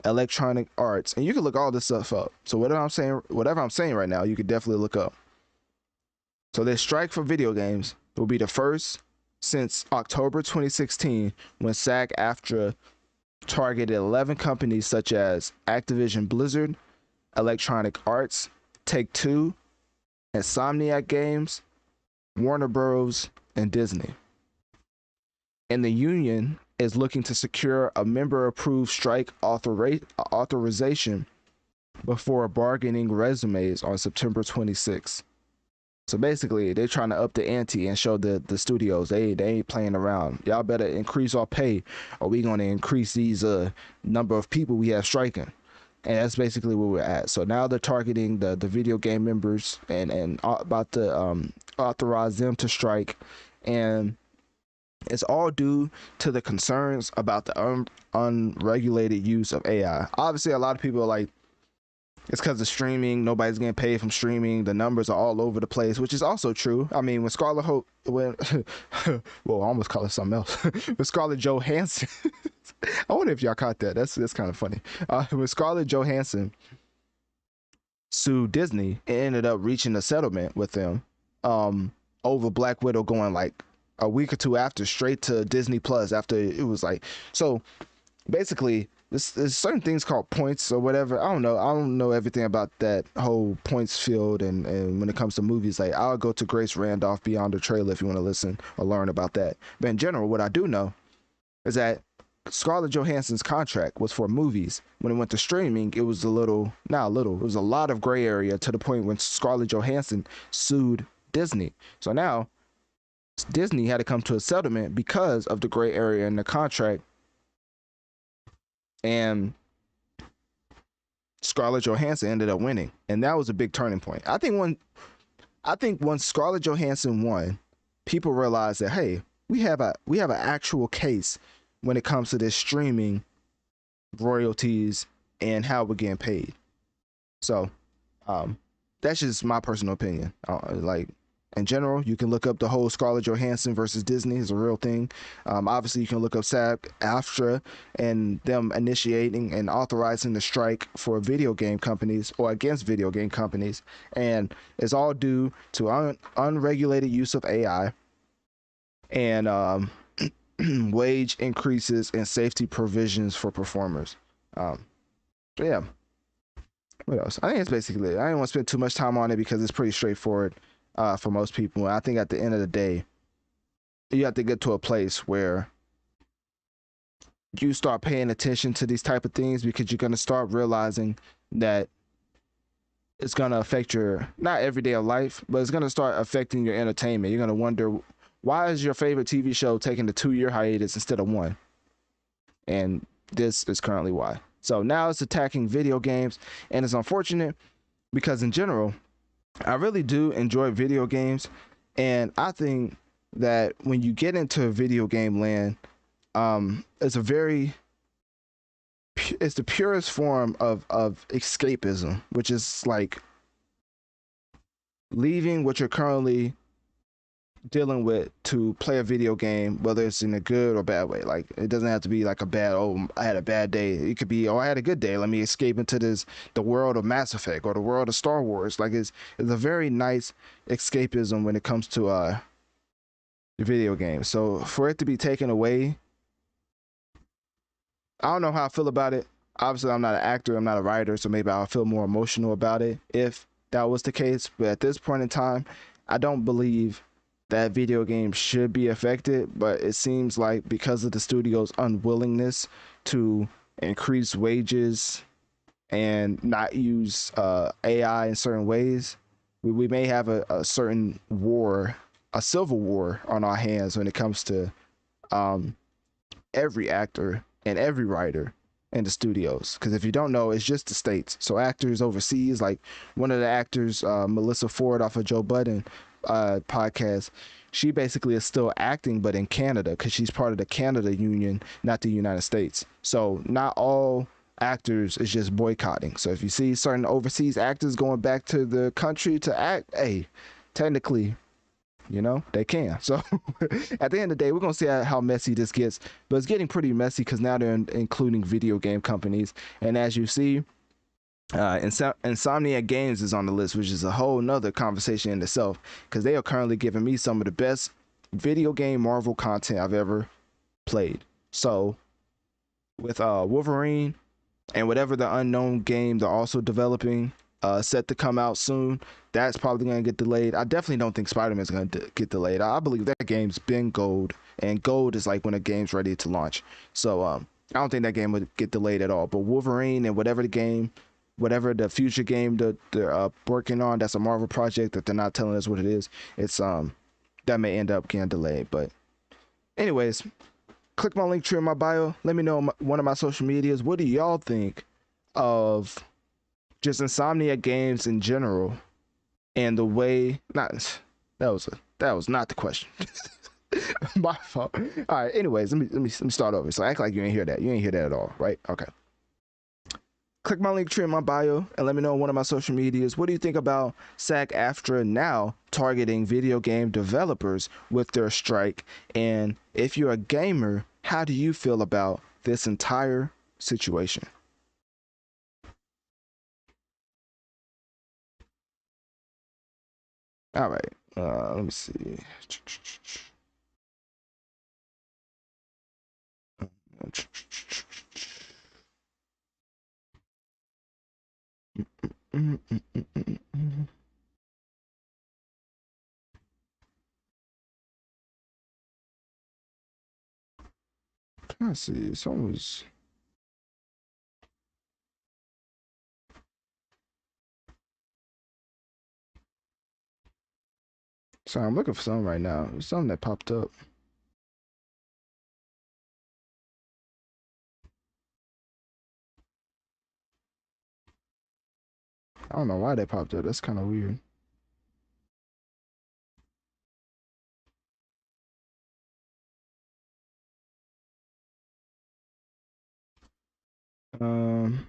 [SPEAKER 1] Electronic Arts, and you can look all this stuff up. So whatever I'm saying right now, you could definitely look up. So this strike for video games will be the first since October 2016, when SAG-AFTRA targeted 11 companies such as Activision Blizzard, Electronic Arts, Take-Two, Insomniac Games, Warner Bros., and Disney. And the union is looking to secure a member-approved strike authorization before bargaining resumes on September 26th. So basically, they're trying to up the ante and show the studios they ain't playing around. Y'all better increase our pay, or we gonna increase these number of people we have striking. And that's basically where we're at. So now they're targeting the video game members and about to authorize them to strike, and it's all due to the concerns about the unregulated use of AI. Obviously, a lot of people are like, it's because of streaming. Nobody's getting paid from streaming. The numbers are all over the place, which is also true. I mean, when well, I almost call it something else. When Scarlett Johansson, I wonder if y'all caught that. That's kind of funny. When Scarlett Johansson sued Disney and ended up reaching a settlement with them over Black Widow going like a week or two after straight to Disney Plus after it was like. So basically there's certain things called points or whatever. I don't know everything about that whole points field, and when it comes to movies, like I'll go to Grace Randolph beyond the trailer if you want to listen or learn about that. But in general, what I do know is that Scarlett Johansson's contract was for movies. When it went to streaming, it was it was a lot of gray area to the point when Scarlett Johansson sued Disney. So now Disney had to come to a settlement because of the gray area in the contract, and Scarlett Johansson ended up winning, and that was a big turning point. I think once Scarlett Johansson won, people realized that hey, we have an actual case when it comes to this streaming royalties and how we're getting paid. So that's just my personal opinion. Like in general, you can look up the whole Scarlett Johansson versus Disney is a real thing. Obviously, you can look up SAG-AFTRA and them initiating and authorizing the strike for video game companies or against video game companies, and it's all due to unregulated use of AI and wage increases and safety provisions for performers. So yeah. What else? I think it's basically it. I didn't want to spend too much time on it because it's pretty straightforward for most people. I think at the end of the day, you have to get to a place where you start paying attention to these type of things because you're going to start realizing that it's going to affect your not everyday life, but it's going to start affecting your entertainment. You're going to wonder, why is your favorite TV show taking a 2-year hiatus instead of one? And this is currently why. So now it's attacking video games, and it's unfortunate because in general, I really do enjoy video games, and I think that when you get into video game land, it's the purest form of escapism, which is like leaving what you're currently dealing with to play a video game, whether it's in a good or bad way. Like it doesn't have to be like a bad, oh, I had a bad day. It could be, oh, I had a good day, let me escape into the world of Mass Effect or the world of Star Wars. Like it's a very nice escapism when it comes to the video game. So for it to be taken away, I don't know how I feel about it. Obviously I'm not an actor, I'm not a writer, so maybe I'll feel more emotional about it if that was the case. But at this point in time, I don't believe that video games should be affected, but it seems like because of the studio's unwillingness to increase wages and not use AI in certain ways, we may have a certain war, a civil war on our hands when it comes to every actor and every writer in the studios. Because if you don't know, it's just the states. So actors overseas, like one of the actors, Melissa Ford off of Joe Budden podcast, she basically is still acting but in Canada because she's part of the Canada Union, not the United States. So not all actors is just boycotting. So if you see certain overseas actors going back to the country to act, hey, technically, you know, they can. So at the end of the day, we're gonna see how messy this gets, but it's getting pretty messy because now they're including video game companies, and as you see, Insomniac Games is on the list, which is a whole nother conversation in itself because they are currently giving me some of the best video game Marvel content I've ever played. So with Wolverine and whatever the unknown game they're also developing, set to come out soon, that's probably going to get delayed. I definitely don't think Spider-Man's going to get delayed. I believe that game's been gold, and gold is like when a game's ready to launch. So I don't think that game would get delayed at all. But Wolverine and whatever the future game that they're working on, that's a Marvel project that they're not telling us what it is. It's that may end up getting delayed. But anyways, click my link tree in my bio. Let me know on one of my social medias. What do y'all think of just Insomniac Games in general and the way? That was not the question. My fault. All right. Anyways, let me start over. So act like you ain't hear that. You ain't hear that at all, right? Okay. Click my link tree in my bio and let me know on one of my social medias. What do you think about SAG-AFTRA now targeting video game developers with their strike? And if you're a gamer, how do you feel about this entire situation? All right. Let me see. Let's see. Someone was. Sorry, I'm looking for something right now. There's something that popped up. I don't know why they popped up. That's kind of weird. Um.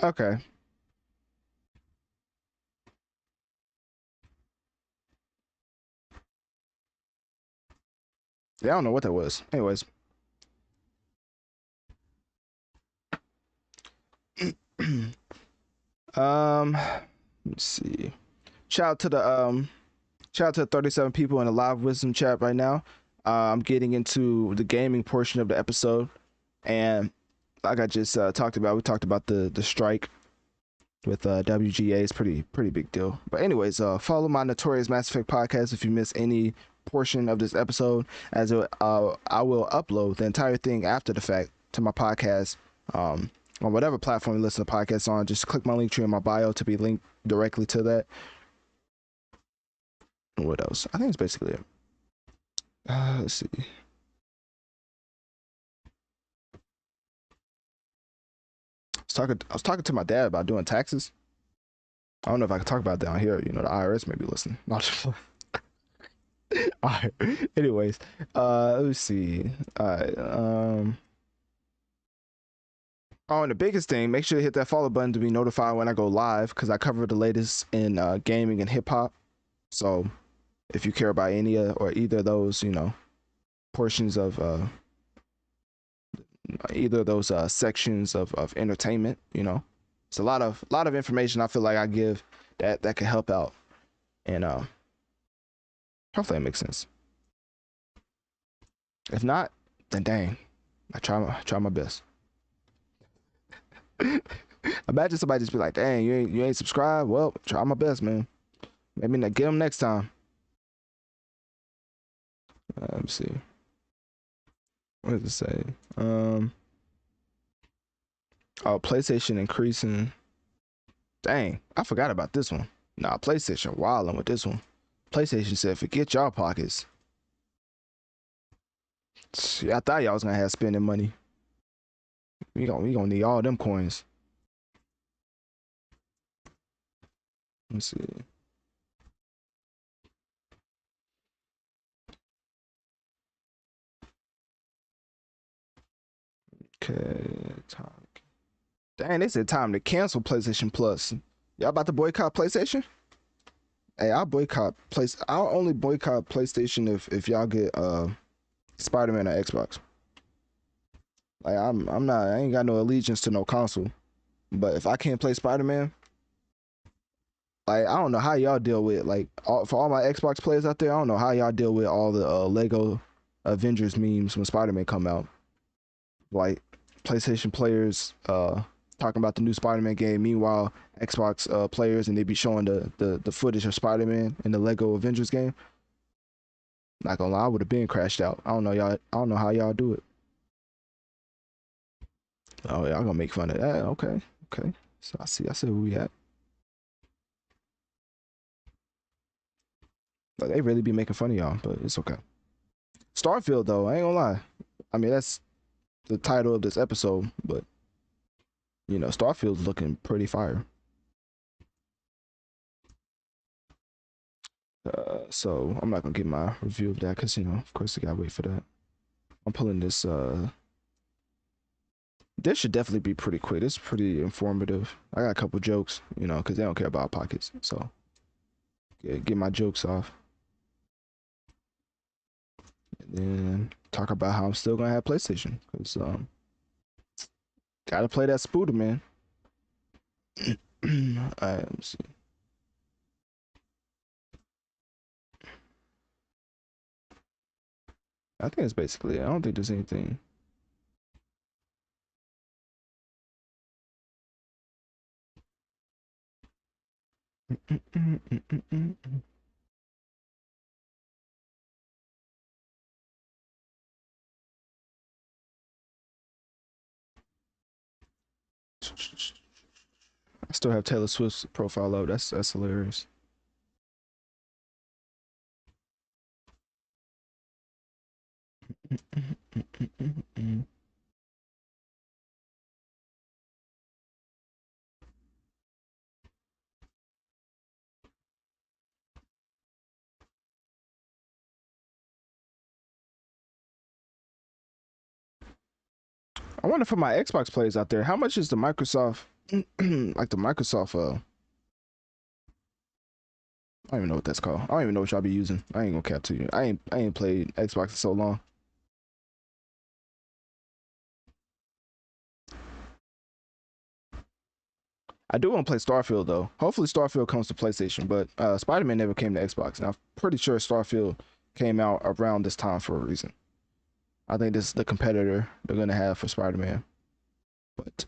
[SPEAKER 1] Okay. Yeah, I don't know what that was. Anyways. Let's see. Shout out to the shout out to the 37 people in the live wisdom chat right now. I'm getting into the gaming portion of the episode, and like I just talked about, we talked about the strike with WGA. It's pretty big deal. But anyways, follow my Notorious Mass Effect podcast if you miss any portion of this episode, as I will upload the entire thing after the fact to my podcast. On whatever platform you listen to podcasts on, just click my link tree in my bio to be linked directly to that. What else? I think it's basically it. Let's see. I was talking to my dad about doing taxes. I don't know if I can talk about that on here. You know, the IRS may be listening. Not just. All right. Anyways, let's see. All right. Oh, and the biggest thing, make sure to hit that follow button to be notified when I go live, because I cover the latest in gaming and hip hop. So, if you care about any or either of those, portions of either of those sections of entertainment, it's a lot of information I feel like I give that can help out, and hopefully it makes sense. If not, then dang, I try my best. Imagine somebody just be like, dang, you ain't subscribed. Well, try my best, man. Maybe get them next time. Let me see. What does it say? Oh, PlayStation increasing. Dang, I forgot about this one. Nah, PlayStation wilding with this one. PlayStation said, forget y'all pockets. See, I thought y'all was gonna have spending money. We gonna need all them coins. Let's see. Okay, time. Dang, they said time to cancel PlayStation Plus. Y'all about to boycott PlayStation? Hey, I'll only boycott PlayStation if y'all get Spider-Man or Xbox. Like I'm not I ain't got no allegiance to no console. But if I can't play Spider-Man, like I don't know how y'all deal with for all my Xbox players out there, I don't know how y'all deal with all the Lego Avengers memes when Spider-Man come out. Like PlayStation players talking about the new Spider-Man game, meanwhile Xbox players and they be showing the footage of Spider-Man in the Lego Avengers game. Not gonna lie, I would have been crashed out. I don't know y'all. I don't know how y'all do it. Oh, y'all gonna make fun of that? Okay, okay. So I see where we at. Like, they really be making fun of y'all, but it's okay. Starfield though, I ain't gonna lie. I mean, that's the title of this episode, but Starfield's looking pretty fire. So I'm not gonna get my review of that because of course, I gotta wait for that. I'm pulling this. This should definitely be pretty quick. It's pretty informative. I got a couple jokes, because they don't care about pockets. So get my jokes off, and then talk about how I'm still gonna have PlayStation because gotta play that Spooder, man. Alright, let me see. I think it's basically it. I don't think there's anything. I still have Taylor Swift's profile up. That's hilarious. I wonder for my Xbox players out there, how much is the Microsoft like the Microsoft I don't even know what that's called. I don't even know what y'all be using. I ain't gonna cap to you. I ain't played Xbox in so long. I do want to play Starfield though. Hopefully Starfield comes to PlayStation, but Spider-Man never came to Xbox. And I'm pretty sure Starfield came out around this time for a reason. I think this is the competitor they're gonna have for Spider-Man. But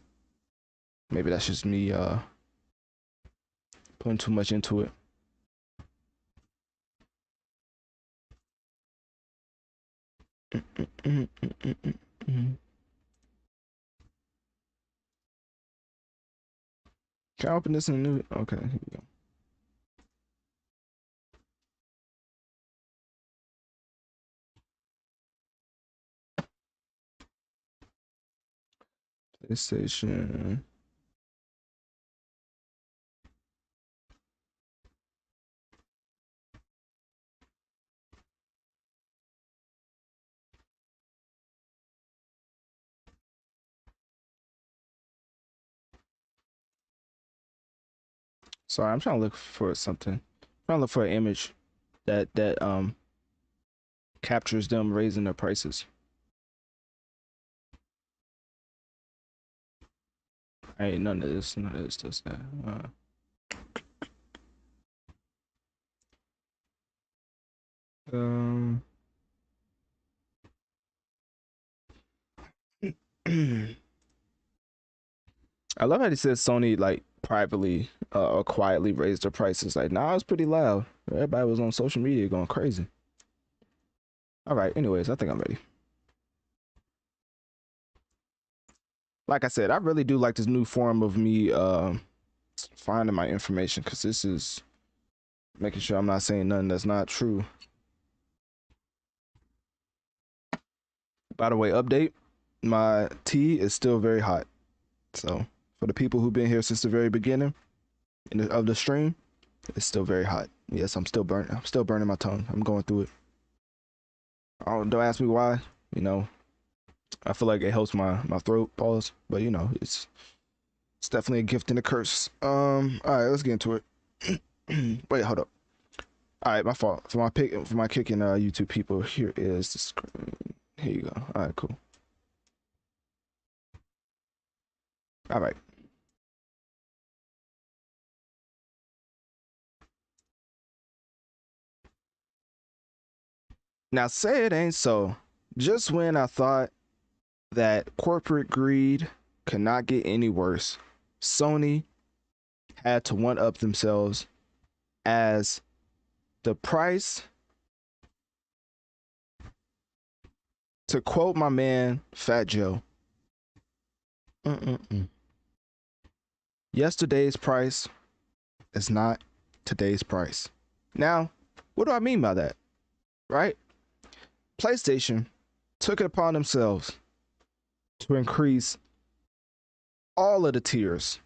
[SPEAKER 1] maybe that's just me putting too much into it. Can I open this in a new? Okay, here we go. PlayStation. Sorry, I'm trying to look for something. I'm trying to look for an image that captures them raising their prices. Ain't none of this does that. Um. I love how he says Sony like privately or quietly raised their prices. Like, nah, it's pretty loud. Everybody was on social media going crazy. All right. Anyways, I think I'm ready. Like I said, I really do like this new form of me finding my information because this is making sure I'm not saying nothing that's not true. By the way, update, my tea is still very hot. So for the people who've been here since the very beginning of the stream, it's still very hot. Yes, I'm still burnt. I'm still burning my tongue. I'm going through it. Oh, don't ask me why. You know, I feel like it helps my throat. Pause. But you know, it's definitely a gift and a curse. All right, let's get into it. Wait, hold up. All right, my fault. For my kicking YouTube people, here is the screen. Here you go. All right, cool. All right. Now say it ain't so. Just when I thought that corporate greed could not get any worse, Sony had to one up themselves as the price, to quote my man Fat Joe, yesterday's price is not today's price. Now, what do I mean by that? Right? PlayStation took it upon themselves to increase all of the tiers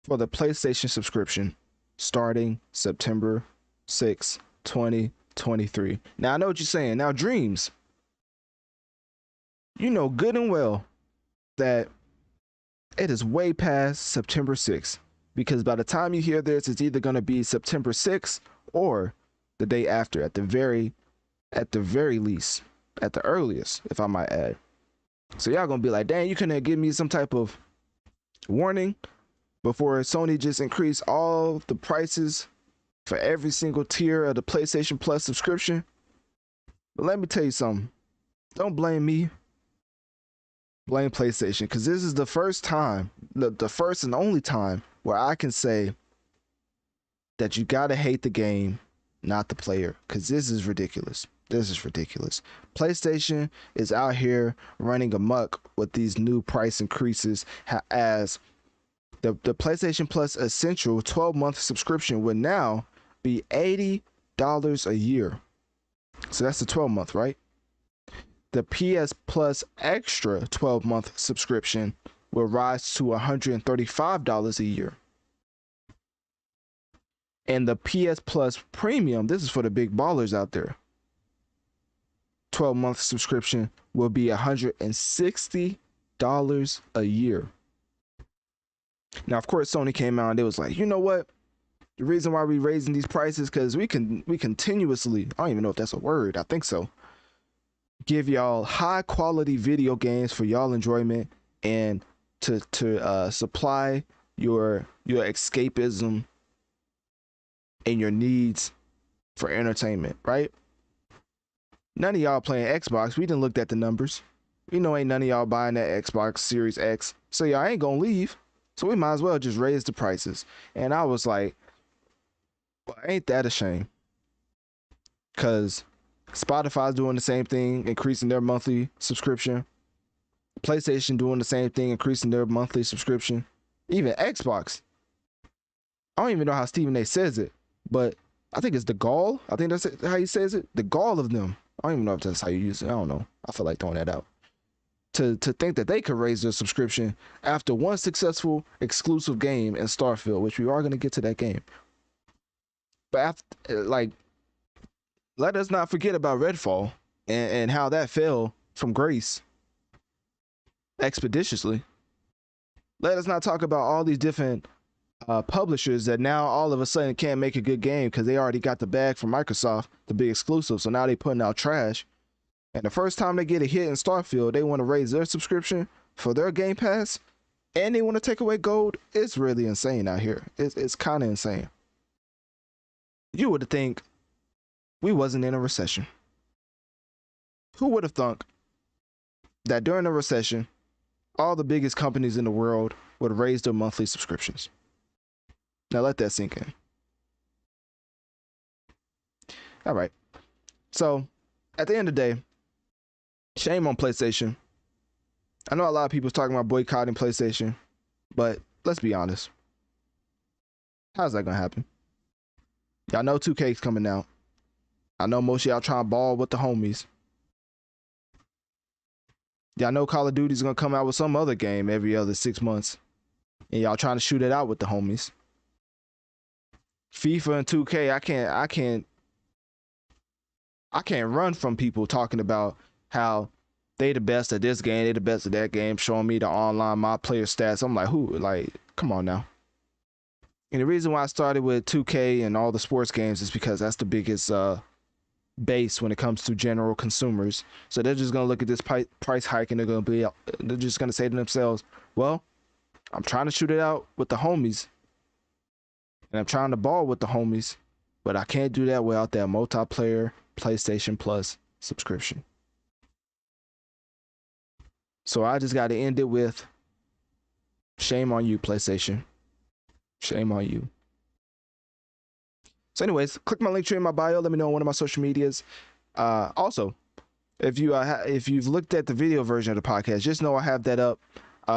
[SPEAKER 1] for the PlayStation subscription starting September 6, 2023. Now, I know what you're saying. Now, Dreamz, you know good and well that it is way past September 6th because by the time you hear this, it's either going to be September 6th or the day after at the very least, at the earliest, if I might add. So y'all gonna be like, dang, you couldn't give me some type of warning. before Sony just increased all the prices for every single tier of the PlayStation Plus subscription. But let me tell you something. Don't blame me. Blame PlayStation, because this is the first time, the first and only time where I can say that you gotta hate the game, not the player, because this is ridiculous. This is ridiculous. PlayStation is out here running amok with these new price increases, as the PlayStation Plus Essential 12-month subscription would now be $80 a year. So that's the 12-month, right? The PS Plus Extra 12-month subscription will rise to $135 a year. And the PS Plus Premium, this is for the big ballers out there, 12-month subscription will be $160 a year. Now, of course, Sony came out and it was like, you know what? The reason why we're raising these prices because we continuously, I don't even know if that's a word, I think so, give y'all high quality video games for y'all enjoyment and to supply your escapism and your needs for entertainment, right? None of y'all playing Xbox. We didn't look at the numbers. We know ain't none of y'all buying that Xbox Series X, so y'all ain't gonna leave. So we might as well just raise the prices. And I was like, well, ain't that a shame? Because Spotify's doing the same thing, increasing their monthly subscription. PlayStation doing the same thing, increasing their monthly subscription. Even Xbox. I don't even know how Stephen A says it, but I think it's the gall. I think that's how he says it. The gall of them. I don't even know if that's how you use it. I don't know. I feel like throwing that out. To think that they could raise their subscription after one successful exclusive game in Starfield, which we are going to get to that game. But after, like, let us not forget about Redfall and how that fell from grace expeditiously. Let us not talk about all these different publishers that now all of a sudden can't make a good game because they already got the bag from Microsoft to be exclusive. So now they putting out trash. And the first time they get a hit in Starfield, they want to raise their subscription for their Game Pass, and they want to take away gold. It's really insane out here. It's kind of insane. You would have think we wasn't in a recession. Who would have thunk that during a recession, all the biggest companies in the world would raise their monthly subscriptions? Now let that sink in. All right. So at the end of the day, shame on PlayStation. I know a lot of people's talking about boycotting PlayStation, but let's be honest. How's that gonna happen? Y'all know 2K's coming out. I know most of y'all trying to ball with the homies. Y'all know Call of Duty's gonna come out with some other game every other 6 months, and y'all trying to shoot it out with the homies. FIFA and 2K, I can't run from people talking about how they the best at this game, they the best at that game, showing me the online my player stats. I'm like, who? Like, come on now. And the reason why I started with 2K and all the sports games is because that's the biggest base when it comes to general consumers. So they're just gonna look at this price hike and they're just gonna say to themselves, well, I'm trying to shoot it out with the homies, and I'm trying to ball with the homies, but I can't do that without that multiplayer PlayStation Plus subscription. So I just got to end it with shame on you, PlayStation. Shame on you. So anyways, click my link tree in my bio. Let me know on one of my social medias. Also, if you've looked at the video version of the podcast, just know I have that up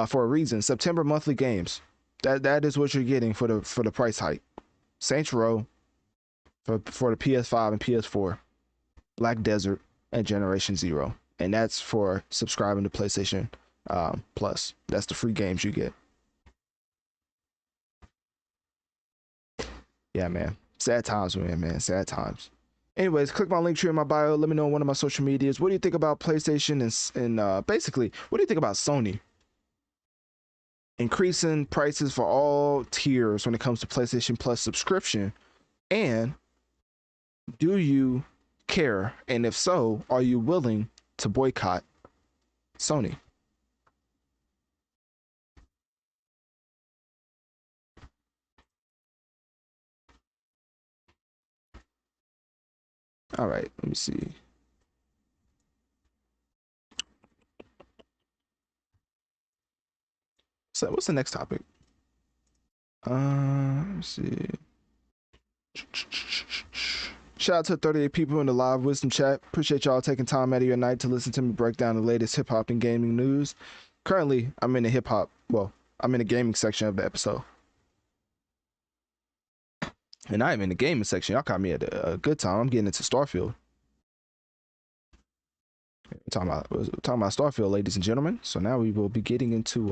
[SPEAKER 1] for a reason. September monthly games. That is what you're getting for the price hike. Saints Row for the PS5 and PS4, Black Desert, and Generation Zero. And that's for subscribing to PlayStation Plus. That's the free games you get. Yeah, man. Sad times, man. Sad times. Anyways, click my link tree in my bio. Let me know on one of my social medias. What do you think about PlayStation and basically, what do you think about Sony increasing prices for all tiers when it comes to PlayStation Plus subscription? And do you care? And if so, are you willing to boycott Sony? All right, let me see. So what's the next topic? Let me see. Shout out to 38 people in the live wisdom chat. Appreciate y'all taking time out of your night to listen to me break down the latest hip hop and gaming news. Currently, I'm in the hip hop. Well, I'm in the gaming section of the episode. And I am in the gaming section. Y'all caught me at a good time. I'm getting into Starfield. We're talking about Starfield, ladies and gentlemen. So now we will be getting into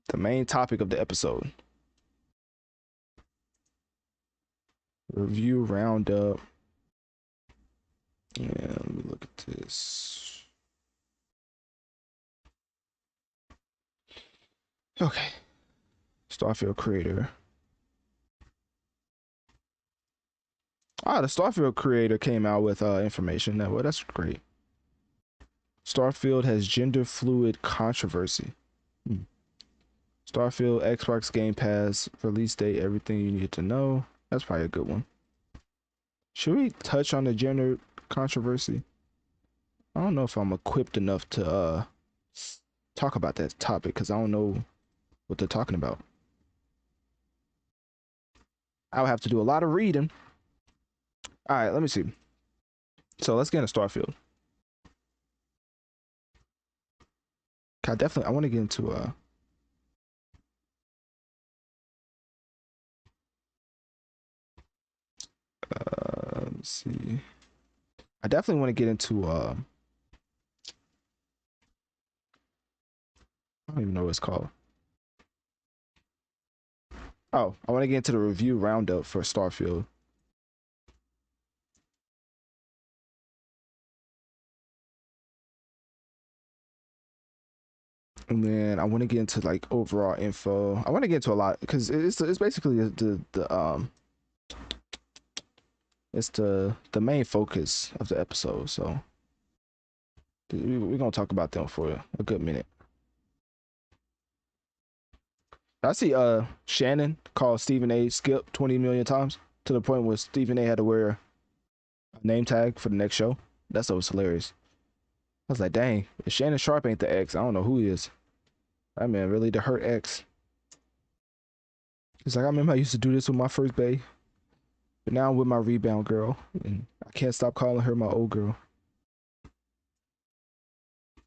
[SPEAKER 1] the main topic of the episode. Review roundup. Yeah, let me look at this. Okay. Starfield creator. The Starfield creator came out with information. Well, that's great. Starfield has gender fluid controversy. Starfield, Xbox Game Pass, release date, everything you need to know. That's probably a good one. Should we touch on the gender controversy? I don't know if I'm equipped enough to talk about that topic because I don't know what they're talking about. I'll have to do a lot of reading. All right, let me see. So let's get into Starfield. I want to get into let me see. I definitely want to get into I don't even know what it's called. Oh, I want to get into the review roundup for Starfield. And then I want to get into like overall info. I want to get into a lot because it's basically it's the main focus of the episode. So we're gonna talk about them for a good minute. I see Shannon called Stephen A. Skip 20 million times to the point where Stephen A. had to wear a name tag for the next show. That stuff was hilarious. I was like, dang, if Shannon Sharp ain't the X, I don't know who he is. That man really the hurt X. He's like, I remember I used to do this with my first bae, but now I'm with my rebound girl, and I can't stop calling her my old girl.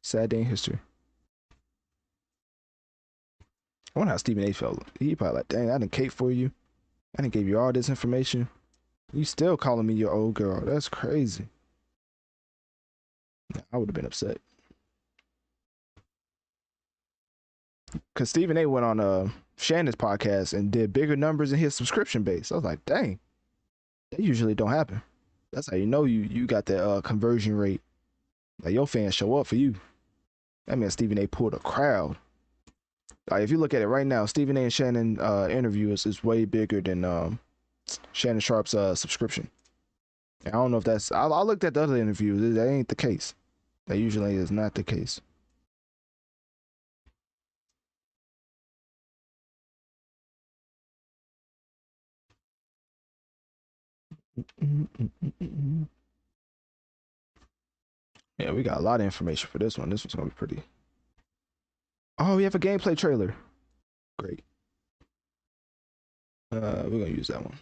[SPEAKER 1] Sad day in history. I wonder how Stephen A. felt. He probably like, dang, I didn't cape for you. I didn't give you all this information. You still calling me your old girl. That's crazy. I would have been upset. Because Stephen A. went on Shannon's podcast and did bigger numbers in his subscription base. I was like, dang, that usually don't happen. That's how you know you got that conversion rate. Like your fans show up for you. That means Stephen A. pulled a crowd. Like if you look at it right now, Stephen A. and Shannon interview is way bigger than Shannon Sharp's subscription. And I don't know if that's. I looked at the other interviews. That ain't the case. That usually is not the case. Yeah, we got a lot of information for this one. This one's gonna be pretty. Oh, we have a gameplay trailer. Great. We're gonna use that one.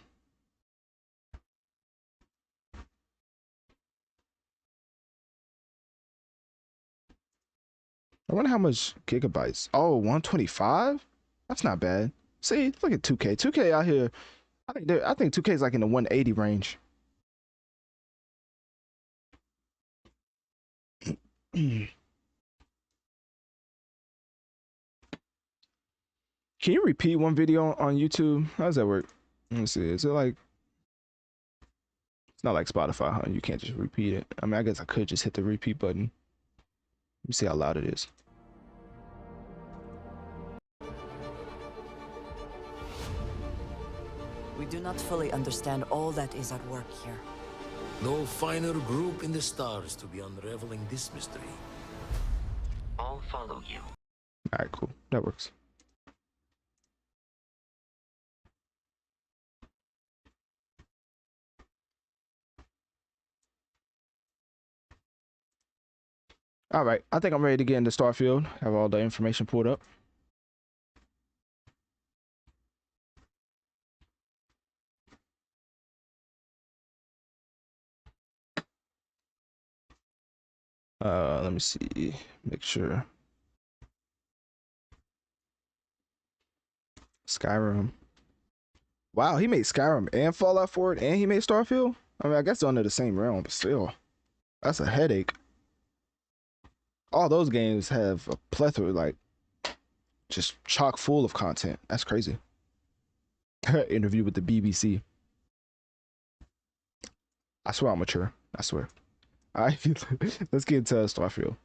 [SPEAKER 1] I wonder how much gigabytes. Oh, 125? That's not bad. See, look at 2K. 2K out here. I think 2K is like in the 180 range. Can you repeat one video on YouTube? How does that work? Let me see. Is it like it's not like Spotify, huh? You can't just repeat it. I mean, I guess I could just hit the repeat button. Let me see how loud it is.
[SPEAKER 3] We do not fully understand all that is at work here.
[SPEAKER 4] No finer group in the stars to be unraveling this mystery.
[SPEAKER 5] I'll follow you.
[SPEAKER 1] All right, cool. That works. All right, I think I'm ready to get into Starfield. Have all the information pulled up. Let me see. Make sure. Skyrim. Wow, he made Skyrim and Fallout 4, and he made Starfield. I mean, I guess they're under the same realm, but still, that's a headache. All those games have a plethora, like just chock full of content. That's crazy. Interview with the BBC. I swear I'm mature. I swear. All right, let's get into Starfield.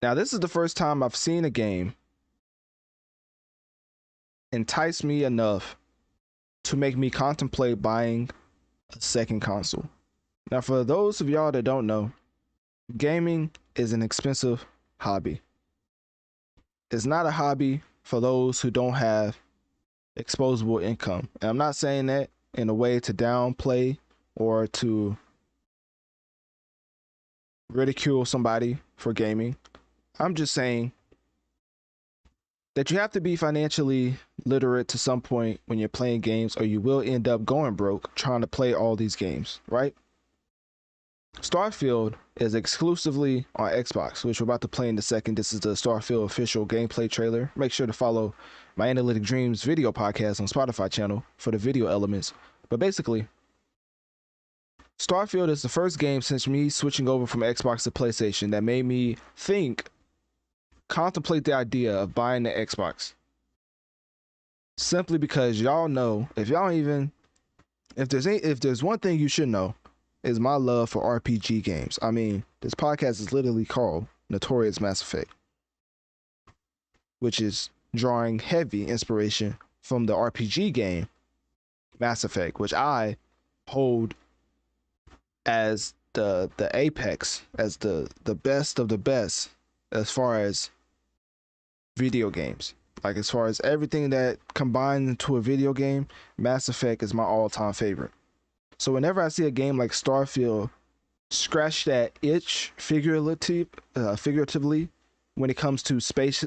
[SPEAKER 1] Now, this is the first time I've seen a game entice me enough to make me contemplate buying a second console. Now, for those of y'all that don't know, gaming is an expensive hobby. It's not a hobby for those who don't have exposable income. And I'm not saying that in a way to downplay or to ridicule somebody for gaming. I'm just saying that you have to be financially literate to some point when you're playing games, or you will end up going broke trying to play all these games, right? Starfield is exclusively on Xbox, which we're about to play in a second. This is the Starfield official gameplay trailer. Make sure to follow my Analytic Dreamz video podcast on Spotify channel for the video elements. But basically, Starfield is the first game since me switching over from Xbox to PlayStation that made me contemplate the idea of buying the Xbox. Simply because y'all know, if there's one thing you should know, is my love for RPG games. I mean, this podcast is literally called Notorious Mass Effect, which is drawing heavy inspiration from the RPG game Mass Effect, which I hold as the apex, as the best of the best as far as video games. Like, as far as everything that combines into a video game, Mass Effect is my all-time favorite. So whenever I see a game like Starfield scratch that itch figuratively when it comes to space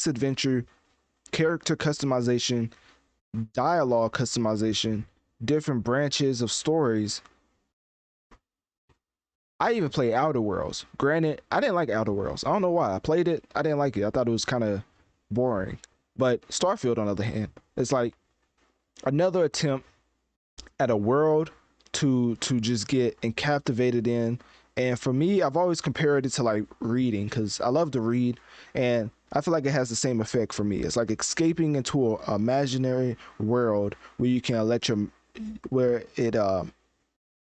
[SPEAKER 1] adventure, character customization, dialogue customization, different branches of stories. I even play Outer Worlds. Granted, I didn't like Outer Worlds. I don't know why. I played it. I didn't like it. I thought it was kind of boring. But Starfield, on the other hand, it's like another attempt at a world to just get captivated in. And for me, I've always compared it to like reading, because I love to read, and I feel like it has the same effect for me. It's like escaping into an imaginary world where you can where it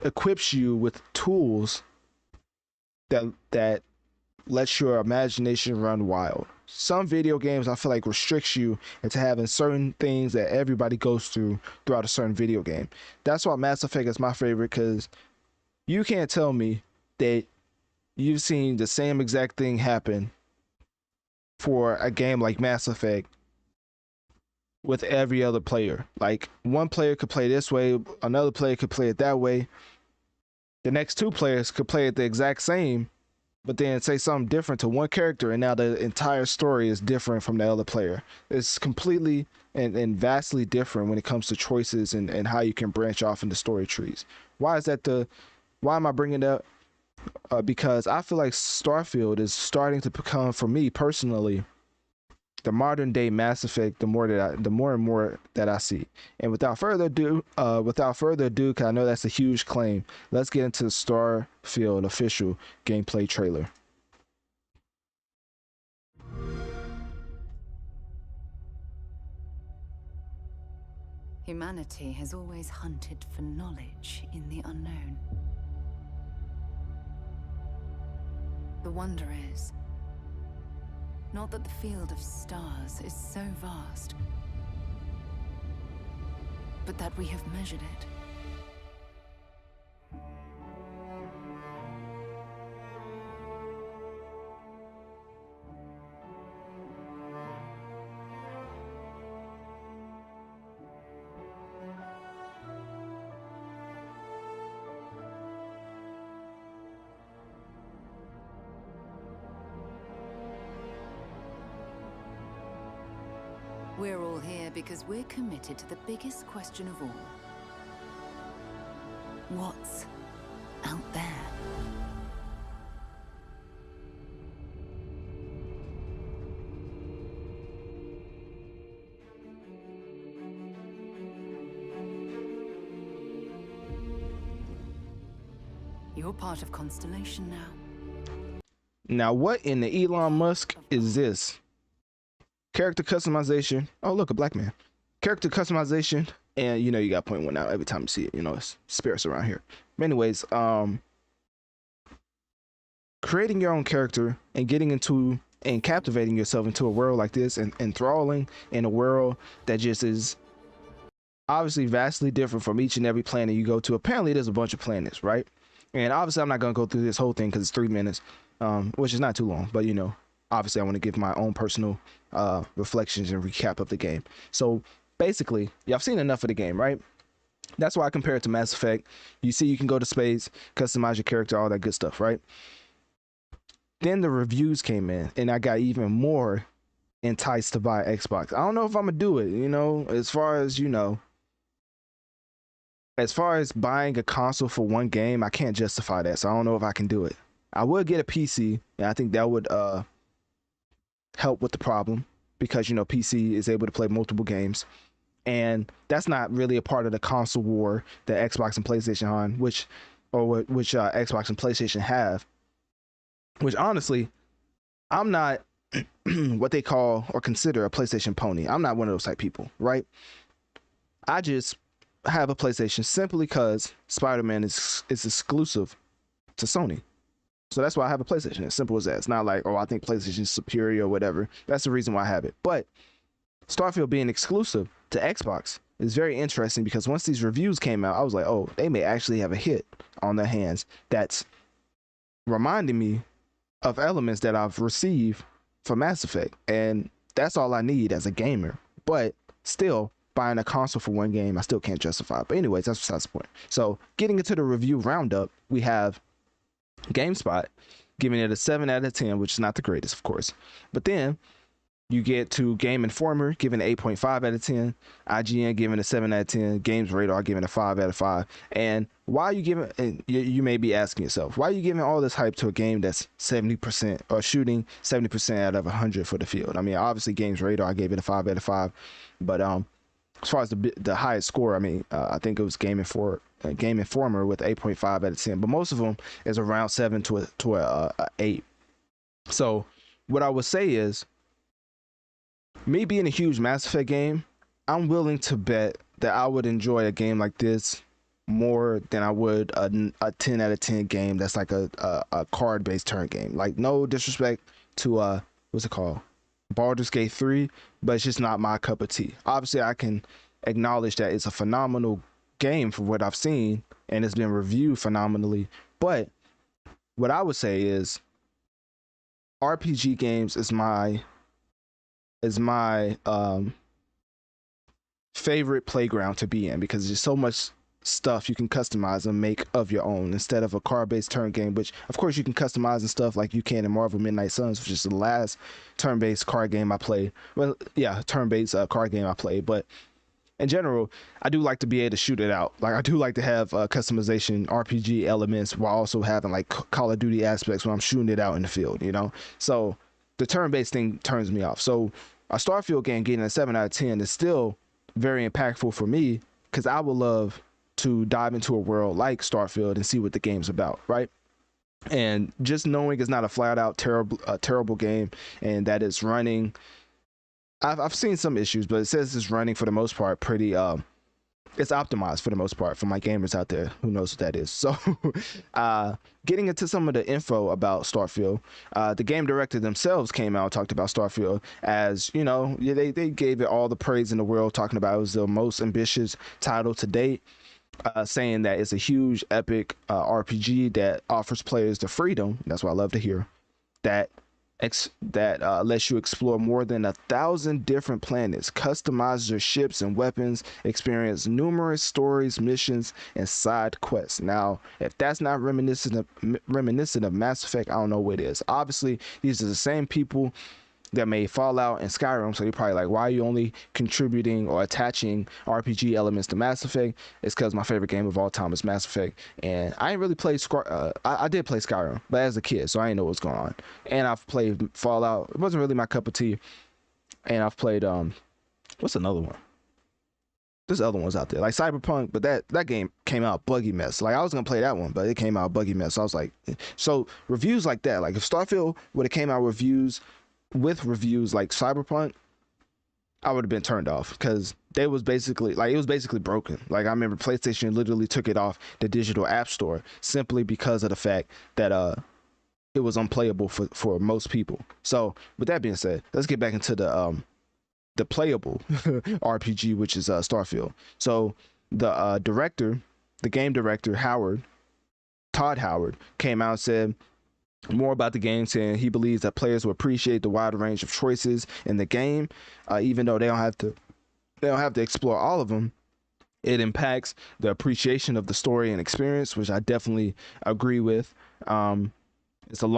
[SPEAKER 1] equips you with tools that lets your imagination run wild. Some video games, I feel like, restricts you into having certain things that everybody goes through throughout a certain video game. That's why Mass Effect is my favorite, because you can't tell me that you've seen the same exact thing happen for a game like Mass Effect with every other player. Like, one player could play this way, another player could play it that way. The next two players could play it the exact same, but then say something different to one character, and now the entire story is different from the other player. It's completely and vastly different when it comes to choices and how you can branch off into story trees. Why am I bringing it up? Because I feel like Starfield is starting to become, for me personally, the modern day Mass Effect. The more and more that I see. And without further ado, because I know that's a huge claim, let's get into the Starfield official gameplay trailer.
[SPEAKER 3] Humanity has always hunted for knowledge in the unknown. The wonder is not that the field of stars is so vast, but that we have measured it. We're all here because we're committed to the biggest question of all. What's out there? You're part of Constellation now.
[SPEAKER 1] Now, what in the Elon Musk is this? Character customization. Oh, look, a black man. Character customization, and you know you got point one out every time you see it. You know, it's spirits around here. But anyways, creating your own character and getting into and captivating yourself into a world like this and enthralling in a world that just is obviously vastly different from each and every planet you go to. Apparently, there's a bunch of planets, right? And obviously, I'm not gonna go through this whole thing because it's 3 minutes, which is not too long. But you know, obviously, I want to give my own personal reflections and recap of the game. So basically, y'all seen enough of the game, right? That's why I compare it to Mass Effect. You see, you can go to space, customize your character, all that good stuff, right? Then the reviews came in, and I got even more enticed to buy Xbox. I don't know if I'm gonna do it. You know, as far as you know. As far as buying a console for one game, I can't justify that, so I don't know if I can do it. I would get a PC, and I think that would help with the problem because, you know, PC is able to play multiple games, and that's not really a part of the console war that Xbox and PlayStation on, which Xbox and PlayStation have. Which honestly, I'm not what they call or consider a PlayStation pony. I'm not one of those type people, right? I just have a PlayStation simply because Spider-Man is exclusive to Sony. So that's why I have a PlayStation. As simple as that. It's not like, oh, I think PlayStation is superior or whatever. That's the reason why I have it. But Starfield being exclusive to Xbox is very interesting because once these reviews came out, I was like, oh, they may actually have a hit on their hands that's reminding me of elements that I've received for Mass Effect. And that's all I need as a gamer. But still, buying a console for one game, I still can't justify it. But anyways, that's besides the point. So getting into the review roundup, we have GameSpot giving it a 7 out of 10, which is not the greatest, of course. But then you get to Game Informer giving it 8.5 out of 10, IGN giving it a 7 out of 10, Games Radar giving it a 5 out of 5. And why are you giving, and you may be asking yourself, why are you giving all this hype to a game that's 70% or shooting 70% out of 100 for the field? I mean, obviously Games Radar, I gave it a 5 out of 5, but as far as the highest score, I mean, I think it was Game Informer with 8.5 out of 10, but most of them is around 7 to a 8. So what I would say is, me being a huge Mass Effect game, I'm willing to bet that I would enjoy a game like this more than I would a 10 out of 10 game that's like a card-based turn game. Like, no disrespect to what's it called? Baldur's Gate 3, but it's just not my cup of tea. Obviously, I can acknowledge that it's a phenomenal game for what I've seen, and it's been reviewed phenomenally. But what I would say is RPG games is my favorite playground to be in because there's so much stuff you can customize and make of your own instead of a card-based turn game, which of course you can customize and stuff like you can in Marvel Midnight Suns, which is the last turn-based card game I played. Well, yeah, turn-based card game I played, but in general, I do like to be able to shoot it out. Like, I do like to have customization RPG elements while also having like Call of Duty aspects when I'm shooting it out in the field, you know? So the turn-based thing turns me off. So a Starfield game getting a 7 out of 10 is still very impactful for me because I would love to dive into a world like Starfield and see what the game's about, right? And just knowing it's not a flat-out terrible game and that it's running, I've seen some issues, but it says it's running for the most part pretty it's optimized for the most part for my gamers out there who knows what that is. So getting into some of the info about Starfield, the game director themselves came out and talked about Starfield as, you know, they gave it all the praise in the world, talking about it was the most ambitious title to date, saying that it's a huge epic RPG that offers players the freedom, that's what I love to hear, that lets you explore more than 1,000 different planets, customize your ships and weapons, experience numerous stories, missions, and side quests. Now, if that's not reminiscent of Mass Effect, I don't know what it is. Obviously, these are the same people that made Fallout and Skyrim. So you're probably like, why are you only contributing or attaching RPG elements to Mass Effect? It's because my favorite game of all time is Mass Effect, and I ain't really played I did play Skyrim, but as a kid, so I didn't know what's going on. And I've played Fallout. It wasn't really my cup of tea. And I've played what's another one? There's other ones out there like Cyberpunk, but that game came out buggy mess. Like I was gonna play that one, but it came out buggy mess. So I was like, so reviews like that, like if Starfield would have came out with reviews like Cyberpunk, I would have been turned off because it was basically broken. Like I remember PlayStation literally took it off the digital app store simply because of the fact that it was unplayable for most people. So with that being said, let's get back into the playable RPG, which is Starfield. So the game director Todd Howard, came out and said more about the game, saying he believes that players will appreciate the wide range of choices in the game, even though they don't have to explore all of them. It impacts the appreciation of the story and experience, which I definitely agree with. It's a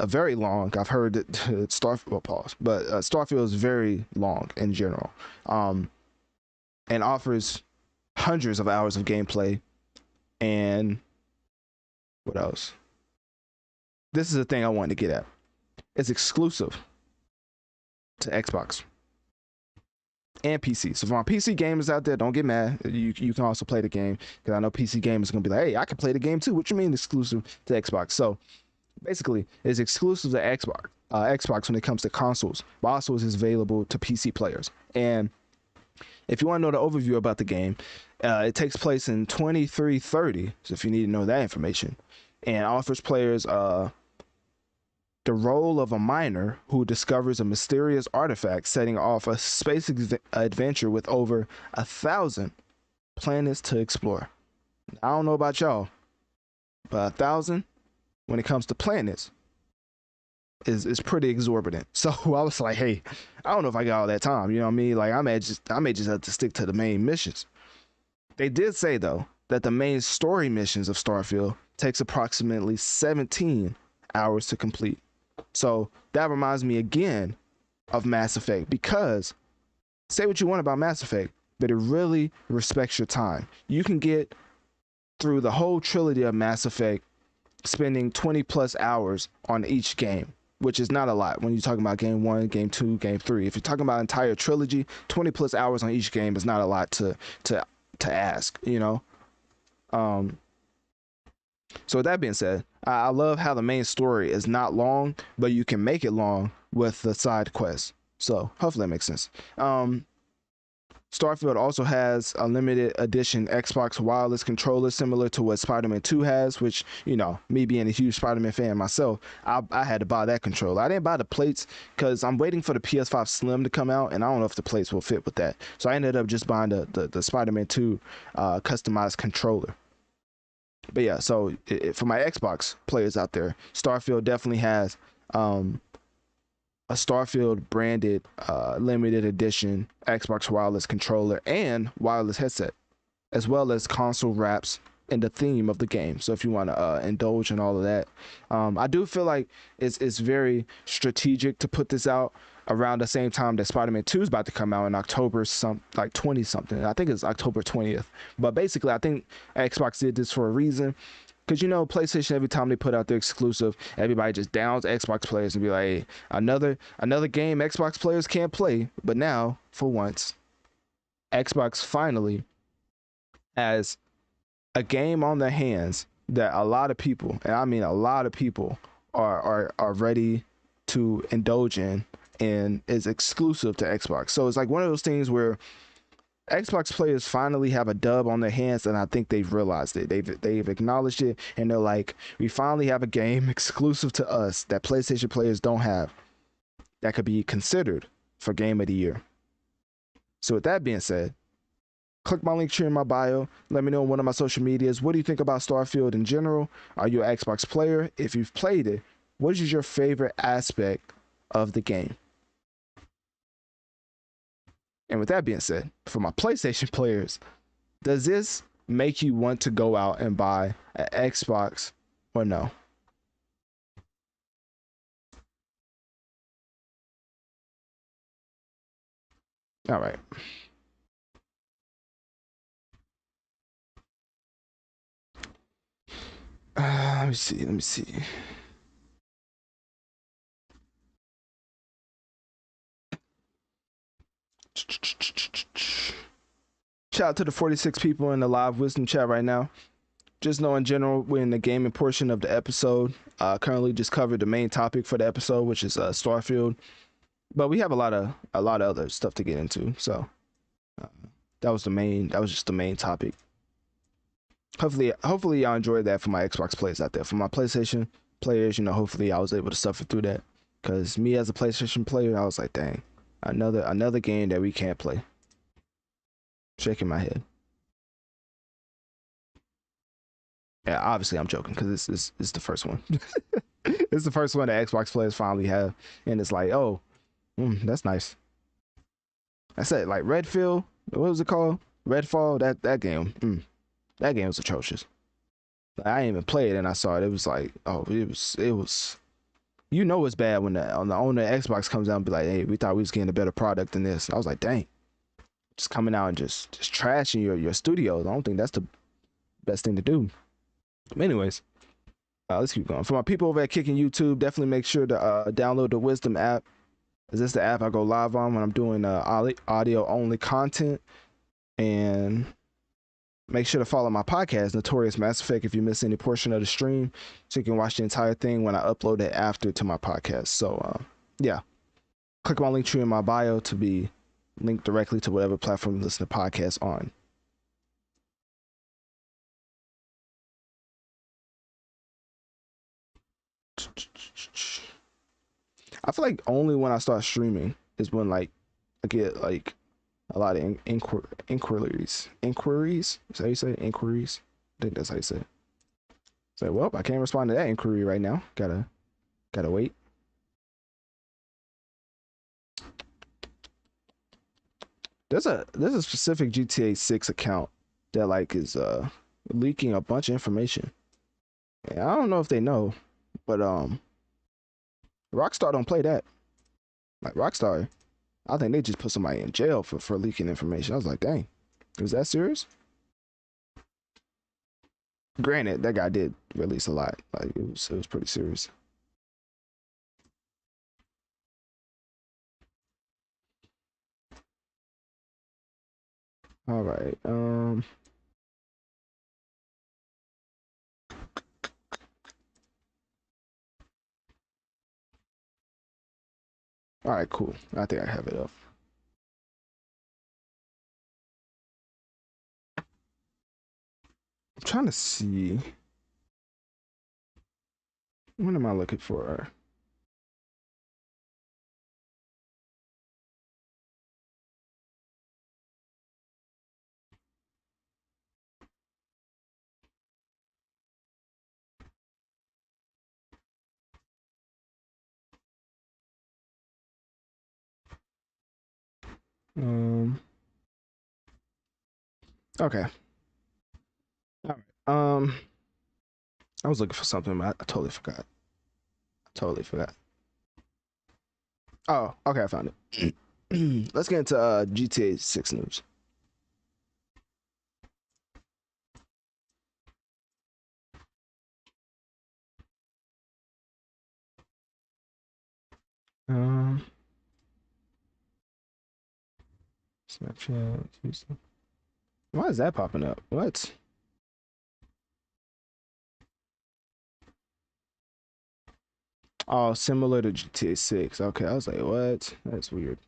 [SPEAKER 1] very long. I've heard that Starfield is very long in general, and offers hundreds of hours of gameplay. And what else? This is the thing I wanted to get at. It's exclusive to Xbox and PC. So for my PC gamers out there, don't get mad. You can also play the game, because I know PC gamers are gonna be like, hey, I can play the game too. What you mean exclusive to Xbox? So basically, it's exclusive to Xbox when it comes to consoles, but also is available to PC players. And if you want to know the overview about the game, it takes place in 2330. So if you need to know that information, and offers players the role of a miner who discovers a mysterious artifact, setting off a space adventure with over 1,000 planets to explore. I don't know about y'all, but 1,000 when it comes to planets is pretty exorbitant. So I was like, hey, I don't know if I got all that time. You know what I mean? Like I may just have to stick to the main missions. They did say though that the main story missions of Starfield takes approximately 17 hours to complete. So that reminds me again of Mass Effect, because say what you want about Mass Effect, but it really respects your time. You can get through the whole trilogy of Mass Effect spending 20 plus hours on each game, which is not a lot when you're talking about game 1, game 2, game 3. If you're talking about entire trilogy, 20 plus hours on each game is not a lot to ask, you know. So with that being said, I love how the main story is not long, but you can make it long with the side quests. So hopefully that makes sense. Starfield also has a limited edition Xbox wireless controller similar to what Spider-Man 2 has, which, you know, me being a huge Spider-Man fan myself, I had to buy that controller. I didn't buy the plates because I'm waiting for the PS5 Slim to come out, and I don't know if the plates will fit with that. So I ended up just buying the Spider-Man 2 customized controller. But yeah, so for my Xbox players out there, Starfield definitely has a Starfield branded limited edition Xbox wireless controller and wireless headset, as well as console wraps in the theme of the game. So if you want to indulge in all of that, I do feel like it's very strategic to put this out around the same time that Spider-Man 2 is about to come out in October, 20 something. I think it's October 20th. But basically, I think Xbox did this for a reason. Because, you know, PlayStation, every time they put out their exclusive, everybody just downs Xbox players and be like, hey, another game Xbox players can't play. But now, for once, Xbox finally has a game on their hands that a lot of people, and I mean a lot of people, are ready to indulge in, and is exclusive to Xbox. So it's like one of those things where Xbox players finally have a dub on their hands, and I think they've realized it. They've acknowledged it, and they're like, we finally have a game exclusive to us that PlayStation players don't have that could be considered for Game of the Year. So with that being said, click my link tree in my bio. Let me know on one of my social medias. What do you think about Starfield in general? Are you an Xbox player? If you've played it, what is your favorite aspect of the game? And with that being said, for my PlayStation players, does this make you want to go out and buy an Xbox or no? All right. Let me see. Let me see. Shout out to the 46 people in the live wisdom chat right now. Just know in general, we're in the gaming portion of the episode. Currently just covered the main topic for the episode, which is Starfield. But we have a lot of other stuff to get into. So that was just the main topic. Hopefully y'all enjoyed that for my Xbox players out there. For my PlayStation players, you know, hopefully I was able to suffer through that. Because me as a PlayStation player, I was like, dang, another game that we can't play. Shaking my head. Yeah, obviously I'm joking because it's the first one. It's the first one that Xbox players finally have, and it's like, oh, that's nice. I said like Redfield. What was it called? Redfall. That game. That game was atrocious. I didn't even play it, and I saw it. It was like, oh, it was. You know it's bad when the owner of Xbox comes out and be like, hey, we thought we was getting a better product than this. I was like, dang, just coming out and just trashing your studios. I don't think that's the best thing to do. Anyways, let's keep going. For my people over at Kicking YouTube, definitely make sure to download the Wisdom app. Is this the app I go live on when I'm doing audio only content? And make sure to follow my podcast, Notorious Mass Effect, if you miss any portion of the stream, so you can watch the entire thing when I upload it after to my podcast. So yeah, click my Linktree in my bio to be linked directly to whatever platform you listen to podcasts on. I feel like only when I start streaming is when like I get like a lot of inquiries. Is that how you say it? Inquiries? I think that's how you say it. So well, I can't respond to that inquiry right now. Gotta wait. There's a specific GTA 6 account that like is leaking a bunch of information. And I don't know if they know, but Rockstar don't play that. Like Rockstar, I think they just put somebody in jail for leaking information. I was like, dang, is that serious? Granted, that guy did release a lot. Like it was pretty serious. All right. All right, cool. I think I have it up. I'm trying to see. What am I looking for? Okay. All right. I was looking for something, but I totally forgot. Oh, okay, I found it. Let's get into GTA 6 news. Snapchat. Why is that popping up? What? Oh, similar to GTA 6. Okay, I was like, what? That's weird.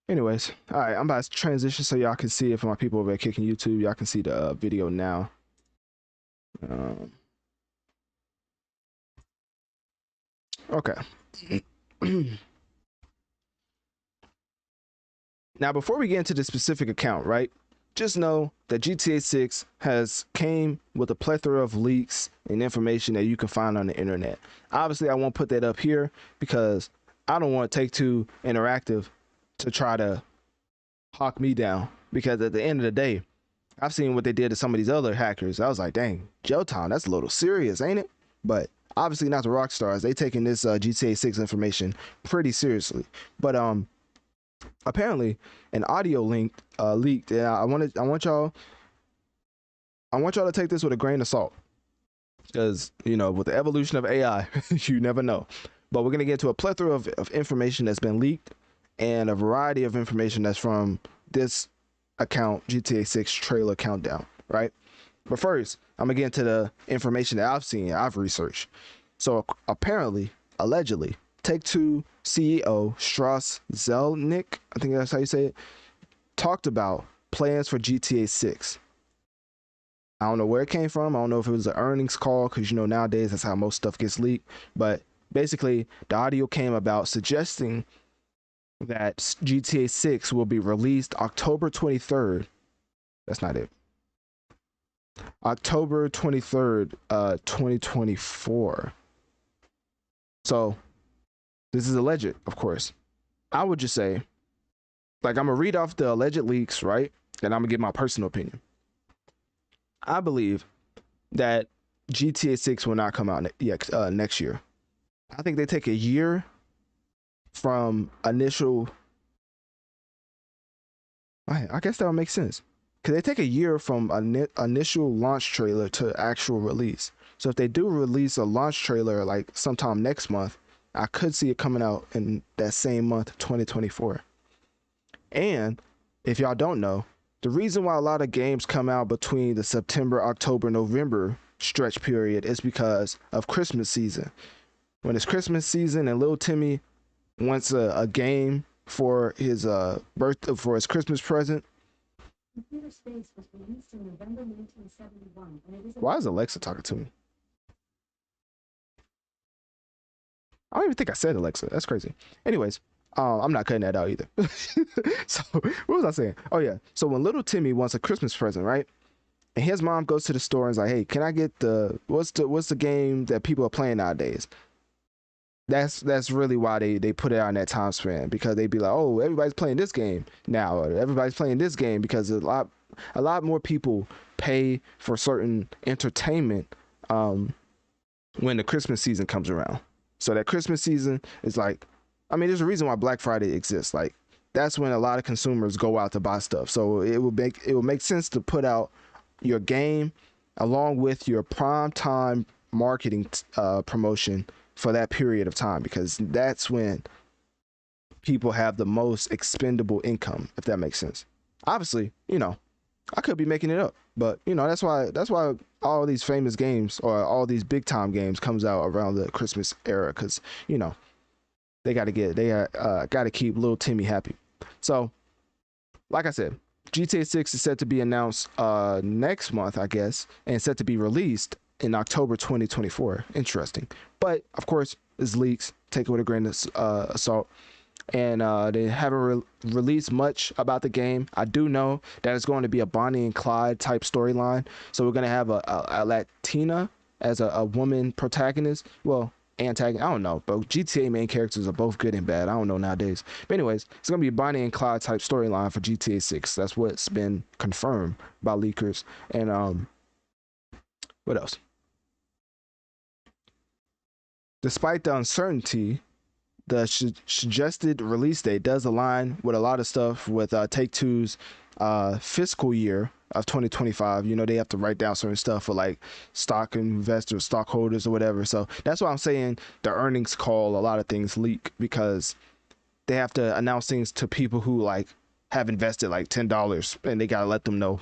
[SPEAKER 1] Anyways, all right, I'm about to transition so y'all can see it. For my people over at Kicking YouTube, y'all can see the video now. Okay. Now, before we get into the specific account, right? Just know that GTA 6 has came with a plethora of leaks and information that you can find on the internet. Obviously, I won't put that up here because I don't want Take-Two Interactive to try to hawk me down. Because at the end of the day, I've seen what they did to some of these other hackers. I was like, dang, Jailtown, that's a little serious, ain't it? But obviously not the Rockstars. They taking this GTA 6 information pretty seriously. But Apparently, an audio link leaked, and I want y'all to take this with a grain of salt, because with the evolution of AI, you never know. But we're gonna get to a plethora of information that's been leaked, and a variety of information that's from this account, GTA 6 trailer countdown, right? But first, I'm gonna get into the information that I've researched. So apparently, allegedly, Take-Two CEO Strauss Zelnick, I think that's how you say it, talked about plans for GTA 6. I don't know where it came from. I don't know if it was an earnings call, because nowadays that's how most stuff gets leaked. But basically, the audio came about suggesting that GTA 6 will be released October 23rd. That's not it. October 23rd, 2024. So this is alleged, of course. I would just say, I'm gonna read off the alleged leaks, right? And I'm gonna give my personal opinion. I believe that GTA 6 will not come out next year. I think they take a year from initial. I guess that would make sense, because they take a year from initial launch trailer to actual release. So if they do release a launch trailer like sometime next month, I could see it coming out in that same month, 2024. And if y'all don't know, the reason why a lot of games come out between the September, October, November stretch period is because of Christmas season. When it's Christmas season and Lil Timmy wants a game for his for his Christmas present.
[SPEAKER 6] Computer Space was released in November 1971, and it is
[SPEAKER 1] Why is Alexa talking to me? I don't even think I said Alexa. That's crazy. Anyways, I'm not cutting that out either. So what was I saying? Oh yeah. So when little Timmy wants a Christmas present, right? And his mom goes to the store and is like, "Hey, can I get what's the game that people are playing nowadays?" That's really why they put it out in that time span, because they'd be like, "Oh, everybody's playing this game now, or everybody's playing this game," because a lot more people pay for certain entertainment when the Christmas season comes around. So that Christmas season is there's a reason why Black Friday exists. That's when a lot of consumers go out to buy stuff. So it would make sense to put out your game along with your prime time marketing promotion for that period of time, because that's when people have the most expendable income, if that makes sense. Obviously, I could be making it up, but that's why all these famous games or all these big time games comes out around the Christmas era, because they got to keep little Timmy happy. So like I said, GTA 6 is set to be announced next month, I guess, and set to be released in October 2024. Interesting. But of course, it's leaks. Take it with a grain of salt. And they haven't released much about the game. I do know that it's going to be a Bonnie and Clyde type storyline. So we're going to have a Latina as a woman protagonist. Well, antagonist, I don't know. But GTA main characters are both good and bad. I don't know nowadays. But anyways, it's going to be a Bonnie and Clyde type storyline for GTA 6. That's what's been confirmed by leakers. And what else? Despite the uncertainty, the suggested release date does align with a lot of stuff with Take-Two's fiscal year of 2025. They have to write down certain stuff for stock investors, stockholders, or whatever. So that's why I'm saying the earnings call, a lot of things leak, because they have to announce things to people who have invested $10, and they gotta let them know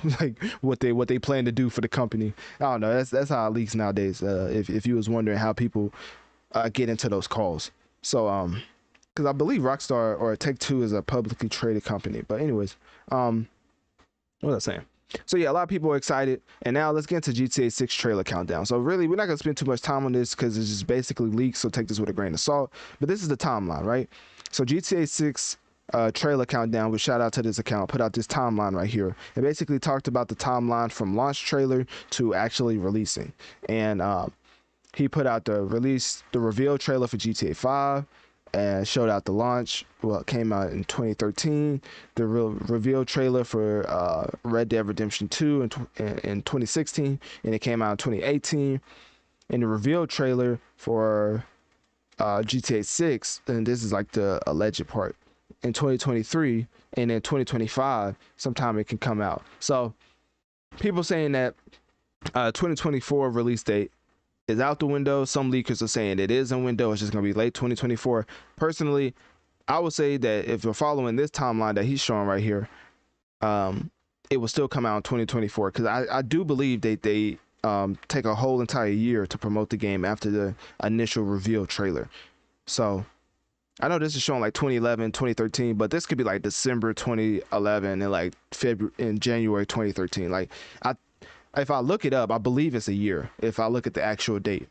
[SPEAKER 1] what they plan to do for the company. I don't know. That's how it leaks nowadays. If you was wondering how people get into those calls. So because I believe Rockstar or Take-Two is a publicly traded company. But anyways, what was I saying? So yeah, a lot of people are excited. And now let's get into GTA 6 trailer countdown. So really, we're not gonna spend too much time on this because it's just basically leaks, so take this with a grain of salt. But this is the timeline, right? So GTA 6 trailer countdown, with shout out to this account, put out this timeline right here. It basically talked about the timeline from launch trailer to actually releasing. And he put out the reveal trailer for GTA 5 and showed out the launch. Well, it came out in 2013. The reveal trailer for Red Dead Redemption 2 in 2016, and it came out in 2018. And the reveal trailer for GTA 6, and this is the alleged part, in 2023, and in 2025 sometime it can come out. So people saying that 2024 release date is out the window. Some leakers are saying it is in window, it's just going to be late 2024. Personally, I would say that if you're following this timeline that he's showing right here, it will still come out in 2024, because I do believe they take a whole entire year to promote the game after the initial reveal trailer. So I know this is showing like 2011, 2013, but this could be like December 2011 and like February and January 2013. Like if I look it up, I believe it's a year if I look at the actual date.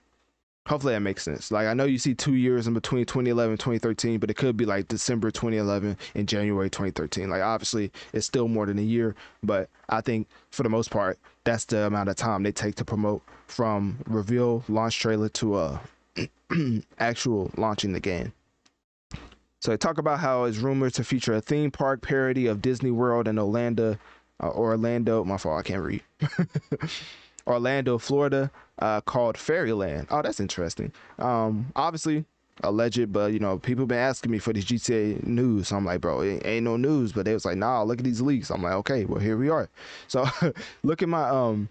[SPEAKER 1] Hopefully that makes sense. Like I know you see 2 years in between 2011 and 2013, but it could be like December 2011 and January 2013. Like obviously it's still more than a year, but I think for the most part, that's the amount of time they take to promote from reveal, launch trailer to actual launching the game. So they talk about how it's rumored to feature a theme park parody of Disney World in Orlando, my fault, I can't read. Orlando, Florida, called Fairyland. Oh, that's interesting. Obviously alleged, but you know, people been asking me for this GTA news. So I'm like, bro, it ain't no news. But they was like, nah, look at these leaks. I'm like, okay, well here we are. So look at my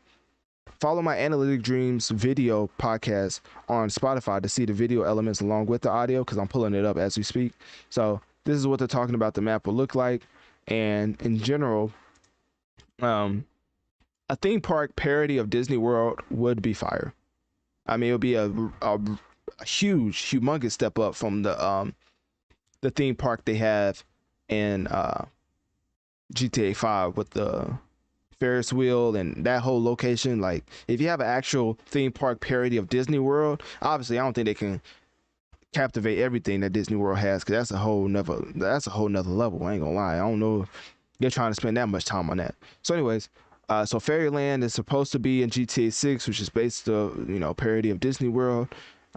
[SPEAKER 1] follow my Analytic Dreams video podcast on Spotify to see the video elements along with the audio, because I'm pulling it up as we speak. So this is what they're talking about the map will look like. And in general, a theme park parody of Disney World would be fire. I mean, it would be a huge, humongous step up from the theme park they have in GTA 5 with the Ferris wheel and that whole location. Like, if you have an actual theme park parody of Disney World, obviously I don't think they can captivate everything that Disney World has, because that's a whole nother level. I ain't gonna lie. I don't know if they're trying to spend that much time on that. So anyways, so Fairyland is supposed to be in GTA 6, which is based parody of Disney World.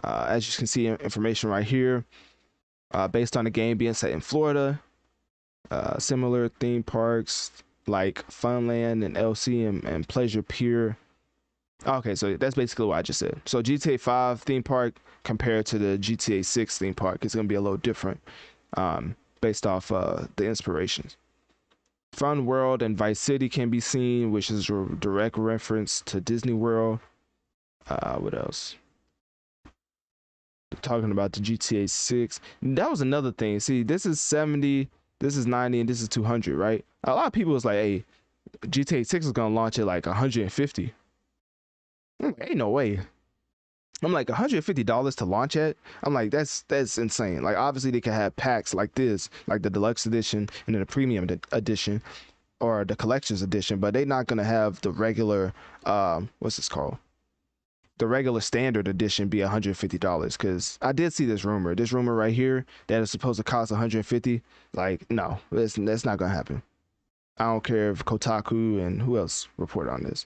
[SPEAKER 1] As you can see, information right here, based on the game being set in Florida. Similar theme parks like Funland and LC and Pleasure Pier. Okay, so that's basically what I just said. So GTA 5 theme park compared to the GTA 6 theme park is going to be a little different, based off the inspirations. Fun World and Vice City can be seen, which is a direct reference to Disney World. What else? Talking about the GTA 6. That was another thing. See, this is 70, this is 90, and this is 200, right? A lot of people was like, hey, GTA 6 is going to launch at like 150. Ain't no way. I'm like, $150 to launch at? I'm like, that's insane. Like, obviously they could have packs like this, like the deluxe edition and then the premium edition or the collector's edition, but they're not gonna have the regular what's this called? The regular standard edition be $150, because I did see this rumor right here that is supposed to cost $150. Like, no, that's not gonna happen. I don't care if Kotaku and who else report on this.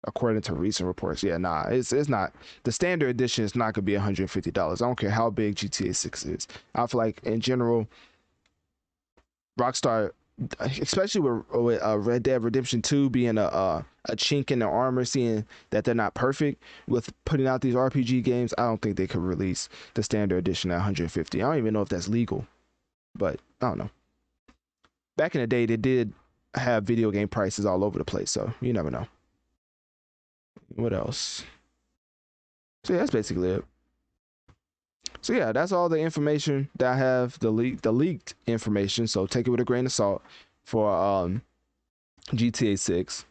[SPEAKER 1] According to recent reports, yeah, nah, it's not. The standard edition is not gonna be $150. I don't care how big GTA 6 is. I feel like in general, Rockstar, especially with Red Dead Redemption 2 being a chink in their armor, seeing that they're not perfect with putting out these RPG games, I don't think they could release the standard edition at $150. I don't even know if that's legal, but I don't know. Back in the day, they did have video game prices all over the place, so you never know. What else? So yeah, that's basically it. So yeah, that's all the information that I have, the leaked information. So take it with a grain of salt for GTA 6.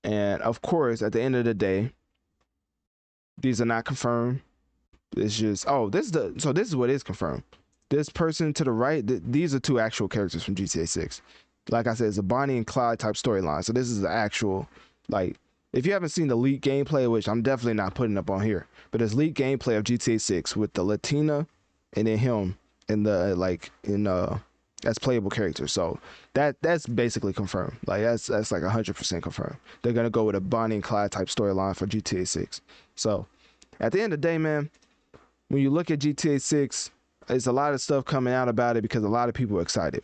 [SPEAKER 1] And of course, at the end of the day, these are not confirmed. It's just this is what is confirmed. This person to the right, these are two actual characters from GTA 6. Like I said, it's a Bonnie and Clyde type storyline. So this is the actual, like, if you haven't seen the leaked gameplay, which I'm definitely not putting up on here, but there's leaked gameplay of GTA 6 with the Latina and then him in the as playable characters. So that's basically confirmed. Like that's like 100% confirmed. They're gonna go with a Bonnie and Clyde type storyline for GTA 6. So at the end of the day, man, when you look at GTA 6, there's a lot of stuff coming out about it because a lot of people are excited,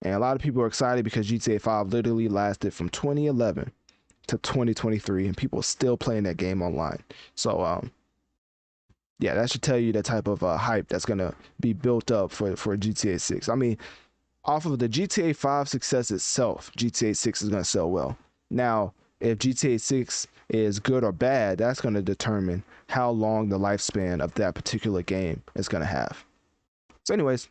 [SPEAKER 1] and a lot of people are excited because GTA 5 literally lasted from 2011 to 2023 and people are still playing that game online. So yeah, that should tell you the type of hype that's gonna be built up for GTA 6. I mean, off of the GTA 5 success itself, GTA 6 is gonna sell well. Now, if GTA 6 is good or bad, that's gonna determine how long the lifespan of that particular game is gonna have. So, anyways,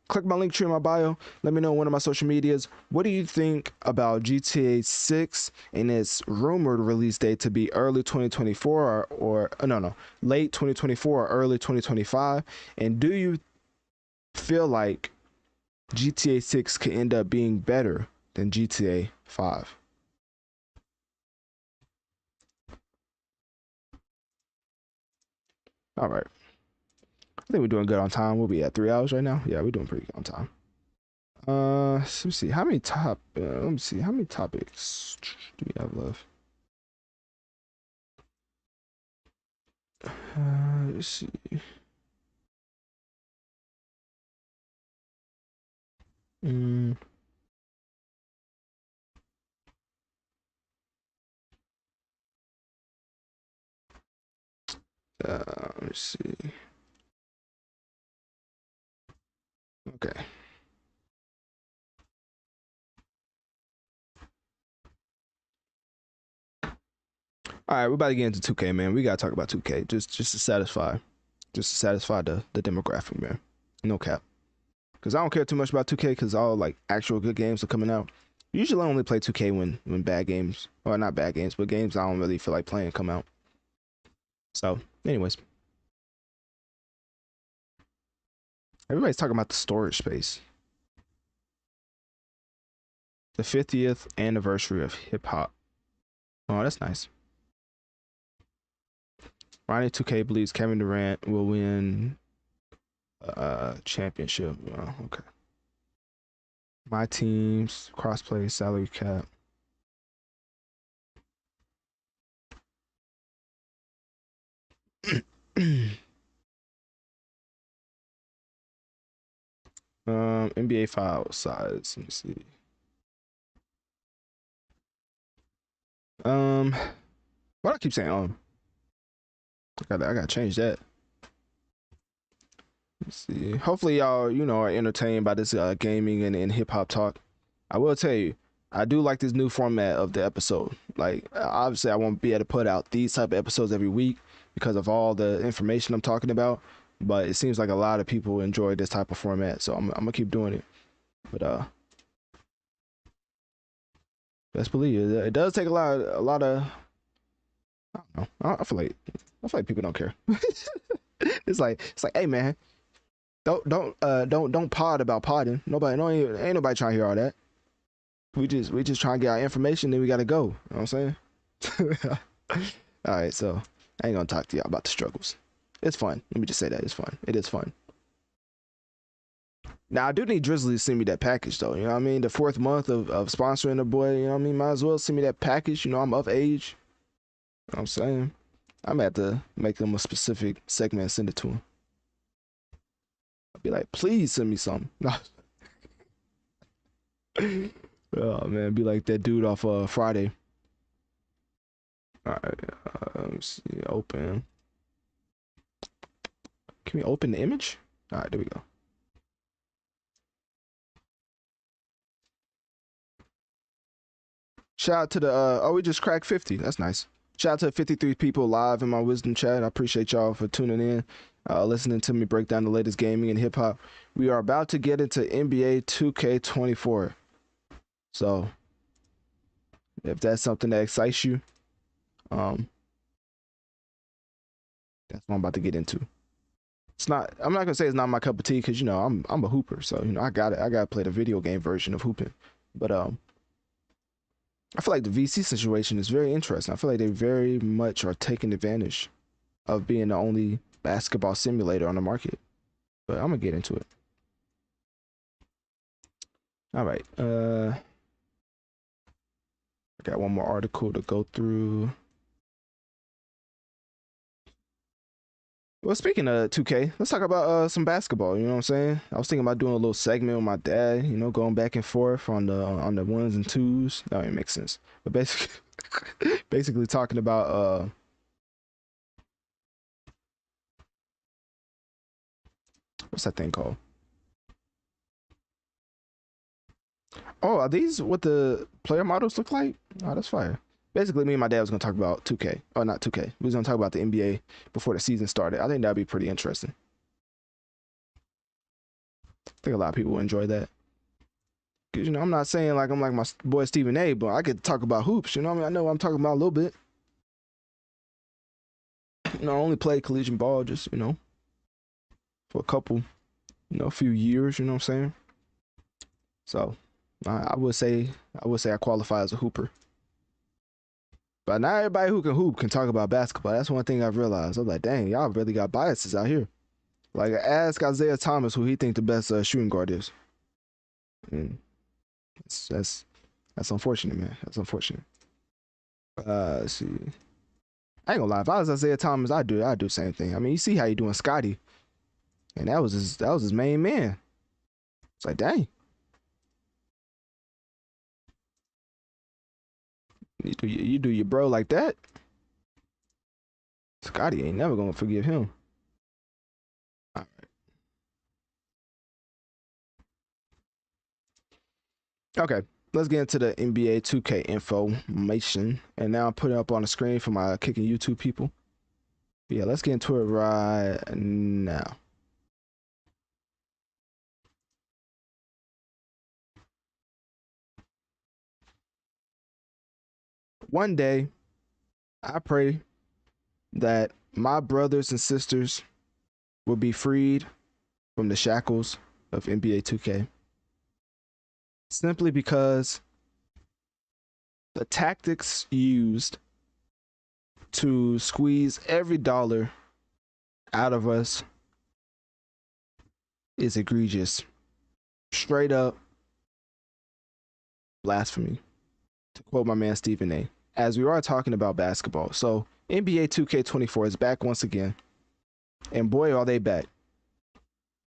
[SPEAKER 1] click my link tree in my bio. Let me know on one of my social medias. What do you think about GTA 6 and its rumored release date to be early 2024 or no, late 2024 or early 2025? And do you feel like GTA 6 could end up being better than GTA 5? All right. I think we're doing good on time. We'll be at 3 hours right now. Yeah, we're doing pretty good on time. Let me see how many let me see how many topics do we have left. Let's see. Mm. Let's see. Okay. All right, we're about to get into 2K, man. We gotta talk about 2K just to satisfy the demographic, man. No cap. Cause I don't care too much about 2K because all like actual good games are coming out. Usually I only play 2K when bad games, or not bad games, but games I don't really feel like playing come out. So, anyways, everybody's talking about the storage space. The 50th anniversary of hip hop. Oh, that's nice. Ronnie 2K believes Kevin Durant will win championship. Oh, okay. My team's crossplay salary cap. NBA file size. Let me see. Why do I keep saying I gotta change that. Let's see. Hopefully y'all, are entertained by this gaming and hip hop talk. I will tell you, I do like this new format of the episode. Like, obviously I won't be able to put out these type of episodes every week because of all the information I'm talking about. But it seems like a lot of people enjoy this type of format, so I'm gonna keep doing it. But best believe it does take a lot of. I don't know. I feel like people don't care. It's like, hey man, don't pod about podding. Ain't nobody trying to hear all that. We just trying to get our information, then we gotta go. You know what I'm saying? All right, so I ain't gonna talk to y'all about the struggles. It's fun. Let me just say that it's fun. It is fun. Now I do need Drizzly to send me that package though. You know what I mean? The 4th month of sponsoring the boy. You know what I mean? Might as well send me that package. You know I'm of age. You know what I'm saying? I'm gonna have to make them a specific segment and send it to him. I'll be like, please send me something. Oh man, be like that dude off Friday. All right, let's see, open. Can we open the image? All right, there we go. Shout out to the oh, we just cracked 50. That's nice. Shout out to 53 people live in my wisdom chat. I appreciate y'all for tuning in, listening to me break down the latest gaming and hip hop. We are about to get into NBA 2K24. So if that's something that excites you, that's what I'm about to get into. It's not. I'm not gonna say it's not my cup of tea because I'm a hooper, so I gotta play the video game version of hooping. But I feel like the VC situation is very interesting. I feel like they very much are taking advantage of being the only basketball simulator on the market. But I'm gonna get into it. All right. I got one more article to go through. Well, speaking of 2K, let's talk about some basketball. You know what I'm saying? I was thinking about doing a little segment with my dad. Going back and forth on the ones and twos. That don't even make sense. But basically talking about What's that thing called? Oh, are these what the player models look like? Oh, that's fire. Basically, me and my dad was gonna talk about 2K. Oh, not 2K. We was gonna talk about the NBA before the season started. I think that'd be pretty interesting. I think a lot of people will enjoy that. Cause I'm not saying like I'm like my boy Stephen A, but I could talk about hoops. You know what I mean? I know what I'm talking about a little bit. I only played collegiate ball just, for a couple, a few years, you know what I'm saying? So I would say I qualify as a hooper. But not everybody who can hoop can talk about basketball. That's one thing I've realized. I'm like, dang, y'all really got biases out here. Like, ask Isaiah Thomas who he think the best shooting guard is. And that's unfortunate, man. That's unfortunate. Let's see. I ain't gonna lie. If I was Isaiah Thomas, I'd do the same thing. I mean, you see how you doing, Scotty, and that was his main man. It's like, dang. You do your bro like that. Scotty ain't never gonna forgive him. All right. Okay, let's get into the NBA 2K information. And now I'm putting it up on the screen for my kicking YouTube people. Yeah, let's get into it right now. One day, I pray that my brothers and sisters will be freed from the shackles of NBA 2K. Simply because the tactics used to squeeze every dollar out of us is egregious. Straight up blasphemy, to quote my man Stephen A. As we are talking about basketball. So NBA 2K24 is back once again. And boy, are they back.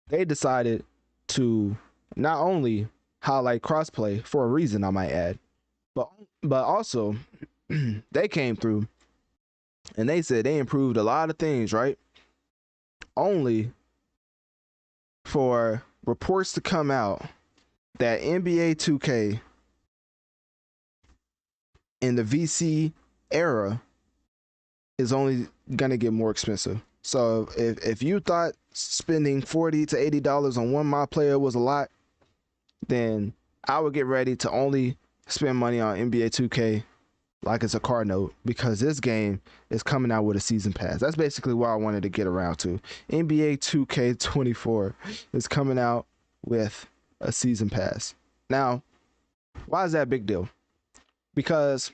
[SPEAKER 1] They decided to not only highlight crossplay for a reason, I might add, but also they came through and they said they improved a lot of things, right? Only for reports to come out that NBA 2K in the VC era is only gonna get more expensive. So if you thought spending $40 to $80 on one my player was a lot, then I would get ready to only spend money on NBA 2K like it's a car note, because this game is coming out with a season pass. That's basically what I wanted to get around to. NBA 2K24 is coming out with a season pass. Now, why is that a big deal? Because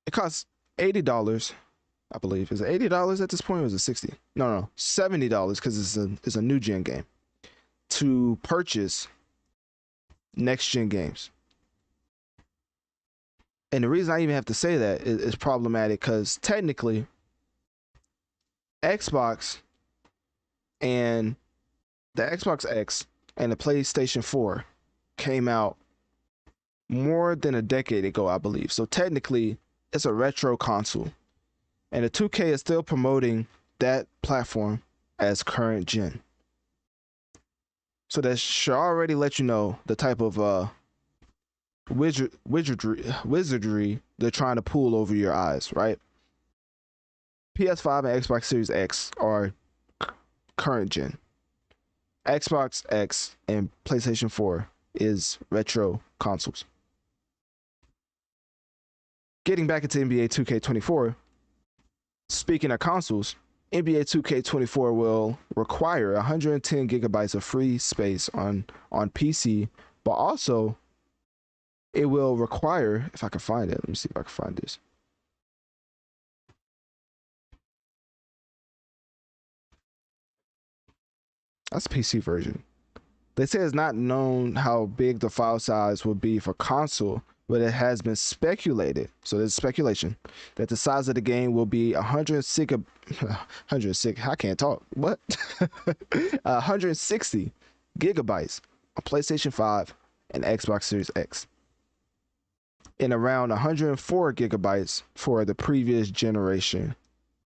[SPEAKER 1] it costs $80, I believe. Is it $80 at this point, or is it $60? No, $70, because it's a new gen game, to purchase next gen games. And the reason I even have to say that is problematic, because technically Xbox and the Xbox X and the PlayStation 4 came out more than a decade ago, I believe. So technically it's a retro console, and the 2K is still promoting that platform as current gen. So that should already let you know the type of wizardry they're trying to pull over your eyes, right? PS5 and Xbox Series X are current gen. Xbox X and PlayStation 4 is retro consoles. Getting back into NBA 2K24, speaking of consoles, NBA 2K24 will require 110 gigabytes of free space on PC, but also it will require, if I can find it, let me see if I can find this. That's PC version. They say it's not known how big the file size will be for console, but it has been speculated, so there's speculation, that the size of the game will be 106, I can't talk, what? 160 gigabytes on PlayStation 5 and Xbox Series X, and around 104 gigabytes for the previous generation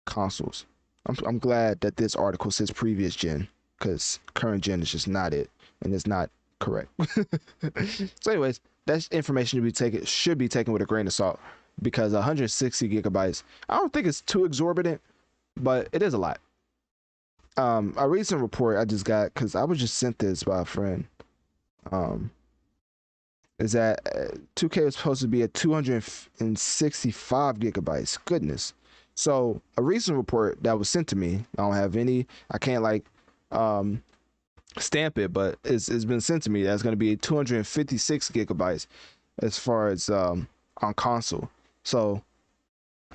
[SPEAKER 1] consoles. I'm glad that this article says previous gen, because current gen is just not it, and it's not correct. So anyways, that's information should be taken with a grain of salt, because 160 gigabytes, I don't think it's too exorbitant, but it is a lot. A recent report I just got, because I was just sent this by a friend, is that 2K was supposed to be at 265 gigabytes. Goodness. So a recent report that was sent to me, I don't have any, I can't like stamp it, but it's been sent to me, that's going to be 256 gigabytes as far as on console. So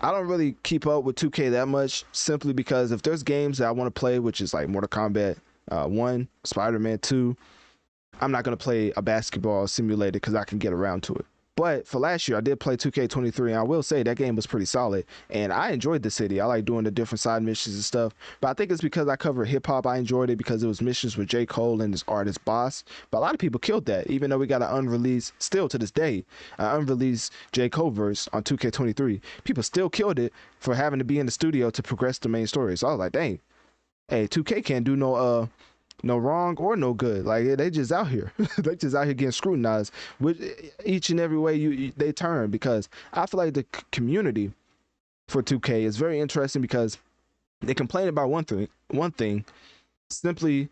[SPEAKER 1] I don't really keep up with 2K that much, simply because if there's games that I want to play, which is like Mortal Kombat 1, Spider-Man 2, I'm not going to play a basketball simulator because I can get around to it. But for last year, I did play 2K23, and I will say that game was pretty solid, and I enjoyed the city. I like doing the different side missions and stuff, but I think it's because I cover hip-hop. I enjoyed it because it was missions with J. Cole and his artist Boss, but a lot of people killed that, even though we got an unreleased, still to this day, an unreleased J. Cole verse on 2K23. People still killed it for having to be in the studio to progress the main story. So I was like, dang, hey, 2K can't do no wrong or no good. Like, they just out here. They just out here getting scrutinized with each and every way they turn, because I feel like the community for 2K is very interesting, because they complain about one thing simply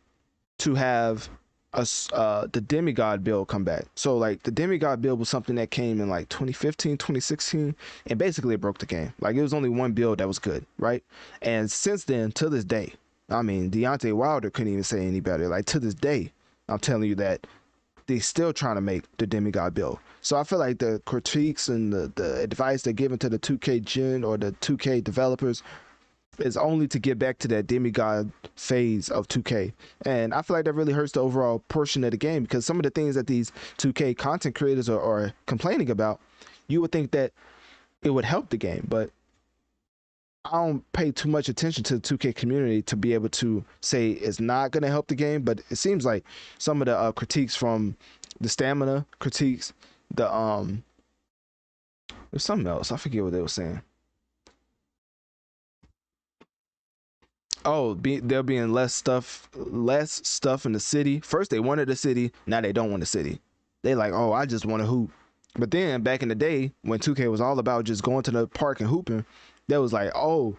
[SPEAKER 1] to have the demigod build come back. So like the demigod build was something that came in like 2015, 2016, and basically it broke the game. Like, it was only one build that was good, right? And since then, to this day, I mean, Deontay Wilder couldn't even say any better. Like, to this day, I'm telling you that they still trying to make the demigod build. So I feel like the critiques and the advice they're giving to the 2K gen or the 2K developers is only to get back to that demigod phase of 2K. And I feel like that really hurts the overall portion of the game, because some of the things that these 2K content creators are complaining about, you would think that it would help the game, but I don't pay too much attention to the 2K community to be able to say it's not going to help the game. But it seems like some of the critiques from the stamina critiques, there's something else, I forget what they were saying. Oh, there being less stuff in the city. First they wanted the city, now they don't want the city. They like, oh, I just want to hoop. But then back in the day, when 2K was all about just going to the park and hooping, that was like, oh,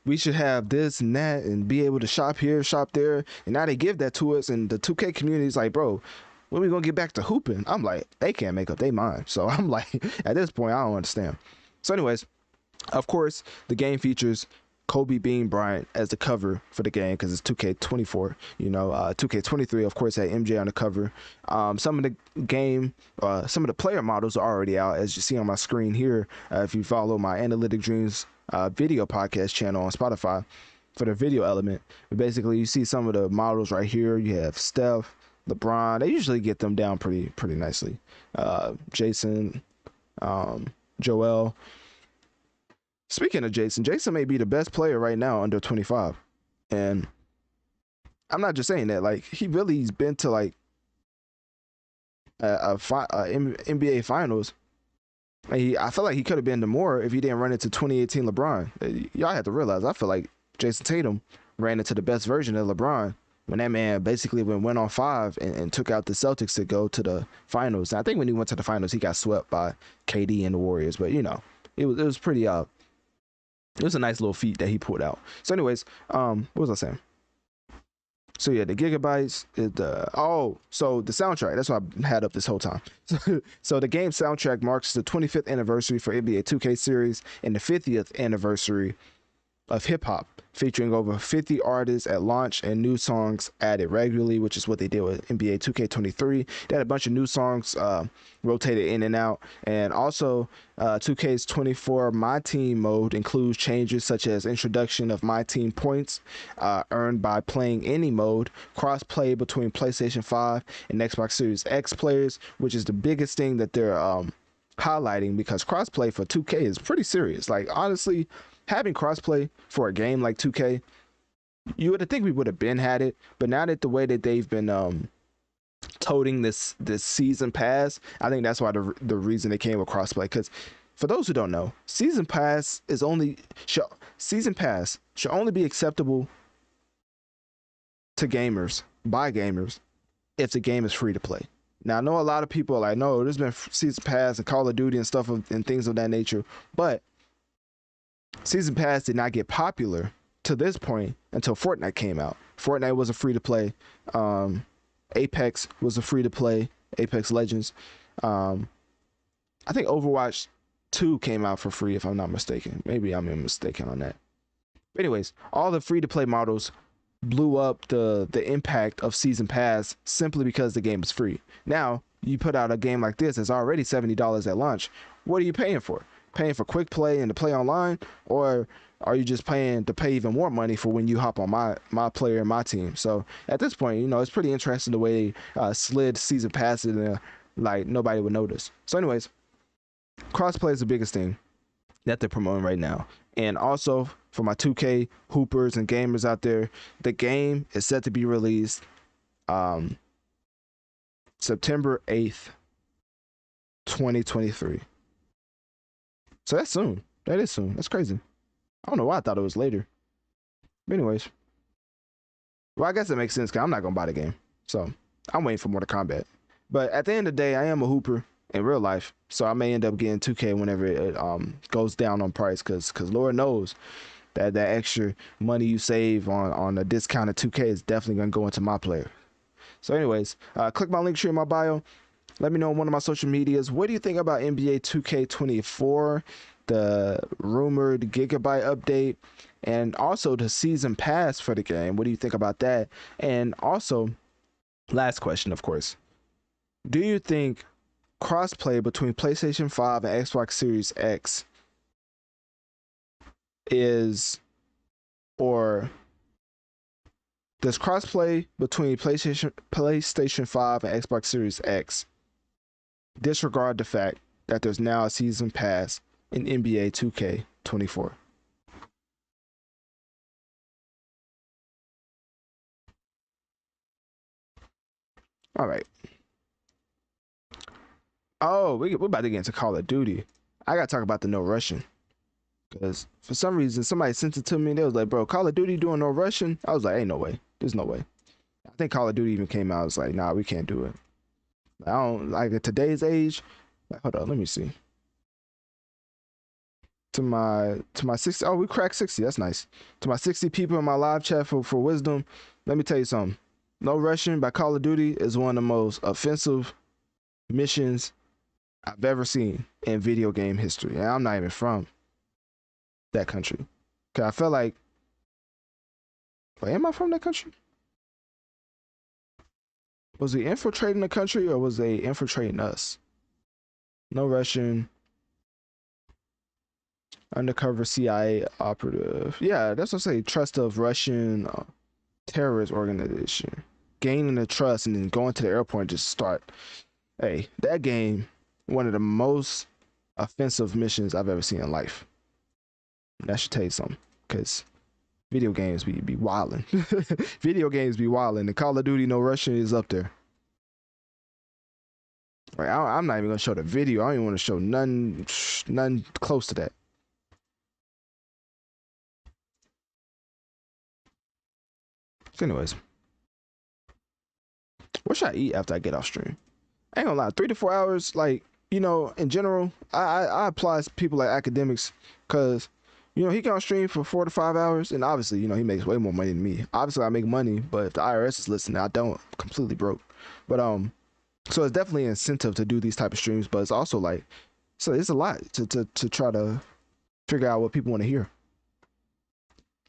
[SPEAKER 1] we should have this and that and be able to shop here, shop there. And now they give that to us, and the 2K community is like, bro, when we gonna get back to hooping? I'm like, they can't make up their mind. So I'm like, at this point, I don't understand. So anyways, of course, the game features Kobe Bean Bryant as the cover for the game, because it's 2K24. 2K23, of course, had MJ on the cover. Some of the player models are already out, as you see on my screen here. If you follow my Analytic Dreamz video podcast channel on Spotify for the video element, but basically you see some of the models right here. You have Steph, LeBron. They usually get them down pretty nicely. Jason, Joel. Speaking of Jason may be the best player right now under 25, and I'm not just saying that. Like, he really's been to like NBA Finals. I feel like he could have been to more if he didn't run into 2018 LeBron. Y'all have to realize, I feel like Jason Tatum ran into the best version of LeBron when that man basically went on 5 and took out the Celtics to go to the finals. And I think when he went to the finals, he got swept by KD and the Warriors. But it was pretty it was a nice little feat that he pulled out. So anyways, what was I saying? So yeah, the gigabytes is so the soundtrack, that's what I had up this whole time. So the game soundtrack marks the 25th anniversary for NBA 2K series and the 50th anniversary of hip hop, featuring over 50 artists at launch and new songs added regularly, which is what they did with NBA 2K23. They had a bunch of new songs rotated in and out. And also 2K's 24 My Team mode includes changes such as introduction of My Team points earned by playing any mode, cross-play between PlayStation 5 and Xbox Series X players, which is the biggest thing that they're highlighting, because cross-play for 2K is pretty serious. Like, honestly, having crossplay for a game like 2K, you would think we would have been had it, but now that the way that they've been toting this season pass, I think that's why the reason they came with crossplay. Because for those who don't know, season pass should only be acceptable to gamers by gamers if the game is free to play. Now, I know a lot of people are like, no, there's been season pass and Call of Duty and stuff and things of that nature, but season pass did not get popular to this point until Fortnite came out. Fortnite was a free to play. Apex was a free to play. Apex Legends. I think Overwatch 2 came out for free, if I'm not mistaken. Maybe I'm mistaken on that. But anyways, all the free to play models blew up the impact of season pass simply because the game is free. Now you put out a game like this that's already $70 at launch. What are you paying for? Paying for quick play and to play online, or are you just paying to pay even more money for when you hop on my player and my team? So at this point, it's pretty interesting the way they slid season pass in there, like nobody would notice. So anyways, crossplay is the biggest thing that they're promoting right now. And also for my 2K hoopers and gamers out there, the game is set to be released September 8th, 2023. So that's soon. That is soon. That's crazy. I don't know why I thought it was later. But anyways. Well, I guess it makes sense because I'm not going to buy the game. So I'm waiting for Mortal Kombat. But at the end of the day, I am a hooper in real life. So I may end up getting 2K whenever it goes down on price. Because Lord knows that extra money you save on a discounted 2K is definitely going to go into my player. So anyways, click my link tree in my bio. Let me know on one of my social medias. What do you think about NBA 2K24, the rumored gigabyte update, and also the season pass for the game? What do you think about that? And also, last question, of course. Do you think crossplay between PlayStation 5 and Xbox Series X does crossplay between PlayStation 5 and Xbox Series X disregard the fact that there's now a season pass in NBA 2K24? All right. Oh, we're about to get into Call of Duty. I gotta talk about the no Russian, because for some reason somebody sent it to me and they was like, bro, Call of Duty doing no Russian? I was like, ain't no way. There's no way. I think Call of Duty even came out. I was like, nah, we can't do it. I don't like at today's age. Like, hold on, let me see. To my 60. Oh, we cracked 60. That's nice. To my 60 people in my live chat for wisdom, let me tell you something. No Russian by Call of Duty is one of the most offensive missions I've ever seen in video game history. And I'm not even from that country. Cause I felt like, wait, am I from that country? Was he infiltrating the country or was they infiltrating us? No Russian. Undercover CIA operative. Yeah, that's what I say. Trust of Russian terrorist organization. Gaining the trust and then going to the airport and just start. Hey, that game, one of the most offensive missions I've ever seen in life. That should tell you something, because video games be wildin'. Video games be wildin'. The Call of Duty no Russian is up there. Right, I'm not even gonna show the video. I don't even want to show none close to that. So anyways, what should I eat after I get off stream? I ain't gonna lie, 3 to 4 hours, like, in general, I apply to people like academics, because he can stream for 4 to 5 hours, and obviously, he makes way more money than me. Obviously, I make money, but if the IRS is listening, I don't. I'm completely broke. But so it's definitely an incentive to do these type of streams, but it's also like, so it's a lot to try to figure out what people want to hear.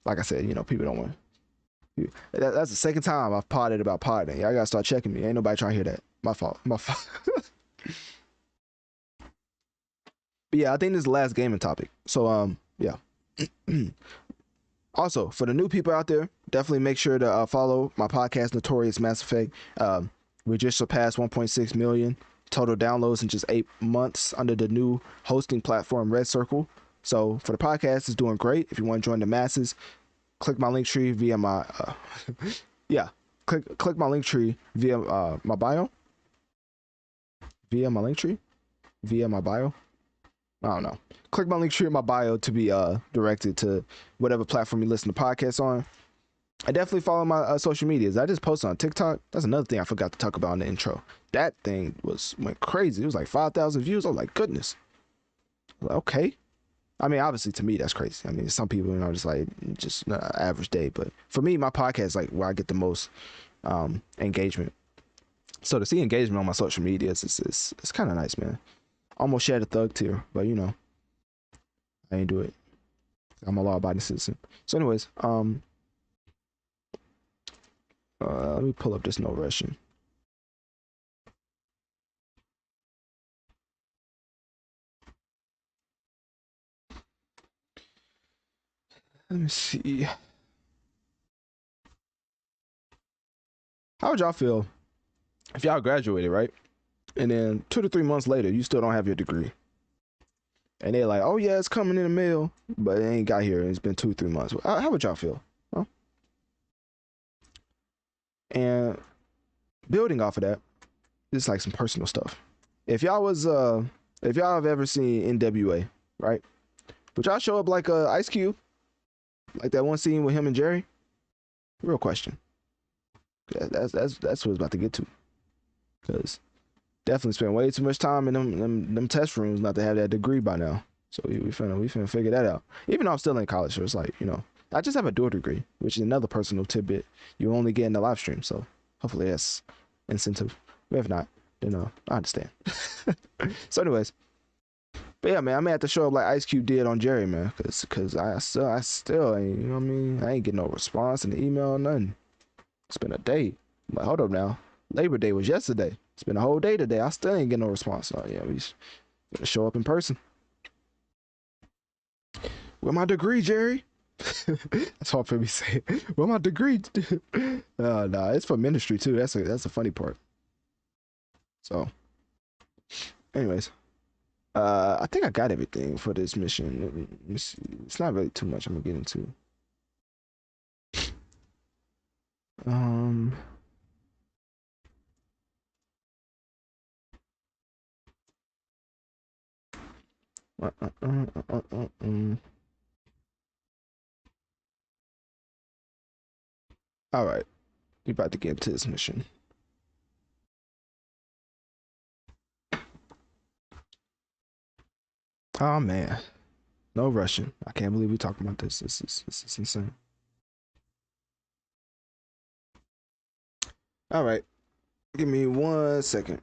[SPEAKER 1] Like I said, people don't want. That's the second time I've podded about podding. Y'all gotta start checking me. Ain't nobody trying to hear that. My fault. But yeah, I think this is the last gaming topic. So yeah. Also, for the new people out there, definitely make sure to follow my podcast, Notorious Mass Effect. We just surpassed 1.6 million total downloads in just 8 months under the new hosting platform, Red Circle. So for the podcast, it's doing great. If you want to join the masses, click my link tree via my click my link tree via my bio. Via my link tree, via my bio. I don't know. Click my link tree in my bio to be directed to whatever platform you listen to podcasts on. I definitely follow my social medias. I just post on TikTok. That's another thing I forgot to talk about in the intro. That thing went crazy. It was like 5,000 views. I was like, goodness. Like, okay. I mean, obviously to me that's crazy. I mean, some people, you know, just like just average day, but for me, my podcast is like where I get the most engagement. So to see engagement on my social media, it's kind of nice, man. Almost shed a thug tear, but you know, I ain't do it. I'm a law-abiding citizen. So, anyways, let me pull up this no Russian. Let me see. How would y'all feel if y'all graduated, right? And then 2 to 3 months later, you still don't have your degree. And they're like, oh yeah, it's coming in the mail, but it ain't got here. And it's been 2 3 months. How would y'all feel? Huh? And building off of that, it's like some personal stuff. If y'all have ever seen NWA, right? Would y'all show up like Ice Cube? Like that one scene with him and Jerry? Real question. That's what I was about to get to. Because definitely spent way too much time in them test rooms not to have that degree by now. So we finna figure that out. Even though I'm still in college, so it's like, you know, I just have a dual degree, which is another personal tidbit you only get in the live stream. So hopefully that's incentive. But if not, then I understand. So anyways, but yeah, man, I may have to show up like Ice Cube did on Jerry, man, cause I still ain't, you know what I mean? I ain't getting no response in the email or nothing. It's been a day. I'm like, hold up now. Labor Day was yesterday. It's been a whole day today. I still ain't getting no response. Oh yeah, we gotta show up in person. Where my degree, Jerry? That's hard for me to say. Where my degree? Nah, it's for ministry too. That's a funny part. So, anyways, I think I got everything for this mission. Let me see. It's not really too much I'm gonna get into. All right, we about to get into this mission. Oh man, no Russian. I can't believe we talking about this. This is insane. All right, give me 1 second.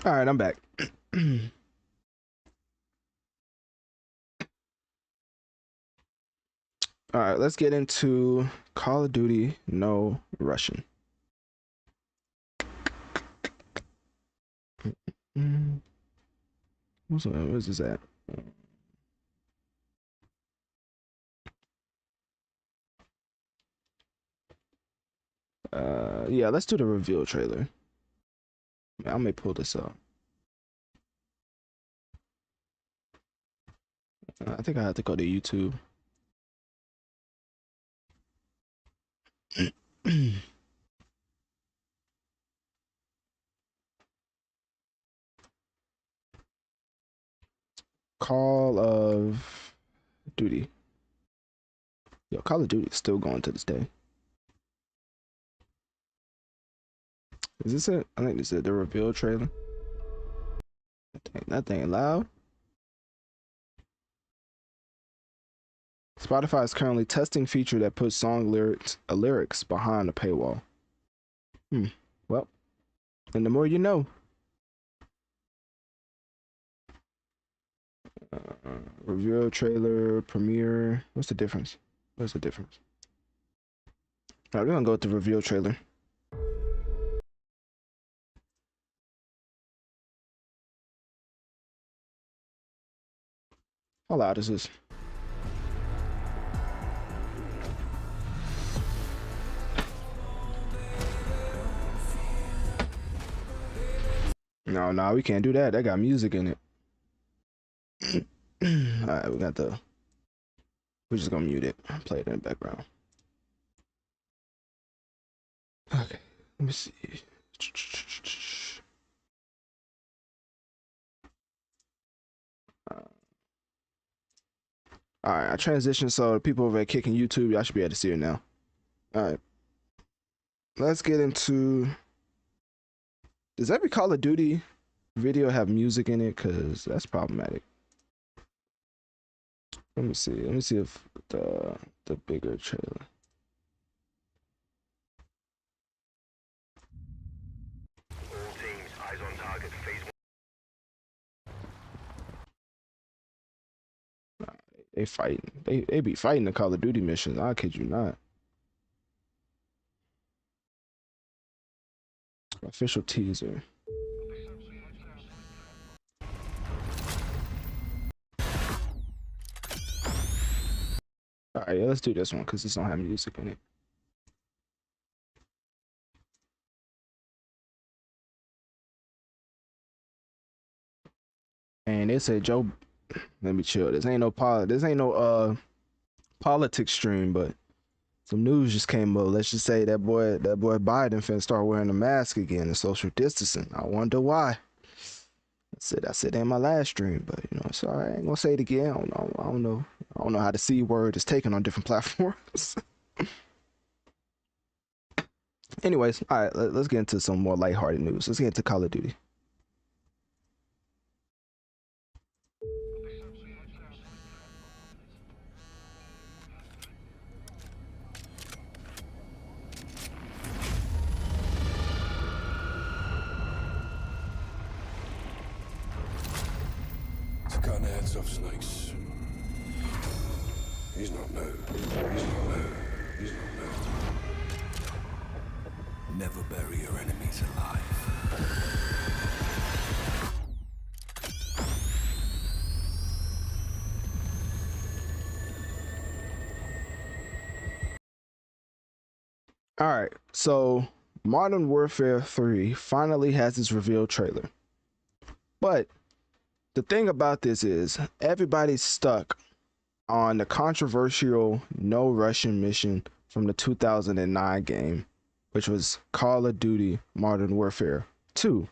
[SPEAKER 1] All right, I'm back. All right, let's get into Call of Duty No Russian. Where's this at? Yeah, let's do the reveal trailer. I may pull this up. I think I have to go to YouTube. Call of Duty. Yo, Call of Duty is still going to this day. Is this it? I think this is the reveal trailer. That thing loud. Spotify is currently testing feature that puts song lyrics behind a paywall. Well, and the more you know. Reveal trailer, premiere. What's the difference? What's the difference? All right, we're gonna go with the reveal trailer. How loud is this? No, we can't do that. That got music in it. All right, we're just gonna mute it. Play it in the background. Okay, let me see. All right, I transitioned so the people over at Kicking YouTube, y'all should be able to see it now. All right, let's get into. Does every Call of Duty video have music in it? Cause that's problematic. Let me see. Let me see if the bigger trailer.
[SPEAKER 7] All teams, eyes on target. Phase 1.
[SPEAKER 1] They fighting. They be fighting the Call of Duty missions. I kid you not. Official teaser. All right, yeah, let's do this one because this don't have music in it. And they said Joe. Let me chill. This ain't no politics stream, but some news just came up. Let's just say that boy Biden finna start wearing a mask again and social distancing. I wonder why. I said it in my last stream, but you know, so I ain't gonna say it again. I don't know how the C word is taken on different platforms. Anyways, all right, let's get into some more lighthearted news. Let's get into Call of Duty.
[SPEAKER 7] To cut the heads off snakes. He's not new. He's not new. Never bury your enemies alive.
[SPEAKER 1] All right, so Modern Warfare 3 finally has its reveal trailer. But the thing about this is everybody's stuck on the controversial no Russian mission from the 2009 game, which was Call of Duty Modern Warfare 2.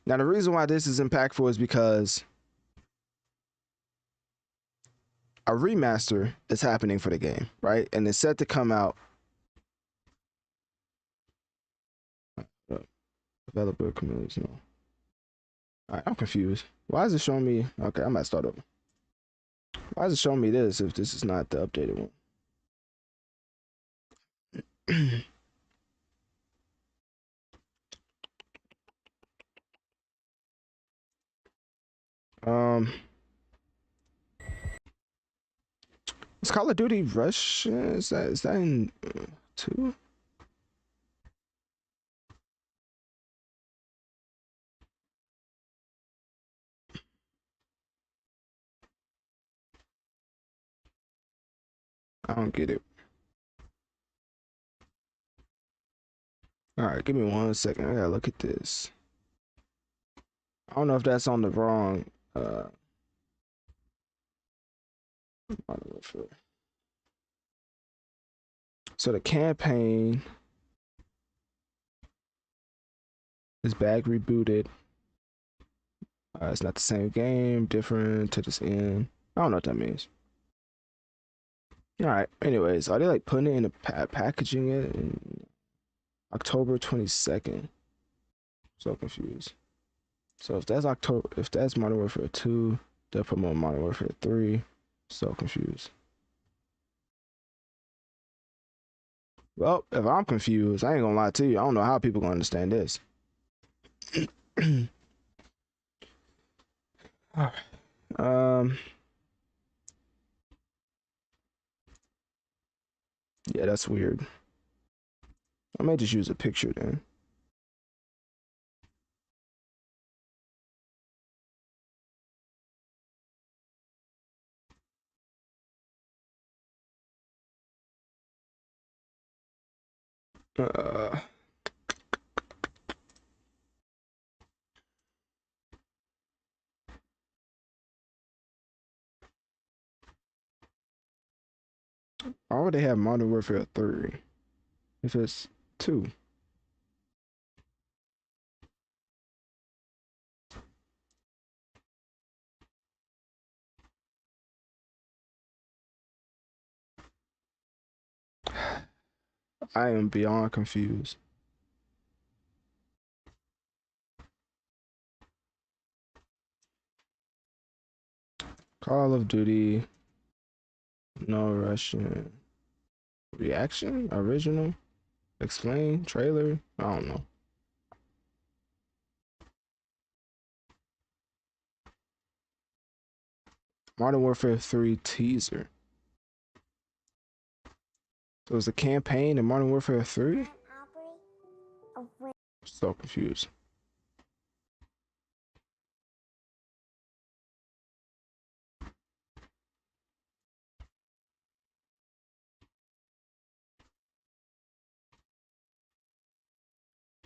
[SPEAKER 1] Now, the reason why this is impactful is because a remaster is happening for the game, right? And it's set to come out. Developer communities, no. All right, I'm confused. Why is it showing me? Okay, I might start over. Why is it showing me this if this is not the updated one? Is Call of Duty Russian? Is that in 2? I don't get it. All right, give me 1 second. I gotta look at this. I don't know if that's on the wrong so the campaign is back rebooted. It's not the same game, different to this end. I don't know what that means. All right. Anyways, are they like putting it in a packaging it in October 22nd? So confused. So if that's Modern Warfare 2, they'll promote Modern Warfare 3. So confused. Well, if I'm confused, I ain't gonna lie to you. I don't know how people gonna understand this. All right. Yeah, that's weird. I may just use a picture then. Uh, why would they have Modern Warfare 3 if it's 2? I am beyond confused. Call of Duty, no Russian. Reaction? Original? Explain? Trailer? I don't know. Modern Warfare 3 teaser. So it's a campaign in Modern Warfare 3? So confused.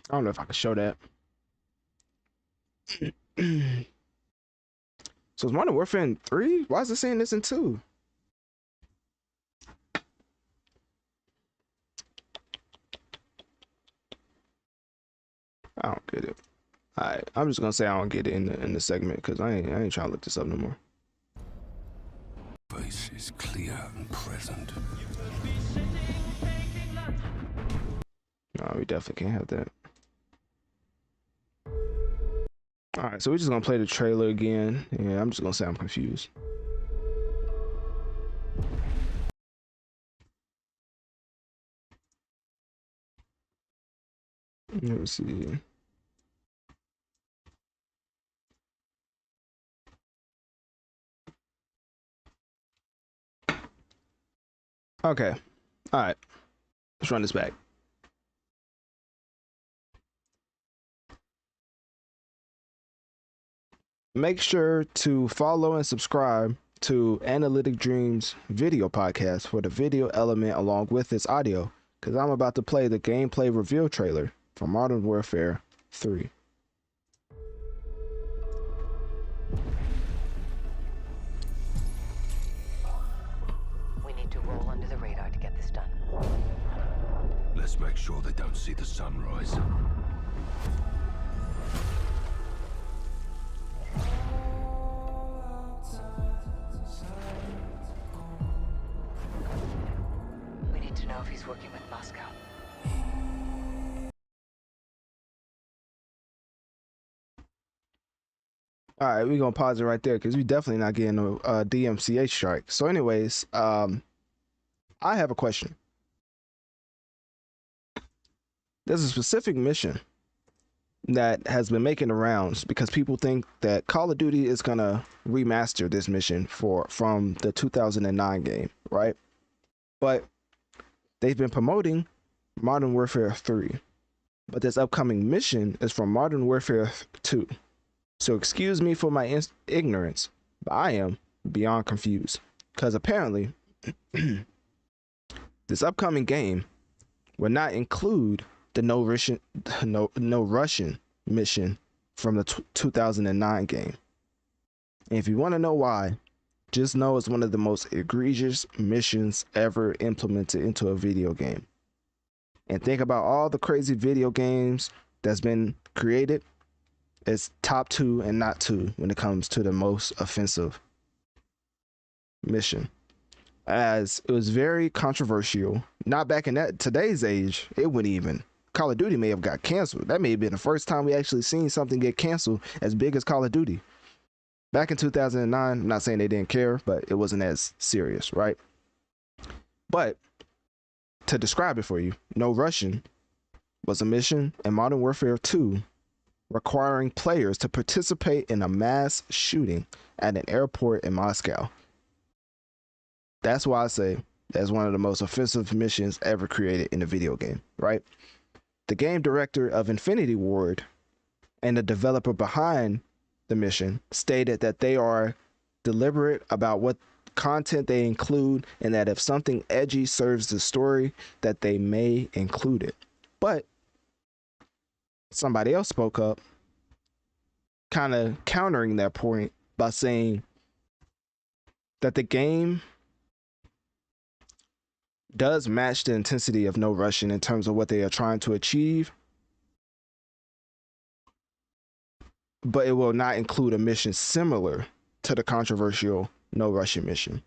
[SPEAKER 1] I don't know if I can show that. So it's Modern Warfare in 3? Why is it saying this in 2? I don't get it. Alright, I'm just gonna say I don't get it in the segment because I ain't trying to look this up no more.
[SPEAKER 8] Face is clear and present.
[SPEAKER 1] No, we definitely can't have that. Alright, so we're just gonna play the trailer again. Yeah, I'm just gonna say I'm confused. Let's see. Okay. Alright. Let's run this back. Make sure to follow and subscribe to Analytic Dreamz video podcast for the video element along with its audio, because I'm about to play the gameplay reveal trailer for Modern Warfare 3.
[SPEAKER 5] We need to roll under the radar to get this done.
[SPEAKER 8] Let's make sure they don't see the sunrise.
[SPEAKER 5] We need to know if he's working with Moscow.
[SPEAKER 1] All right, we're gonna pause it right there because we definitely not getting a DMCA strike. So, anyways, I have a question. There's a specific mission that has been making the rounds because people think that Call of Duty is gonna remaster this mission from the 2009 game, right? But they've been promoting Modern Warfare 3, but this upcoming mission is from Modern Warfare 2. So excuse me for my ignorance, but I am beyond confused because apparently this upcoming game will not include the no Russian mission from the 2009 game. And if you want to know why, just know it's one of the most egregious missions ever implemented into a video game. And think about all the crazy video games that's been created. It's top 2 and not 2 when it comes to the most offensive mission, as it was very controversial. Not back in today's age, it wouldn't even. Call of Duty may have got canceled. That may have been the first time we actually seen something get canceled as big as Call of Duty. Back in 2009, I'm not saying they didn't care, but it wasn't as serious, right? But to describe it for you, No Russian was a mission in Modern Warfare 2 requiring players to participate in a mass shooting at an airport in Moscow. That's why I say that's one of the most offensive missions ever created in a video game, right? The game director of Infinity Ward and the developer behind the mission stated that they are deliberate about what content they include, and that if something edgy serves the story, that they may include it. But somebody else spoke up, kind of countering that point by saying that the game does match the intensity of No Russian in terms of what they are trying to achieve, but it will not include a mission similar to the controversial No Russian mission.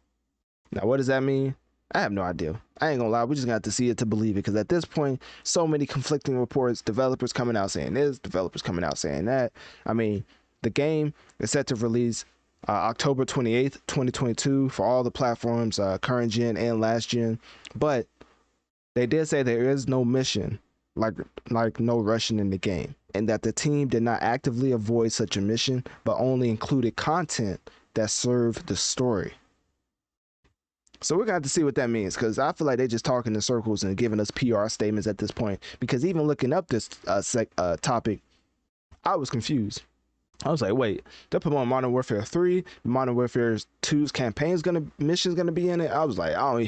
[SPEAKER 1] Now, what does that mean? I have no idea. I ain't gonna lie, we just got to see it to believe it, because at this point, so many conflicting reports, developers coming out saying this, developers coming out saying that. I mean, the game is set to release October 28th, 2022 for all the platforms, current gen and last gen, but they did say there is no mission like No Russian in the game, and that the team did not actively avoid such a mission, but only included content that served the story. So we're going to have to see what that means, because I feel like they're just talking in circles and giving us PR statements at this point, because even looking up this topic, I was confused. I was like, wait, they're putting on Modern Warfare 3, Modern Warfare 2's mission's gonna be in it. I was like, I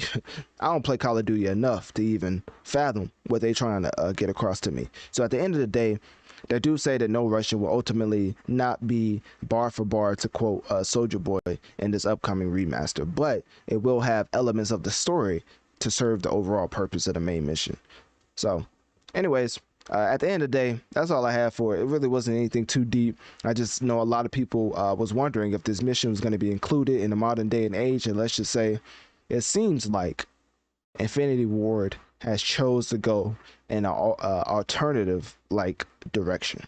[SPEAKER 1] don't play Call of Duty enough to even fathom what they're trying to get across to me. So at the end of the day, they do say that No Russian will ultimately not be bar for bar, to quote Soulja Boy, in this upcoming remaster, but it will have elements of the story to serve the overall purpose of the main mission. So anyways, at the end of the day, that's all I have for it. It really wasn't anything too deep. I just know a lot of people was wondering if this mission was going to be included in the modern day and age, and let's just say it seems like Infinity Ward has chose to go in an alternative like direction.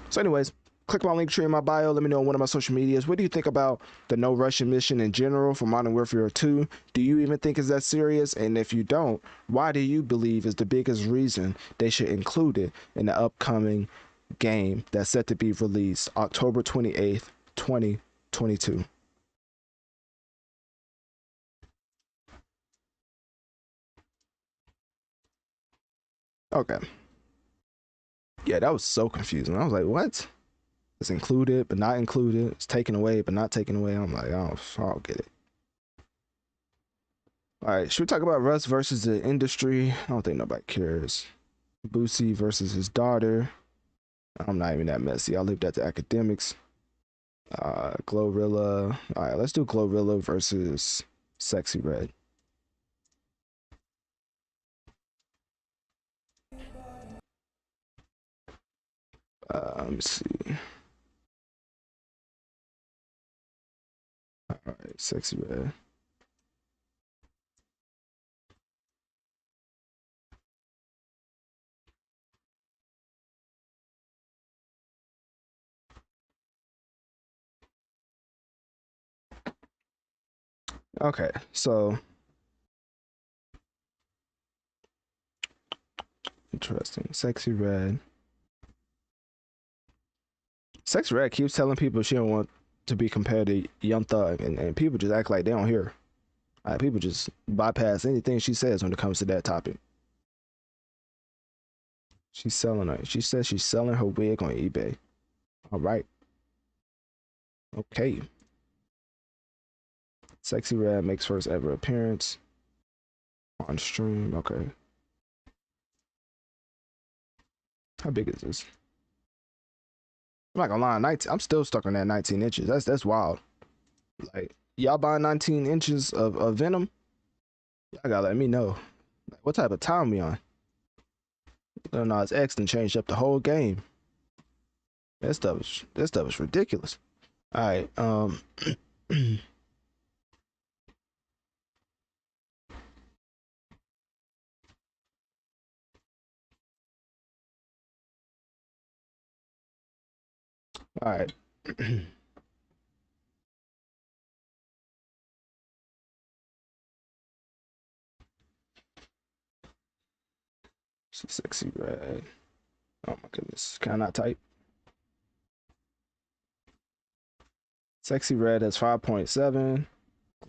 [SPEAKER 1] So anyways, click my link tree in my bio. Let me know on one of my social medias. What do you think about the No Russian mission in general for Modern Warfare 2? Do you even think it's that serious? And if you don't, why do you believe is the biggest reason they should include it in the upcoming game that's set to be released October 28th, 2022? Okay. Yeah, that was so confusing. I was like, what? It's included, but not included. It's taken away, but not taken away. I'm like, I don't get it. All right, should we talk about Russ versus the industry? I don't think nobody cares. Boosie versus his daughter. I'm not even that messy. I'll leave that to academics. Glorilla. All right, let's do Glorilla versus Sexy Red. Let me see. All right, Sexy Red. Okay, so interesting. Sexy Red. Sexy Red keeps telling people she don't want to be compared to Young Thug, and people just act like they don't hear her. People just bypass anything she says when it comes to that topic. She's selling it. She says she's selling her wig on eBay. All right. Okay. Sexy Red makes first ever appearance on stream. Okay. How big is this? I'm not gonna lie, 19. I'm still stuck on that 19 inches. That's wild. Like, y'all buying 19 inches of Venom? Y'all gotta let me know. Like, what type of time we on? No, it's X and changed up the whole game. That stuff is ridiculous. All right. All right. Sexy Red. Oh my goodness. Can I not type? Sexy Red has 5.7.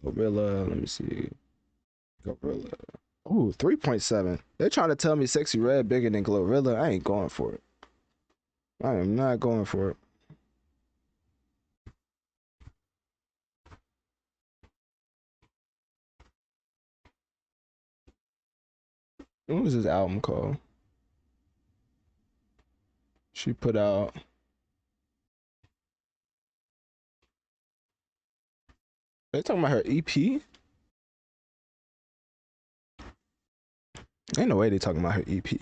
[SPEAKER 1] Gorilla. Let me see. Gorilla. Ooh, 3.7. They're trying to tell me Sexy Red bigger than Glorilla. I ain't going for it. I am not going for it. What was this album called? She put out. They talking about her EP? Ain't no way they talking about her EP.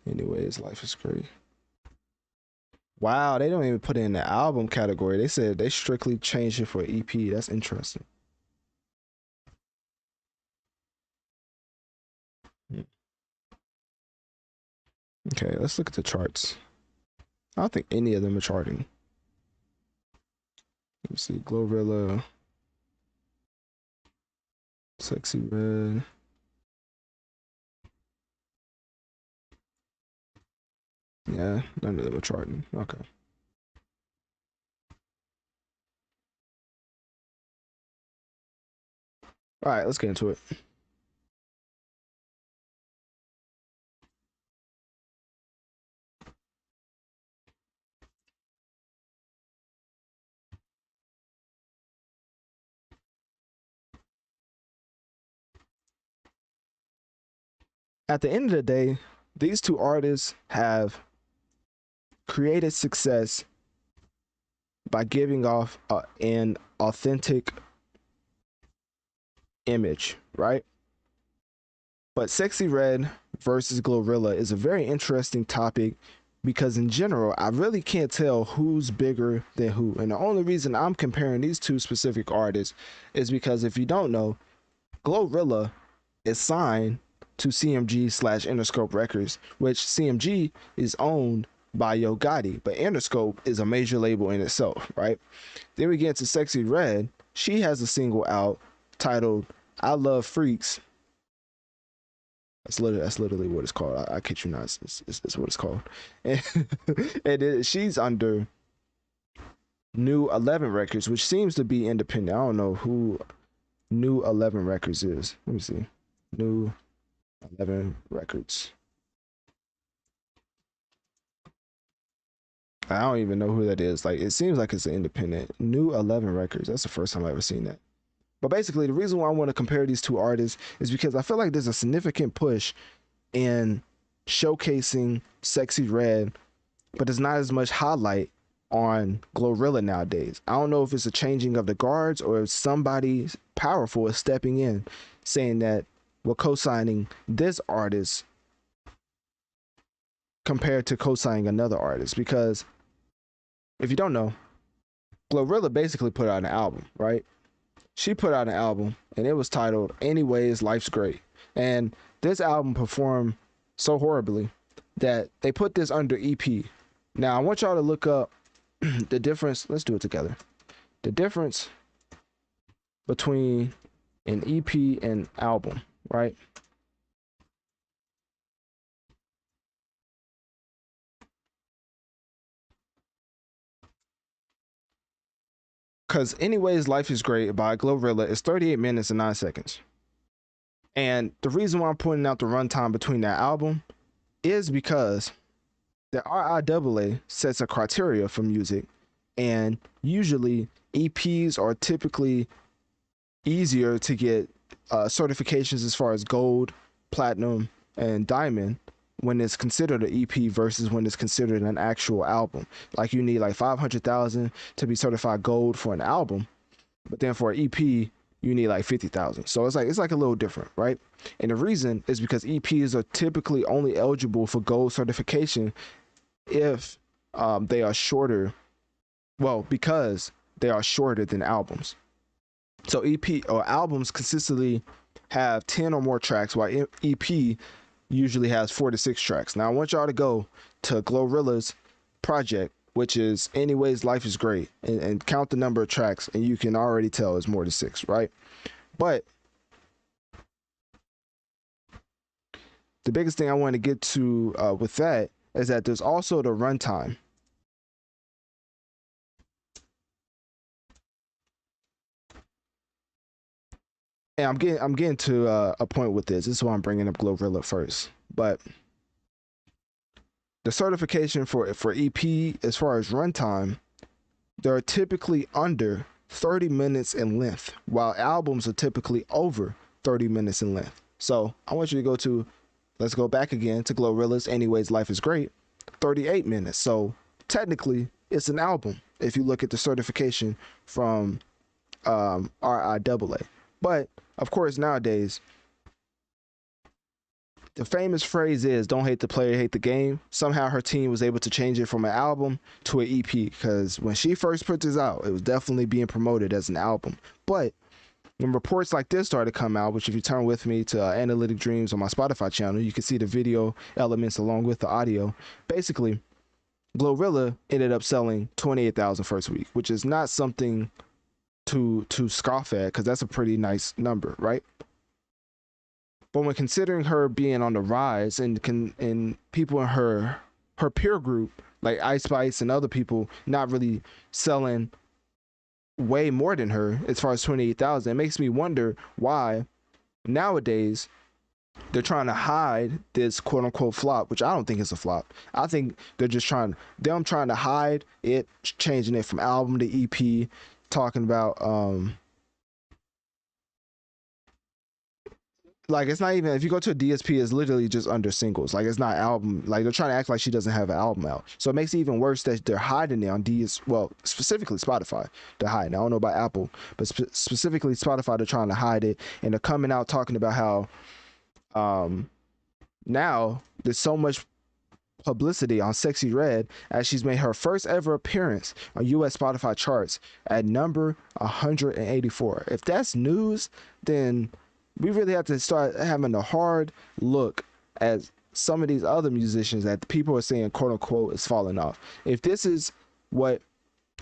[SPEAKER 1] Anyways, life is great. Wow, they don't even put it in the album category. They said they strictly changed it for EP. That's interesting. Okay, let's look at the charts. I don't think any of them are charting. Let's see, Glorilla, Sexy Red. Yeah, none of them are charting. Okay. All right, let's get into it. At the end of the day, these two artists have created success by giving off an authentic image, right? But Sexy Red versus Glorilla is a very interesting topic because in general, I really can't tell who's bigger than who. And the only reason I'm comparing these two specific artists is because if you don't know, Glorilla is signed to CMG/Interscope Records, which CMG is owned by Yo Gotti, but Interscope is a major label in itself, right? Then we get to Sexy Red. She has a single out titled I Love Freaks. That's literally what it's called. I kid you not, it's what it's called. And she's under New 11 Records, which seems to be independent. I don't know who New 11 Records is. Let me see. New 11 Records. I don't even know who that is. Like, it seems like it's an independent. New 11 Records. That's the first time I've ever seen that. But basically, the reason why I want to compare these two artists is because I feel like there's a significant push in showcasing Sexy Red, but there's not as much highlight on Glorilla nowadays. I don't know if it's a changing of the guards or if somebody powerful is stepping in saying that we're co-signing this artist compared to co-signing another artist. Because if you don't know, Glorilla basically put out an album, right? She put out an album and it was titled Anyways, Life's Great. And this album performed so horribly that they put this under EP. Now I want y'all to look up the difference. Let's do it together. The difference between an EP and album, right? Because Anyways, Life is Great by Glorilla is 38 minutes and 9 seconds. And the reason why I'm pointing out the runtime between that album is because the RIAA sets a criteria for music, and usually EPs are typically easier to get certifications as far as gold, platinum, and diamond when it's considered an EP versus when it's considered an actual album. Like you need like 500,000 to be certified gold for an album, but then for an EP you need like 50,000. So it's like a little different, right? And the reason is because EPs are typically only eligible for gold certification if they are shorter. Well, because they are shorter than albums. So EP or albums consistently have 10 or more tracks, while EP usually has 4 to 6 tracks. Now I want y'all to go to Glorilla's project, which is Anyways, Life is Great, and count the number of tracks, and you can already tell it's more than 6, right? But the biggest thing I want to get to with that is that there's also the runtime. And I'm getting to a point with this. This is why I'm bringing up Glorilla first. But the certification for EP, as far as runtime, they're typically under 30 minutes in length, while albums are typically over 30 minutes in length. So I want you to go to let's go back again to Glorilla's Anyways Life is Great, 38 minutes. So technically it's an album if you look at the certification from RIAA. But of course nowadays the famous phrase is don't hate the player, hate the game. Somehow her team was able to change it from an album to an EP, because when she first put this out, it was definitely being promoted as an album. But when reports like this started to come out, which if you turn with me to Analytic Dreamz on my Spotify channel, you can see the video elements along with the audio. Basically, Glorilla ended up selling 28,000 first week, which is not something to scoff at, because that's a pretty nice number, right? But when considering her being on the rise and people in her peer group like Ice Spice and other people not really selling way more than her as far as 28,000, it makes me wonder why nowadays they're trying to hide this quote unquote flop, which I don't think is a flop. I think they're just trying to hide it, changing it from album to EP, talking about like it's not even, if you go to a DSP, it's literally just under singles. Like it's not album. Like they're trying to act like she doesn't have an album out. So it makes it even worse that they're hiding it on well, specifically Spotify. They're hiding. I don't know about Apple, but specifically Spotify, they're trying to hide it, and they're coming out talking about how now there's so much publicity on Sexy Red as she's made her first ever appearance on US Spotify charts at number 184. If that's news, then we really have to start having a hard look at some of these other musicians that people are saying quote unquote is falling off. If this is what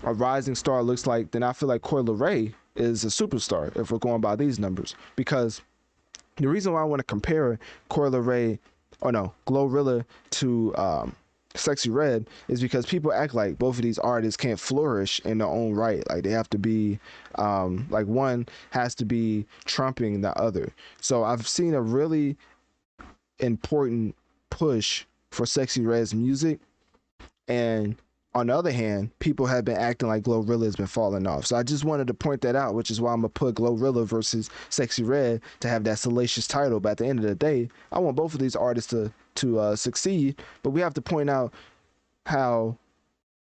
[SPEAKER 1] a rising star looks like, then I feel like Coi Leray is a superstar if we're going by these numbers. Because the reason why I want to compare Coi Leray, Glorilla to Sexy Red is because people act like both of these artists can't flourish in their own right. Like they have to be, like one has to be trumping the other. So I've seen a really important push for Sexy Red's music, and on the other hand, people have been acting like Glorilla has been falling off. So I just wanted to point that out, which is why I'm gonna put Glorilla versus Sexy Red to have that salacious title. But at the end of the day, I want both of these artists to succeed. But we have to point out how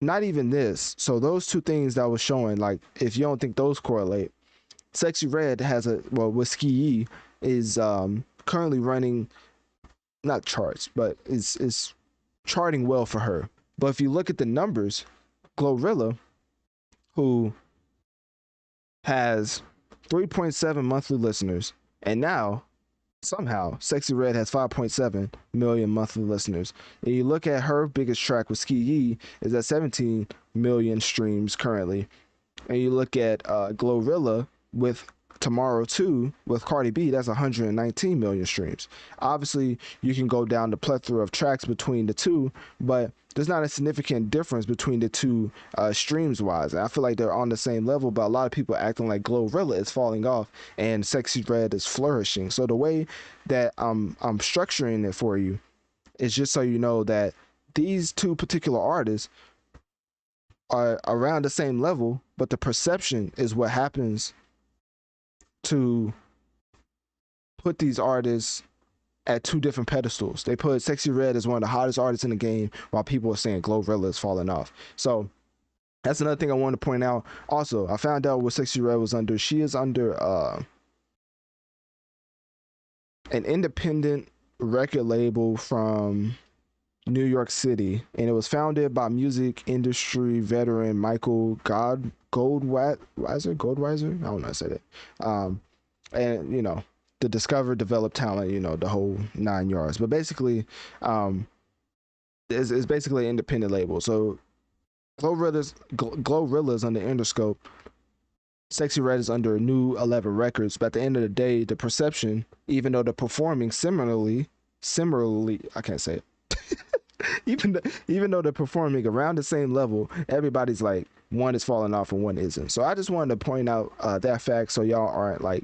[SPEAKER 1] not even this. So those two things that I was showing, like if you don't think those correlate, Sexy Red has with Ski is currently running not charts, but is charting well for her. But if you look at the numbers, Glorilla, who has 3.7 monthly listeners, and now somehow Sexy Red has 5.7 million monthly listeners. And you look at her biggest track with Ski Yee is at 17 million streams currently. And you look at Glorilla with Tomorrow 2 with Cardi B, that's 119 million streams. Obviously, you can go down the plethora of tracks between the two, but there's not a significant difference between the two streams wise. And I feel like they're on the same level, but a lot of people acting like Glorilla is falling off and Sexy Red is flourishing. So the way that I'm structuring it for you is just so you know that these two particular artists are around the same level, but the perception is what happens to put these artists at two different pedestals. They put Sexy Red as one of the hottest artists in the game, while people are saying Glorilla is falling off. So that's another thing I wanted to point out. Also, I found out what Sexy Red was under. She is under an independent record label from New York City, and it was founded by music industry veteran Michael Goldweiser. I don't know how to say that. And the discover, develop talent, the whole 9 yards. But basically, it's basically an independent label. So Glorilla is under Interscope. Sexy Red is under New 11 Records. But at the end of the day, the perception, even though they're performing similarly, I can't say it. even though they're performing around the same level, everybody's like one is falling off and one isn't. So I just wanted to point out that fact so y'all aren't like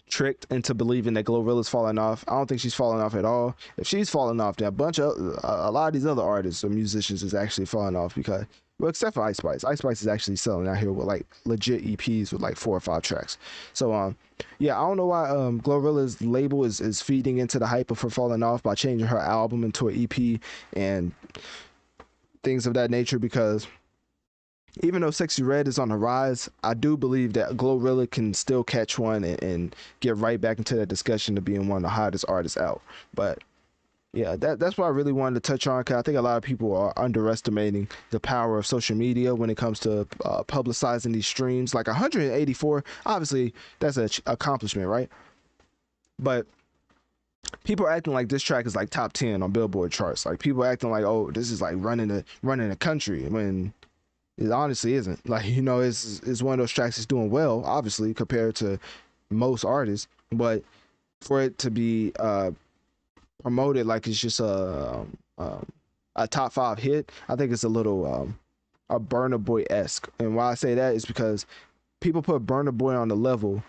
[SPEAKER 1] tricked into believing that Glorilla's falling off. I don't think she's falling off at all. If she's falling off, then a lot of these other artists or musicians is actually falling off, because Well, except for Ice Spice. Ice Spice is actually selling out here with like legit EPs with like 4 or 5 tracks. So yeah, I don't know why Glorilla's label is feeding into the hype of her falling off by changing her album into an EP and things of that nature, because even though Sexy Red is on the rise, I do believe that Glorilla can still catch one and get right back into that discussion of being one of the hottest artists out. But yeah, that's what I really wanted to touch on, because I think a lot of people are underestimating the power of social media when it comes to publicizing these streams. Like 184, obviously that's an accomplishment, right? But people are acting like this track is like top 10 on Billboard charts. Like people are acting like, oh, this is like running the country, when it honestly isn't. Like, you know, it's one of those tracks that's doing well, obviously, compared to most artists, but for it to be promoted like it's just a top 5 hit, I think it's a little a Burna Boy-esque. And why I say that is because people put Burna Boy on the level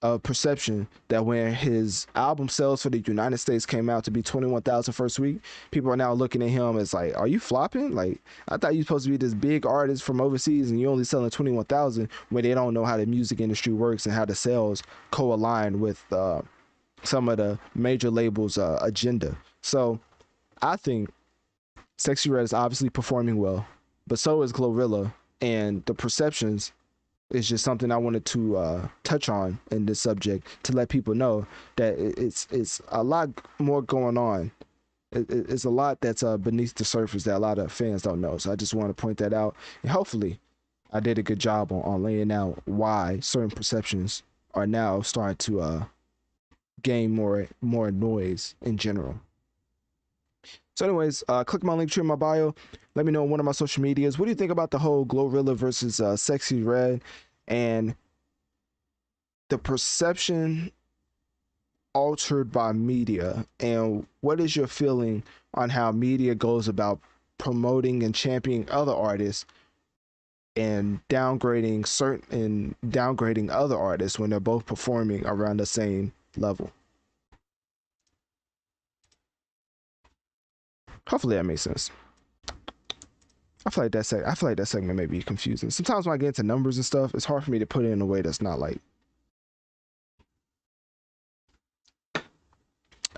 [SPEAKER 1] of perception that when his album sales for the United States came out to be 21,000 first week, people are now looking at him as like, are you flopping? Like, I thought you were supposed to be this big artist from overseas and you're only selling 21,000, when they don't know how the music industry works and how the sales co-align with some of the major labels' agenda. So I think Sexy Red is obviously performing well, but so is Glorilla, and the perceptions is just something I wanted to touch on in this subject, to let people know that it's a lot more going on. It's a lot that's beneath the surface that a lot of fans don't know. So I just want to point that out, and hopefully I did a good job on laying out why certain perceptions are now starting to gain more noise in general. So anyways, click my link tree in my bio. Let me know on one of my social medias. What do you think about the whole Glorilla versus Sexy Red, and the perception altered by media? And what is your feeling on how media goes about promoting and championing other artists and downgrading other artists when they're both performing around the same level? Hopefully that makes sense. I feel like that segment may be confusing. Sometimes when I get into numbers and stuff, it's hard for me to put it in a way that's not like.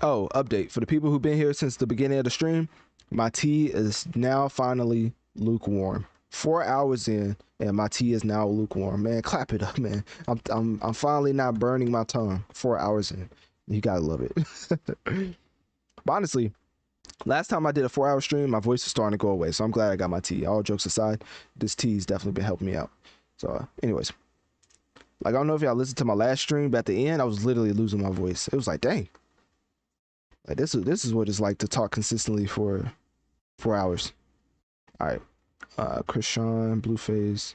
[SPEAKER 1] Oh, update for the people who've been here since the beginning of the stream. My tea is now finally lukewarm. 4 hours in, and my tea is now lukewarm. Man, clap it up, man. I'm finally not burning my tongue. 4 hours in, you gotta love it. But honestly, last time I did a 4-hour stream, my voice was starting to go away. So I'm glad I got my tea. All jokes aside, this tea's definitely been helping me out. So anyways, like, I don't know if y'all listened to my last stream, but at the end, I was literally losing my voice. It was like, dang. Like, this is what it's like to talk consistently for 4 hours. All right. Krishan, Blueface.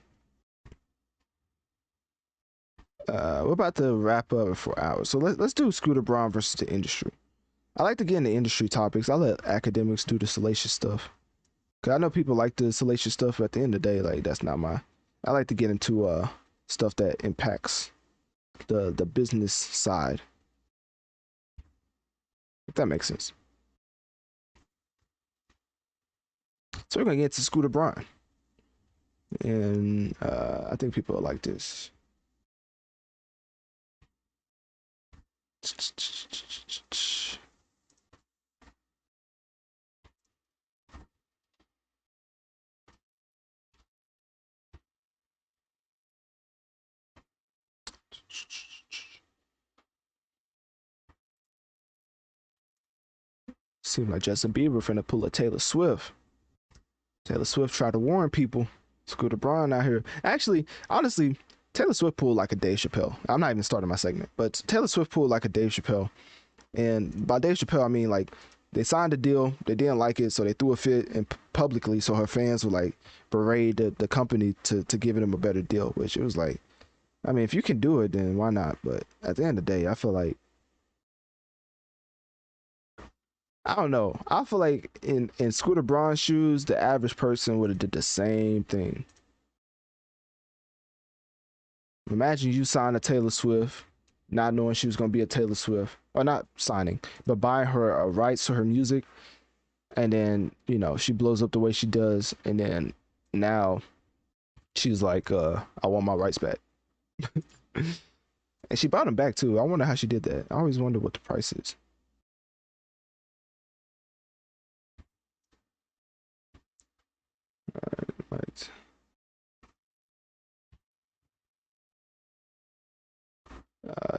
[SPEAKER 1] We're about to wrap up in 4 hours. So let's do Scooter Braun versus the industry. I like to get into industry topics. I let academics do the salacious stuff, cause I know people like the salacious stuff, but at the end of the day, like, that's not my. I like to get into stuff that impacts the business side, if that makes sense. So we're gonna get to Scooter Braun, and I think people will like this. Seems like Justin Bieber finna pull a Taylor Swift. Taylor Swift tried to warn people. Scooter Braun out here. Actually, honestly, Taylor Swift pulled like a Dave Chappelle. I'm not even starting my segment, but Taylor Swift pulled like a Dave Chappelle. And by Dave Chappelle, I mean, like, they signed a deal, they didn't like it, so they threw a fit and publicly, so her fans would like berate the company to giving them a better deal, which it was like, I mean, if you can do it, then why not? But at the end of the day, I feel like, I don't know. I feel like in Scooter Braun's shoes, the average person would have did the same thing. Imagine you sign a Taylor Swift, not knowing she was going to be a Taylor Swift, or not signing, but buying her rights to her music, and then, you know, she blows up the way she does, and then now she's like, I want my rights back. And she bought them back too. I wonder how she did that. I always wonder what the price is. Right.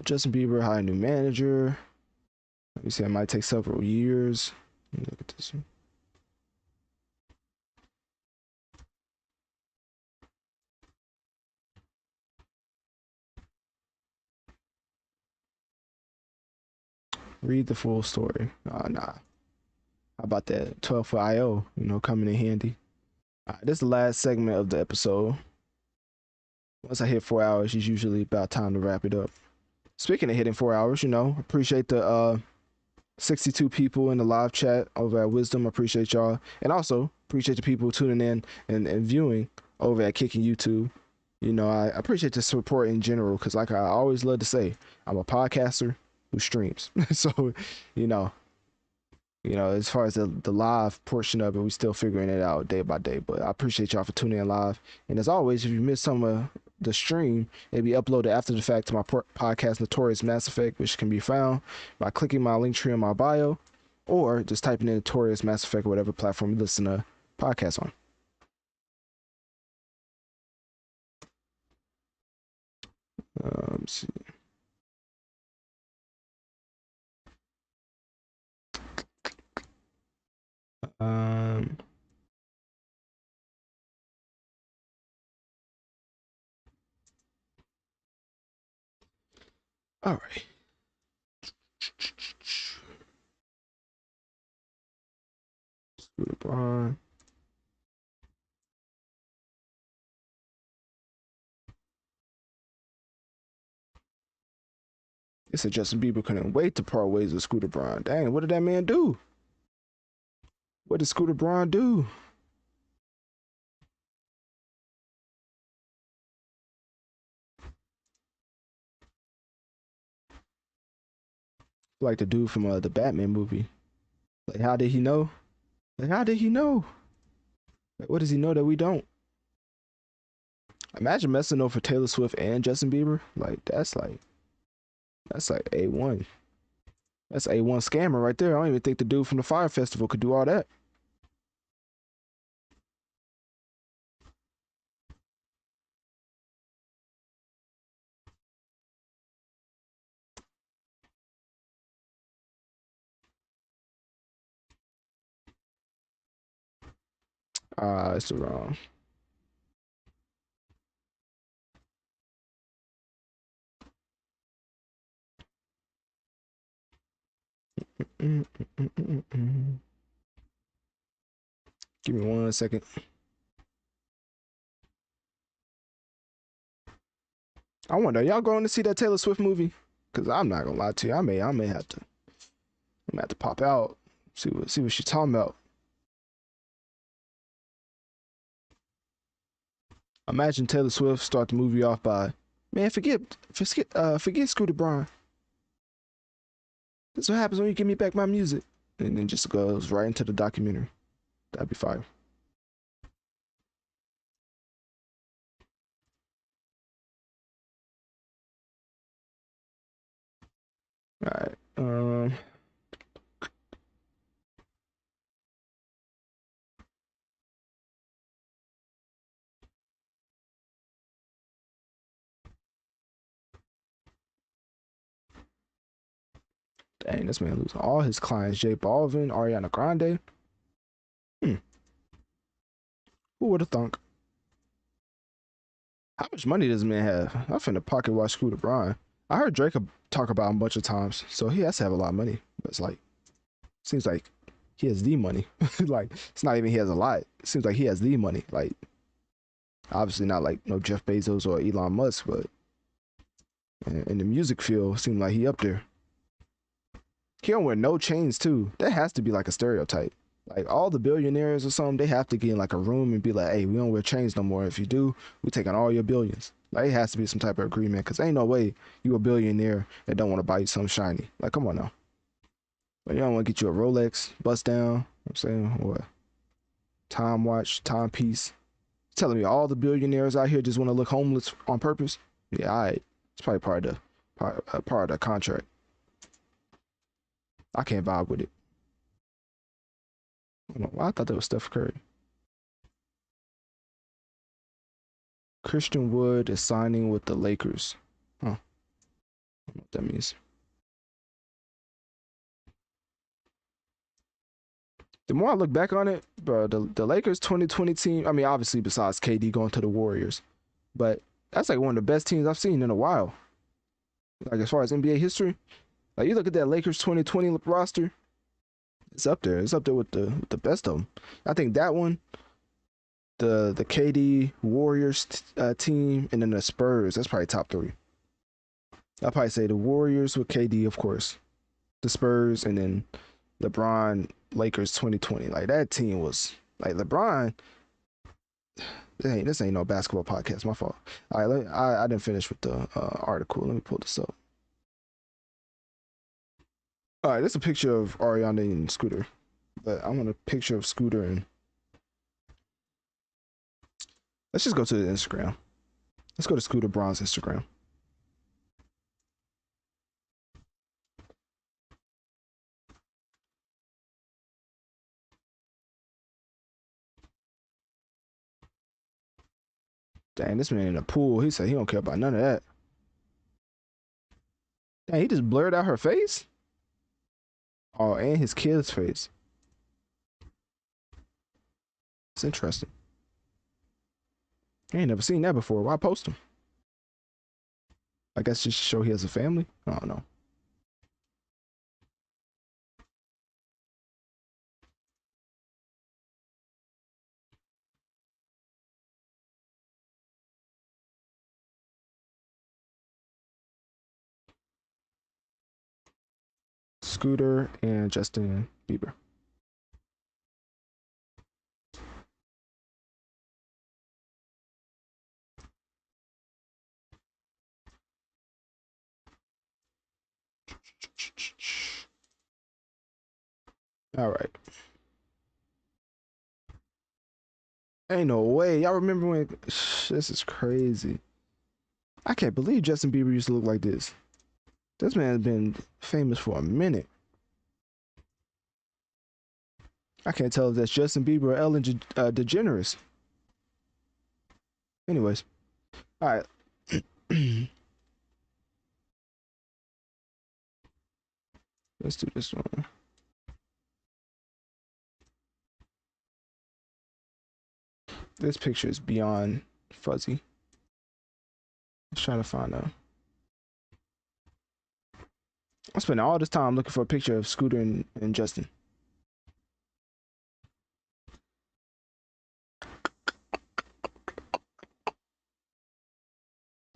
[SPEAKER 1] Justin Bieber hired a new manager. Let me see, it might take several years. Let me look at this one. Read the full story. Nah. How about that 12 for IO, coming in handy. This is the last segment of the episode. Once I hit 4 hours, it's usually about time to wrap it up. Speaking of hitting 4 hours, appreciate the 62 people in the live chat over at Wisdom. Appreciate y'all. And also appreciate the people tuning in and viewing over at Kicking YouTube. I appreciate the support in general, because like I always love to say, I'm a podcaster who streams. So, as far as the live portion of it, we still figuring it out day by day. But I appreciate y'all for tuning in live. And as always, if you missed some of the stream, it'll be uploaded after the fact to my podcast, Notorious Mass Effect, which can be found by clicking my link tree in my bio, or just typing in Notorious Mass Effect, whatever platform you listen to podcasts on. Let's see. All right. Scooter Braun. It said Justin Bieber couldn't wait to part ways with Scooter Braun. Dang, what did that man do? What did Scooter Braun do? Like the dude from the Batman movie. Like, how did he know? Like, how did he know? Like, what does he know that we don't? Imagine messing over Taylor Swift and Justin Bieber. Like, that's like A1. That's A1 scammer right there. I don't even think the dude from the Fire Festival could do all that. It's the wrong. Give me 1 second. I wonder, y'all going to see that Taylor Swift movie? Cause I'm not gonna lie to you, I may have to. I'm gonna have to pop out, see what she's talking about. Imagine Taylor Swift start the movie off by, man, forget Scooter Braun. That's what happens when you give me back my music. And then just goes right into the documentary. That'd be fire. All right. Dang, this man losing all his clients. J Balvin, Ariana Grande. Who would have thunk? How much money does this man have? I'm finna pocket watch Scooter Braun. I heard Drake talk about him a bunch of times, so he has to have a lot of money. But it's like, seems like he has the money. Like, it's not even he has a lot. It seems like he has the money. Like, obviously not like no Jeff Bezos or Elon Musk, but in the music field, it seems like he up there. He don't wear no chains too. That has to be like a stereotype. Like all the billionaires or something, they have to get in like a room and be like, hey, we don't wear chains no more. If you do, we taking all your billions. Like it has to be some type of agreement, because ain't no way you a billionaire that don't want to buy you something shiny. Like, come on now. But you don't want to get you a Rolex, bust down, you know what I'm saying, or time watch, timepiece, Telling me all the billionaires out here just want to look homeless on purpose? Yeah, all right. It's probably part of the contract. I can't vibe with it. I don't know why I thought that was Steph Curry. Christian Wood is signing with the Lakers. Huh. I don't know what that means. The more I look back on it, bro, the Lakers 2020 team, I mean, obviously besides KD going to the Warriors, but that's like one of the best teams I've seen in a while. Like as far as NBA history, like you look at that Lakers 2020 roster, it's up there. It's up there with the best of them. I think that one, the KD Warriors team, and then the Spurs, that's probably top three. I'll probably say the Warriors with KD, of course, the Spurs, and then LeBron Lakers 2020. Like that team was like LeBron. This ain't no basketball podcast. My fault. All right, I didn't finish with the article. Let me pull this up. All right, this is a picture of Ariana and Scooter, but I want a picture of Scooter and. Let's just go to the Instagram. Let's go to Scooter Braun's Instagram. Dang, this man in the pool. He said he don't care about none of that. Dang, he just blurred out her face? Oh, and his kid's face. It's interesting. I ain't never seen that before. Why post him? I guess just to show he has a family? I don't know. Scooter and Justin Bieber. All right. Ain't no way. Y'all remember when this is crazy. I can't believe Justin Bieber used to look like this. This man's been famous for a minute. I can't tell if that's Justin Bieber or Ellen DeGeneres. Anyways. All right. Let's do this one. This picture is beyond fuzzy. Let's try to find a. I'm spending all this time looking for a picture of Scooter and Justin.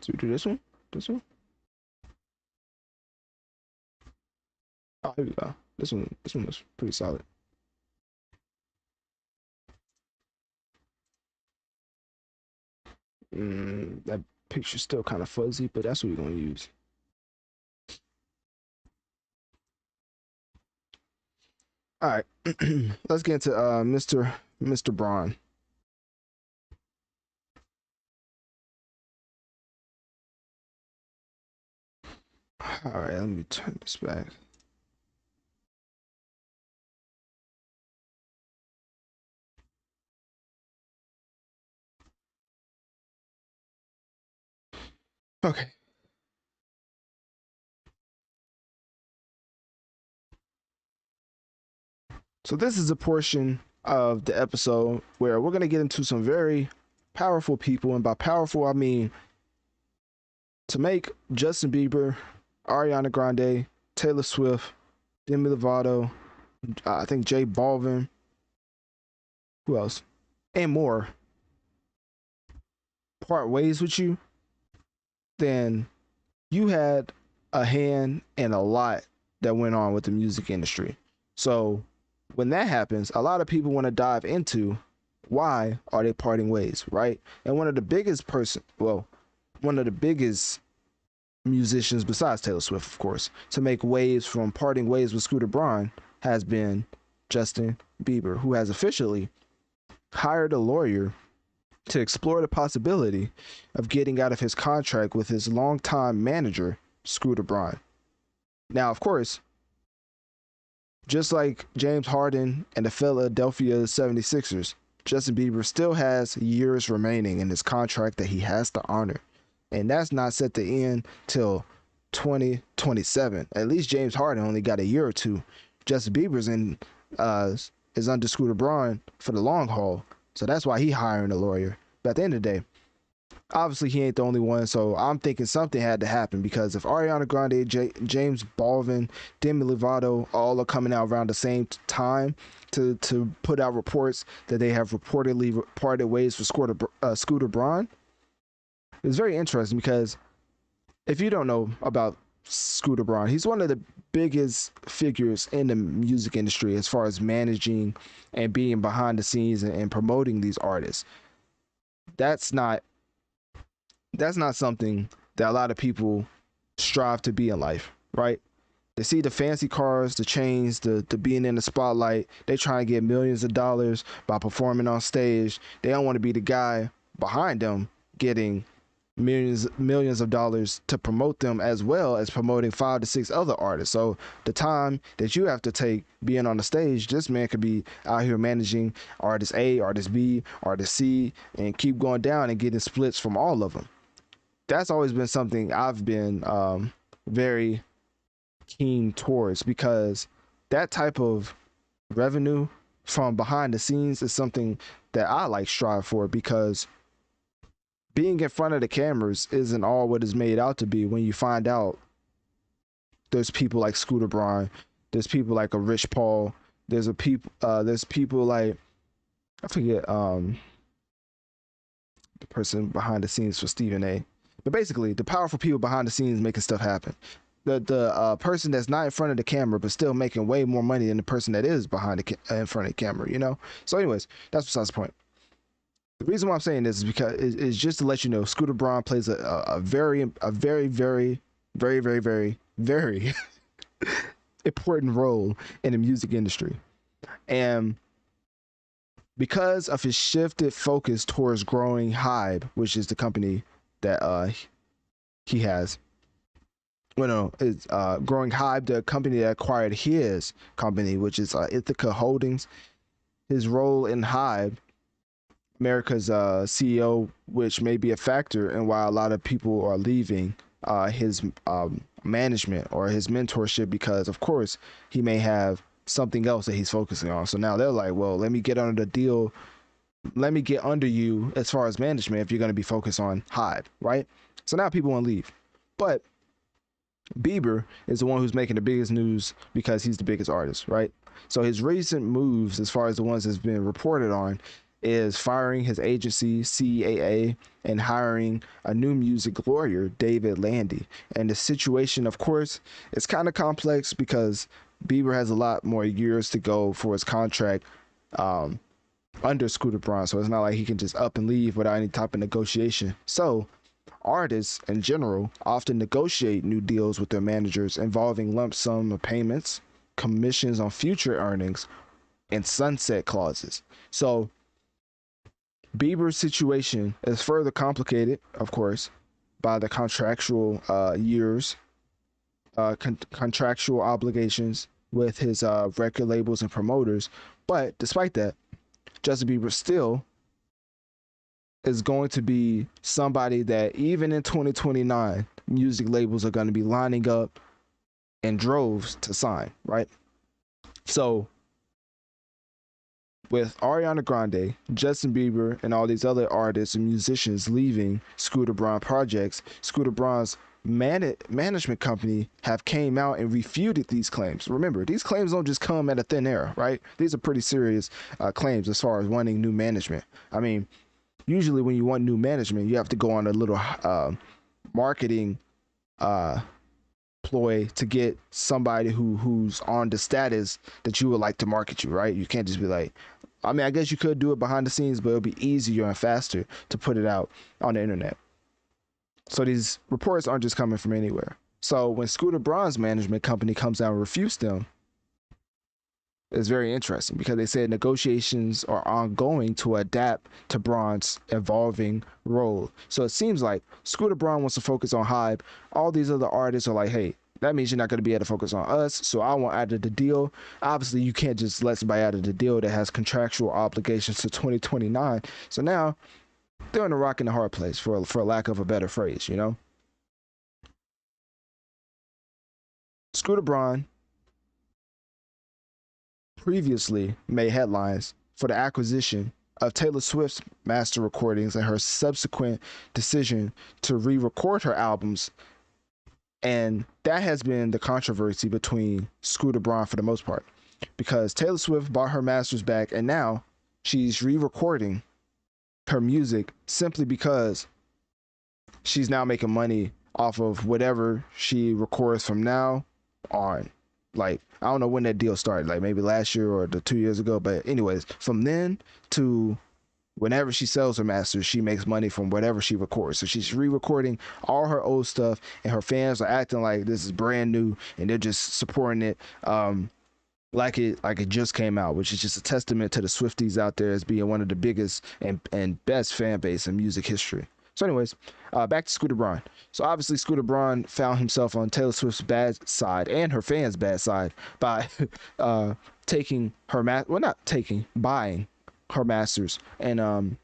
[SPEAKER 1] So we do this one? This one? Oh, here we go. This one was pretty solid. That picture's still kind of fuzzy, but that's what we're gonna use. All right, let's get into Mr. Braun. All right, let me turn this back. Okay. So this is a portion of the episode where we're going to get into some very powerful people. And by powerful, I mean to make Justin Bieber, Ariana Grande, Taylor Swift, Demi Lovato, I think J Balvin, who else? And more part ways with you, then you had a hand and a lot that went on with the music industry. So when that happens, a lot of people want to dive into why are they parting ways, right? And one of the biggest musicians besides Taylor Swift, of course, to make waves from parting ways with Scooter Braun has been Justin Bieber, who has officially hired a lawyer to explore the possibility of getting out of his contract with his longtime manager, Scooter Braun. Now, of course, just like James Harden and the Philadelphia 76ers, Justin Bieber still has years remaining in his contract that he has to honor. And that's not set to end till 2027. At least James Harden only got a year or two. Justin Bieber's is under Scooter Braun for the long haul. So that's why he hiring a lawyer. But at the end of the day, obviously he ain't the only one. So I'm thinking something had to happen, because if Ariana Grande, James Balvin, Demi Lovato all are coming out around the same time to put out reports that they have reportedly parted ways with Scooter Braun, it's very interesting, because if you don't know about Scooter Braun, he's one of the biggest figures in the music industry as far as managing and being behind the scenes and promoting these artists. That's not something that a lot of people strive to be in life, right? They see the fancy cars, the chains, the being in the spotlight. They try and get millions of dollars by performing on stage. They don't want to be the guy behind them getting millions of dollars to promote them, as well as promoting 5 to 6 other artists. So the time that you have to take being on the stage, this man could be out here managing artist A, artist B, artist C, and keep going down and getting splits from all of them. That's always been something I've been very keen towards, because that type of revenue from behind the scenes is something that I strive for, because being in front of the cameras isn't all what it's made out to be. When you find out there's people like Scooter Braun, there's people like a Rich Paul, there's people like, I forget the person behind the scenes for Stephen A. But basically, the powerful people behind the scenes making stuff happen. The person that's not in front of the camera but still making way more money than the person that is behind in front of the camera, you know? So anyways, that's besides the point. The reason why I'm saying this is because is just to let you know, Scooter Braun plays a very important role in the music industry. And because of his shifted focus towards growing Hybe, which is the company that he has. Well, no, it's growing Hybe, the company that acquired his company, which is Ithaca Holdings. His role in Hybe, America's CEO, which may be a factor in why a lot of people are leaving his management or his mentorship, because of course he may have something else that he's focusing on. So now they're like, well, let me get under the deal. Let me get under you as far as management if you're going to be focused on Hybe, right? So now people want to leave. But Bieber is the one who's making the biggest news because he's the biggest artist, right? So his recent moves, as far as the ones that's been reported on, is firing his agency, CAA, and hiring a new music lawyer, David Landy. And the situation, of course, is kind of complex because Bieber has a lot more years to go for his contract under Scooter Braun. So it's not like he can just up and leave without any type of negotiation. So artists in general often negotiate new deals with their managers involving lump sum of payments, commissions on future earnings, and sunset clauses. So Bieber's situation is further complicated, of course, by the contractual years, contractual obligations with his record labels and promoters. But despite that, Justin Bieber still is going to be somebody that even in 2029, music labels are going to be lining up in droves to sign, right? So with Ariana Grande, Justin Bieber, and all these other artists and musicians leaving Scooter Braun projects, Scooter Braun's management company have came out and refuted these claims. Remember, these claims don't just come out of thin air, right? These are pretty serious claims as far as wanting new management. I mean, usually when you want new management, you have to go on a little marketing ploy to get somebody who's on the status that you would like to market you, right? You can't just be like, I mean, I guess you could do it behind the scenes, but it'll be easier and faster to put it out on the internet. So these reports aren't just coming from anywhere. So when Scooter Braun's management company comes out and refutes them, is very interesting because they said negotiations are ongoing to adapt to Braun's evolving role. So it seems like Scooter Braun wants to focus on Hype. All these other artists are like, hey, that means you're not going to be able to focus on us. So I want out of the deal. Obviously, you can't just let somebody out of the deal that has contractual obligations to 2029. So now they're in a rock and a hard place, for lack of a better phrase, you know? Scooter Braun previously made headlines for the acquisition of Taylor Swift's master recordings and her subsequent decision to re-record her albums. And that has been the controversy between Scooter Braun for the most part, because Taylor Swift bought her masters back and now she's re-recording her music simply because she's now making money off of whatever she records from now on. Like, I don't know when that deal started, like maybe last year or 2 years ago, but anyways, from then to whenever she sells her masters, she makes money from whatever she records. So she's re-recording all her old stuff, and her fans are acting like this is brand new, and they're just supporting it like it just came out, which is just a testament to the Swifties out there as being one of the biggest and best fan base in music history. So anyways, back to Scooter Braun. So obviously Scooter Braun found himself on Taylor Swift's bad side and her fans' bad side by buying her masters. And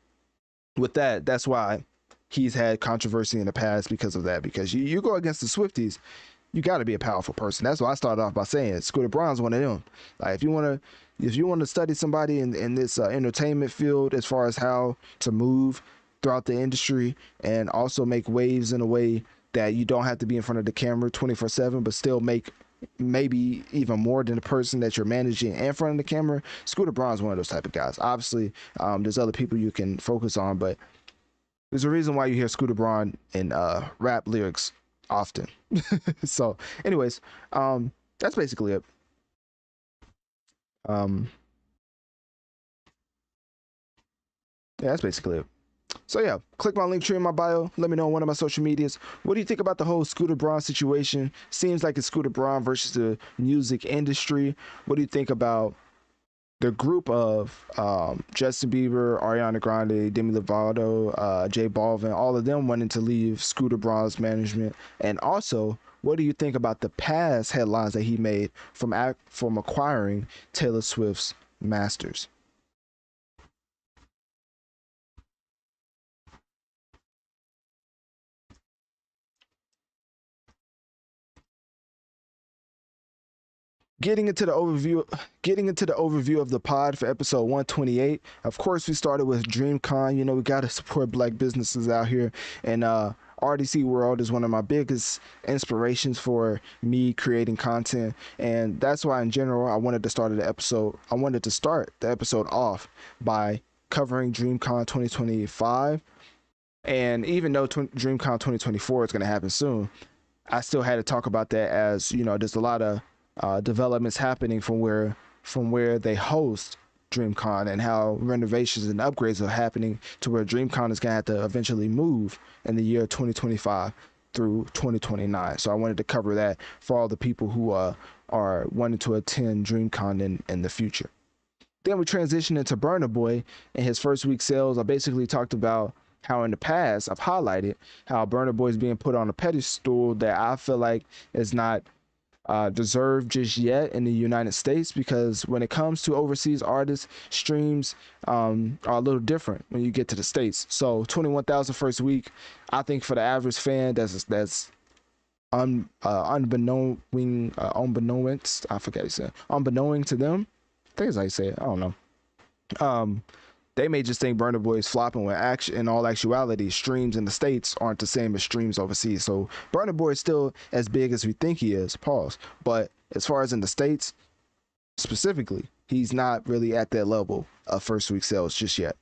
[SPEAKER 1] with that's why he's had controversy in the past because of that. Because you go against the Swifties, you got to be a powerful person. That's why I started off by saying Scooter Braun's one of them. Like, if you want to study somebody in this entertainment field as far as how to move throughout the industry and also make waves in a way that you don't have to be in front of the camera 24/7, but still make maybe even more than the person that you're managing in front of the camera, Scooter Braun's one of those type of guys. Obviously, there's other people you can focus on, but there's a reason why you hear Scooter Braun in rap lyrics often. So anyways, that's basically it. Yeah, that's basically it. So yeah, click my Linktree in my bio. Let me know on one of my social medias. What do you think about the whole Scooter Braun situation? Seems like it's Scooter Braun versus the music industry. What do you think about the group of Justin Bieber, Ariana Grande, Demi Lovato, J Balvin, all of them wanting to leave Scooter Braun's management? And also, what do you think about the past headlines that he made from acquiring Taylor Swift's masters? Getting into the overview of the pod for episode 128. Of course, we started with DreamCon. You know, we got to support black businesses out here, and RDC World is one of my biggest inspirations for me creating content, and that's why in general I wanted to start the episode off by covering DreamCon 2025. And even though DreamCon 2024 is going to happen soon, I still had to talk about that, as you know, there's a lot of developments happening from where they host DreamCon, and how renovations and upgrades are happening to where DreamCon is gonna have to eventually move in the year 2025 through 2029. So I wanted to cover that for all the people who are wanting to attend DreamCon in the future. Then we transitioned into Burna Boy and his first week sales. I basically talked about how in the past I've highlighted how Burna Boy is being put on a pedestal that I feel like is not deserved just yet in the United States, because when it comes to overseas artists, streams are a little different when you get to the States. So 21,000 first week, I think for the average fan, that's unbeknownst, I forget you said, unbeknown to them. I think that's how you say it. I don't know. They may just think Burna Boy is flopping, when in all actuality, streams in the States aren't the same as streams overseas. So Burna Boy is still as big as we think he is, pause. But as far as in the States specifically, he's not really at that level of first week sales just yet.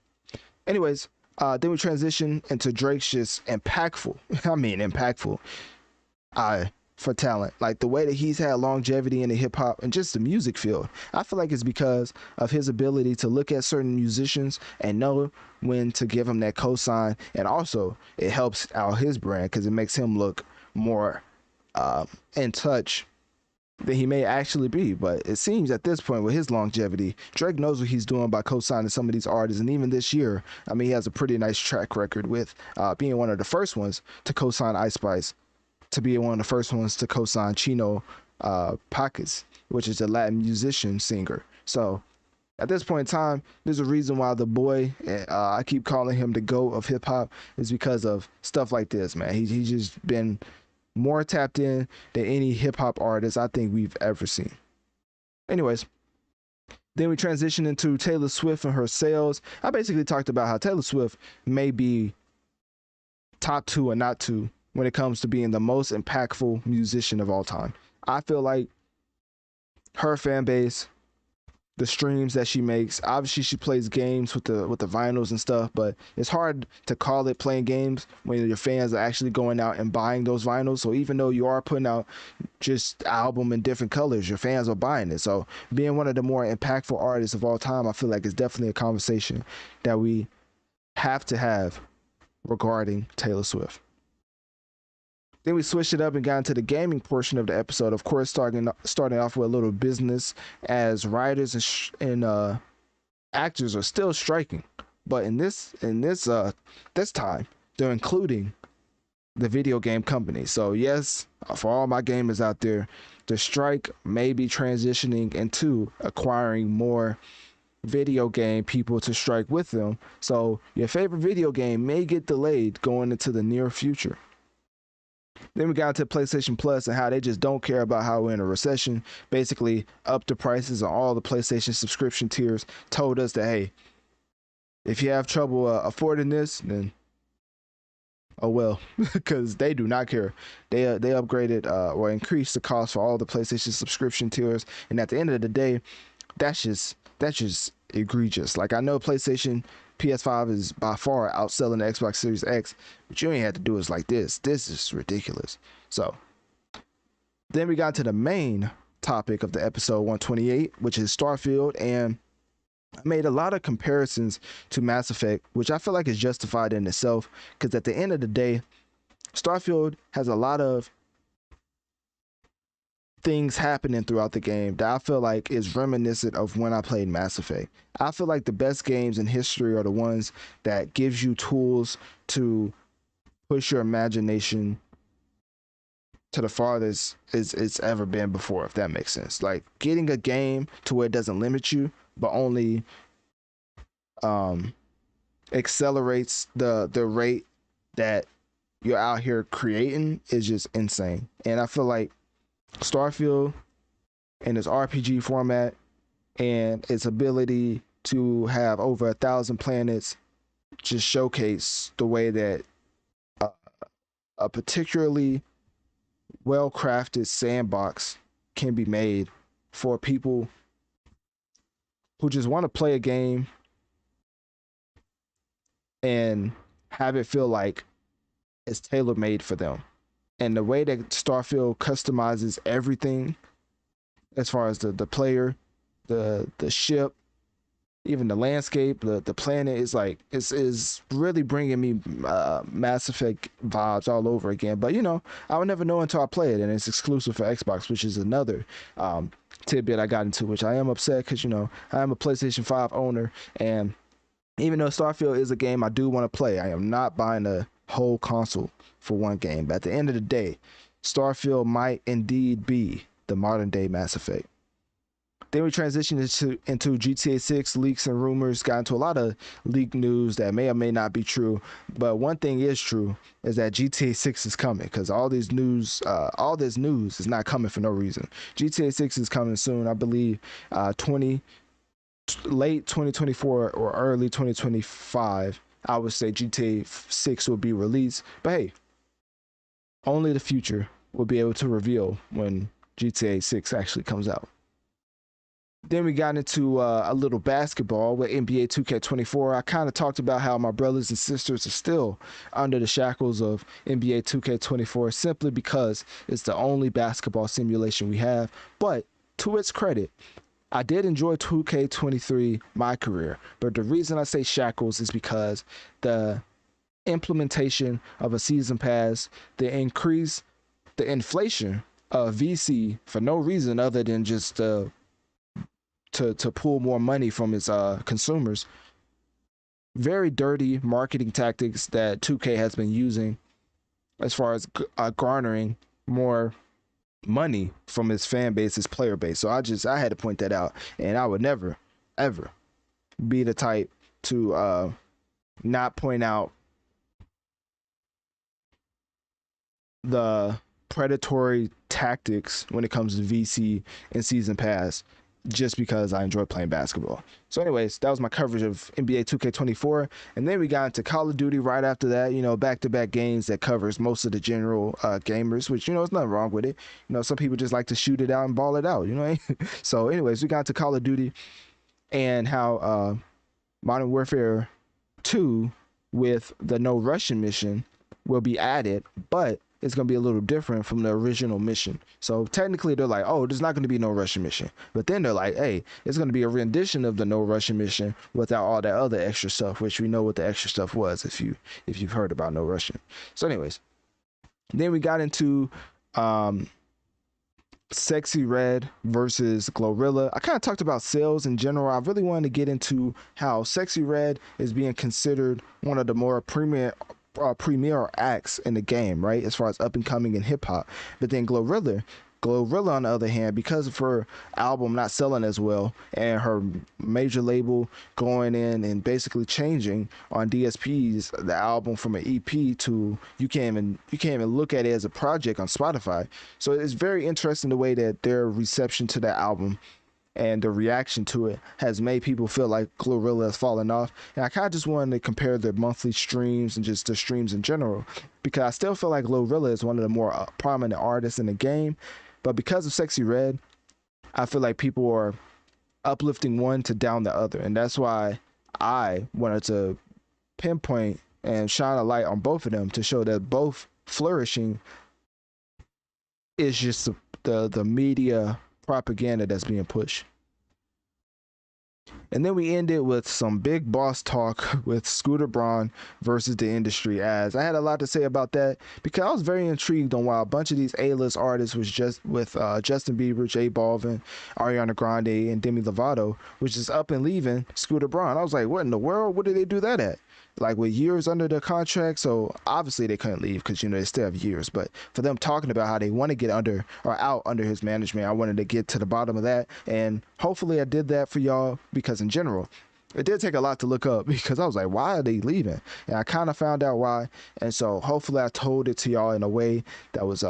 [SPEAKER 1] Anyways, then we transition into Drake's just impactful. I mean, impactful. For talent, like the way that he's had longevity in the hip hop and just the music field. I feel like it's because of his ability to look at certain musicians and know when to give him that cosign, and also it helps out his brand because it makes him look more in touch than he may actually be. But it seems at this point with his longevity, Drake knows what he's doing by co-signing some of these artists. And even this year, I mean, he has a pretty nice track record with being one of the first ones to co-sign Ice Spice, to be one of the first ones to co-sign Chino Paques, which is a Latin musician singer. So at this point in time, there's a reason why the boy, I keep calling him the GOAT of hip hop, is because of stuff like this, man. He's just been more tapped in than any hip hop artist I think we've ever seen. Anyways, then we transition into Taylor Swift and her sales. I basically talked about how Taylor Swift may be top 2 or not 2 when it comes to being the most impactful musician of all time. I feel like her fan base, the streams that she makes, obviously she plays games with the vinyls and stuff, but it's hard to call it playing games when your fans are actually going out and buying those vinyls. So even though you are putting out just album in different colors, your fans are buying it. So being one of the more impactful artists of all time, I feel like it's definitely a conversation that we have to have regarding Taylor Swift. Then we switched it up and got into the gaming portion of the episode. Of course, starting off with a little business, as writers and actors are still striking, but in this time, they're including the video game company. So yes, for all my gamers out there, the strike may be transitioning into acquiring more video game people to strike with them. So your favorite video game may get delayed going into the near future. Then we got into PlayStation Plus and how they just don't care about how we're in a recession. Basically, up the prices on all the PlayStation subscription tiers. Told us that, hey, if you have trouble affording this, then oh well, because they do not care. They upgraded or increased the cost for all the PlayStation subscription tiers, and at the end of the day, that's just egregious. Like, I know PlayStation PS5 is by far outselling the Xbox Series X, but you ain't had to do it like this. This is ridiculous. So then we got to the main topic of the episode 128, which is Starfield, and I made a lot of comparisons to Mass Effect, which I feel like is justified in itself, because at the end of the day, Starfield has a lot of things happening throughout the game that I feel like is reminiscent of when I played Mass Effect. I feel like the best games in history are the ones that gives you tools to push your imagination to the farthest it's ever been before, if that makes sense. Like, getting a game to where it doesn't limit you, but only accelerates the rate that you're out here creating is just insane. And I feel like Starfield and its RPG format and its ability to have over 1,000 planets just showcase the way that a particularly well-crafted sandbox can be made for people who just want to play a game and have it feel like it's tailor-made for them. And the way that Starfield customizes everything, as far as the player, the ship, even the landscape, the planet, is really bringing me Mass Effect vibes all over again. But I would never know until I play it, and it's exclusive for Xbox, which is another tidbit I got into, which I am upset because I am a PlayStation 5 owner, and even though Starfield is a game I do want to play, I am not buying a whole console for one game. But at the end of the day, Starfield might indeed be the modern day Mass Effect. Then we transitioned into GTA 6 leaks and rumors, got into a lot of leak news that may or may not be true. But one thing is true, is that GTA 6 is coming, because all this news is not coming for no reason. GTA 6 is coming soon, I believe, late 2024 or early 2025. I would say GTA 6 will be released. But hey, only the future will be able to reveal when GTA 6 actually comes out. Then we got into a little basketball with NBA 2K24. I kind of talked about how my brothers and sisters are still under the shackles of NBA 2K24 simply because it's the only basketball simulation we have. But to its credit, I did enjoy 2K23 my career. But the reason I say shackles is because the implementation of a season pass, the inflation VC for no reason other than just to pull more money from its consumers. Very dirty marketing tactics that 2K has been using as far as garnering more money from its fan base, its player base. So I had to point that out, and I would never ever be the type to not point out the predatory tactics when it comes to VC and season pass, just because I enjoy playing basketball. So anyways, that was my coverage of NBA 2K24. And then we got into Call of Duty right after that, back-to-back games that covers most of the general gamers, which, there's nothing wrong with it. Some people just like to shoot it out and ball it out, So anyways, we got into Call of Duty and how Modern Warfare 2 with the no Russian mission will be added, but it's going to be a little different from the original mission. So technically they're like, oh, there's not going to be no Russian mission. But then they're like, hey, it's going to be a rendition of the no Russian mission without all that other extra stuff, which we know what the extra stuff was if you've heard about no Russian. So anyways, then we got into Sexy Red versus Glorilla. I kind of talked about sales in general. I really wanted to get into how Sexy Red is being considered one of the more premier acts in the game, right, as far as up and coming in hip hop. But then Glorilla on the other hand, because of her album not selling as well and her major label going in and basically changing on DSPs the album from an EP to you can't even look at it as a project on Spotify. So it's very interesting the way that their reception to that album and the reaction to it has made people feel like Glorilla has fallen off. And I kind of just wanted to compare their monthly streams and just the streams in general, because I still feel like Glorilla is one of the more prominent artists in the game. But because of Sexy Red, I feel like people are uplifting one to down the other. And that's why I wanted to pinpoint and shine a light on both of them to show that both flourishing is just the media propaganda that's being pushed. And then we ended with some big boss talk with Scooter Braun versus the industry, as I had a lot to say about that because I was very intrigued on why a bunch of these A-list artists was just with Justin Bieber, J Balvin, Ariana Grande, and Demi Lovato, which is up and leaving Scooter Braun. I was like, what in the world? What did they do that at? Like with years under the contract, so obviously they couldn't leave because they still have years. But for them talking about how they want to get under or out under his management, I wanted to get to the bottom of that, and hopefully I did that for y'all, because in general it did take a lot to look up because I was like, why are they leaving? And I kind of found out why, and so hopefully I told it to y'all in a way that was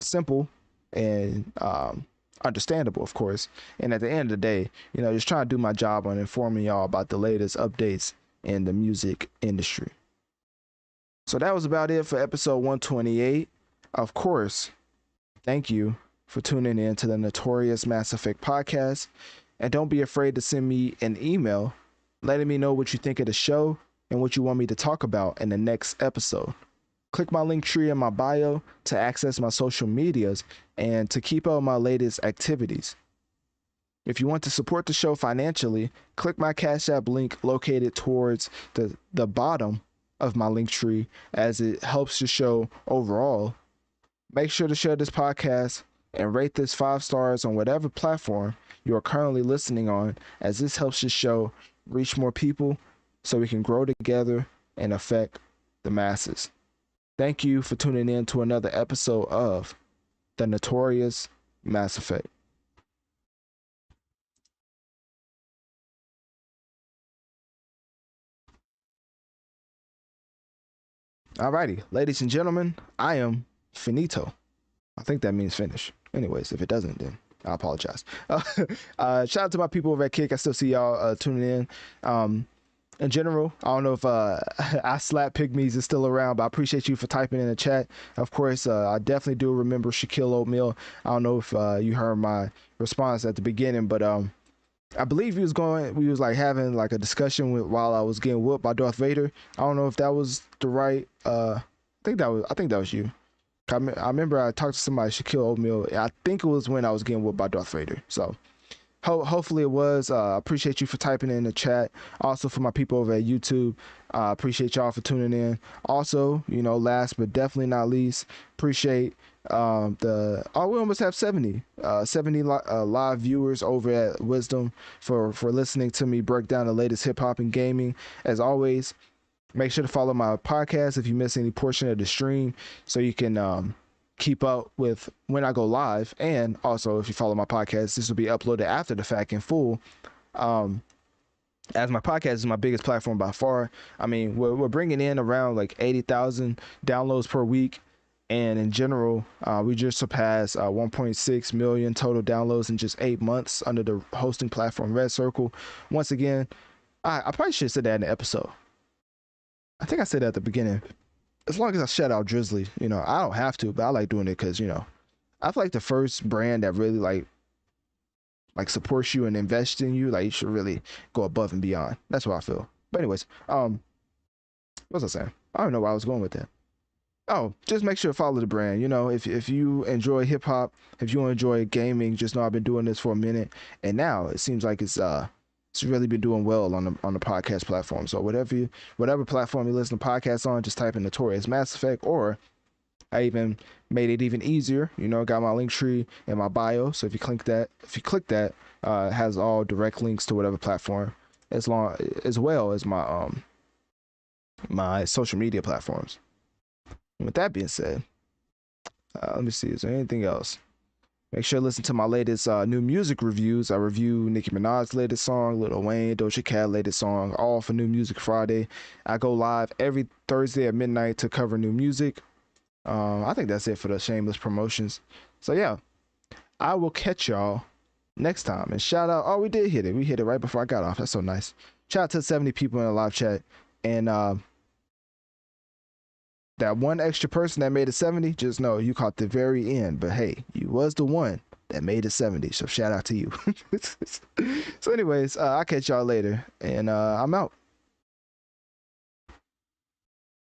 [SPEAKER 1] simple and understandable, of course. And at the end of the day, just trying to do my job on informing y'all about the latest updates in the music industry. So that was about it for episode 128. Of course, thank you for tuning in to the Notorious Mass Effect podcast, and don't be afraid to send me an email letting me know what you think of the show and what you want me to talk about in the next episode. Click my Linktree in my bio to access my social medias and to keep up with my latest activities. If you want to support the show financially, click my Cash App link located towards the bottom of my Linktree, as it helps the show overall. Make sure to share this podcast and rate this 5 stars on whatever platform you are currently listening on, as this helps the show reach more people so we can grow together and affect the masses. Thank you for tuning in to another episode of the Notorious Mass Effect. Alrighty, ladies and gentlemen, I am finito. I think that means finish. Anyways, if it doesn't, then I apologize. Shout out to my people over at Kick. I still see y'all tuning in. In general, I don't know if I Slap Pygmies is still around, but I appreciate you for typing in the chat. Of course, I definitely do remember Shaquille Oatmeal. I don't know if you heard my response at the beginning, but I believe we was like having like a discussion while I was getting whooped by Darth Vader. I don't know if that was the right. I think that was you. I remember I talked to somebody, Shaquille Oatmeal. I think it was when I was getting whooped by Darth Vader. So hopefully it was. I appreciate you for typing in the chat. Also for my people over at YouTube, appreciate y'all for tuning in. Also, last but definitely not least, appreciate We almost have 70 live viewers over at Wisdom for listening to me break down the latest hip hop and gaming. As always, make sure to follow my podcast if you miss any portion of the stream, so you can keep up with when I go live. And also, if you follow my podcast, this will be uploaded after the fact in full. As my podcast is my biggest platform by far. I mean, we're bringing in around like 80,000 downloads per week. And in general, we just surpassed 1.6 million total downloads in just 8 months under the hosting platform Red Circle. Once again, I probably should have said that in the episode. I think I said that at the beginning. As long as I shout out Drizzly, you know, I don't have to, but I like doing it because, you know, I feel like the first brand that really like supports you and invests in you, like you should really go above and beyond. That's what I feel. But anyways, what was I saying? I don't know where I was going with that. Oh, just make sure to follow the brand. You know, if you enjoy hip hop, if you enjoy gaming, just know I've been doing this for a minute, and now it seems like it's really been doing well on the podcast platform. So whatever platform you listen to podcasts on, just type in Notorious Mass Effect, or I even made it even easier. You know, got my Linktree in my bio. So if you click that, it has all direct links to whatever platform, as well as my my social media platforms. And with that being said, let me see. Is there anything else? Make sure to listen to my latest new music reviews. I review Nicki Minaj's latest song, Lil Wayne, Doja Cat latest song, all for New Music Friday. I go live every Thursday at midnight to cover new music. I think that's it for the shameless promotions. So yeah, I will catch y'all next time. And shout out, oh, we did hit it. We hit it right before I got off. That's so nice. Shout out to 70 people in the live chat. And that one extra person that made it 70, just know you caught the very end. But hey, you was the one that made it 70. So shout out to you. So anyways, I'll catch y'all later. And I'm out.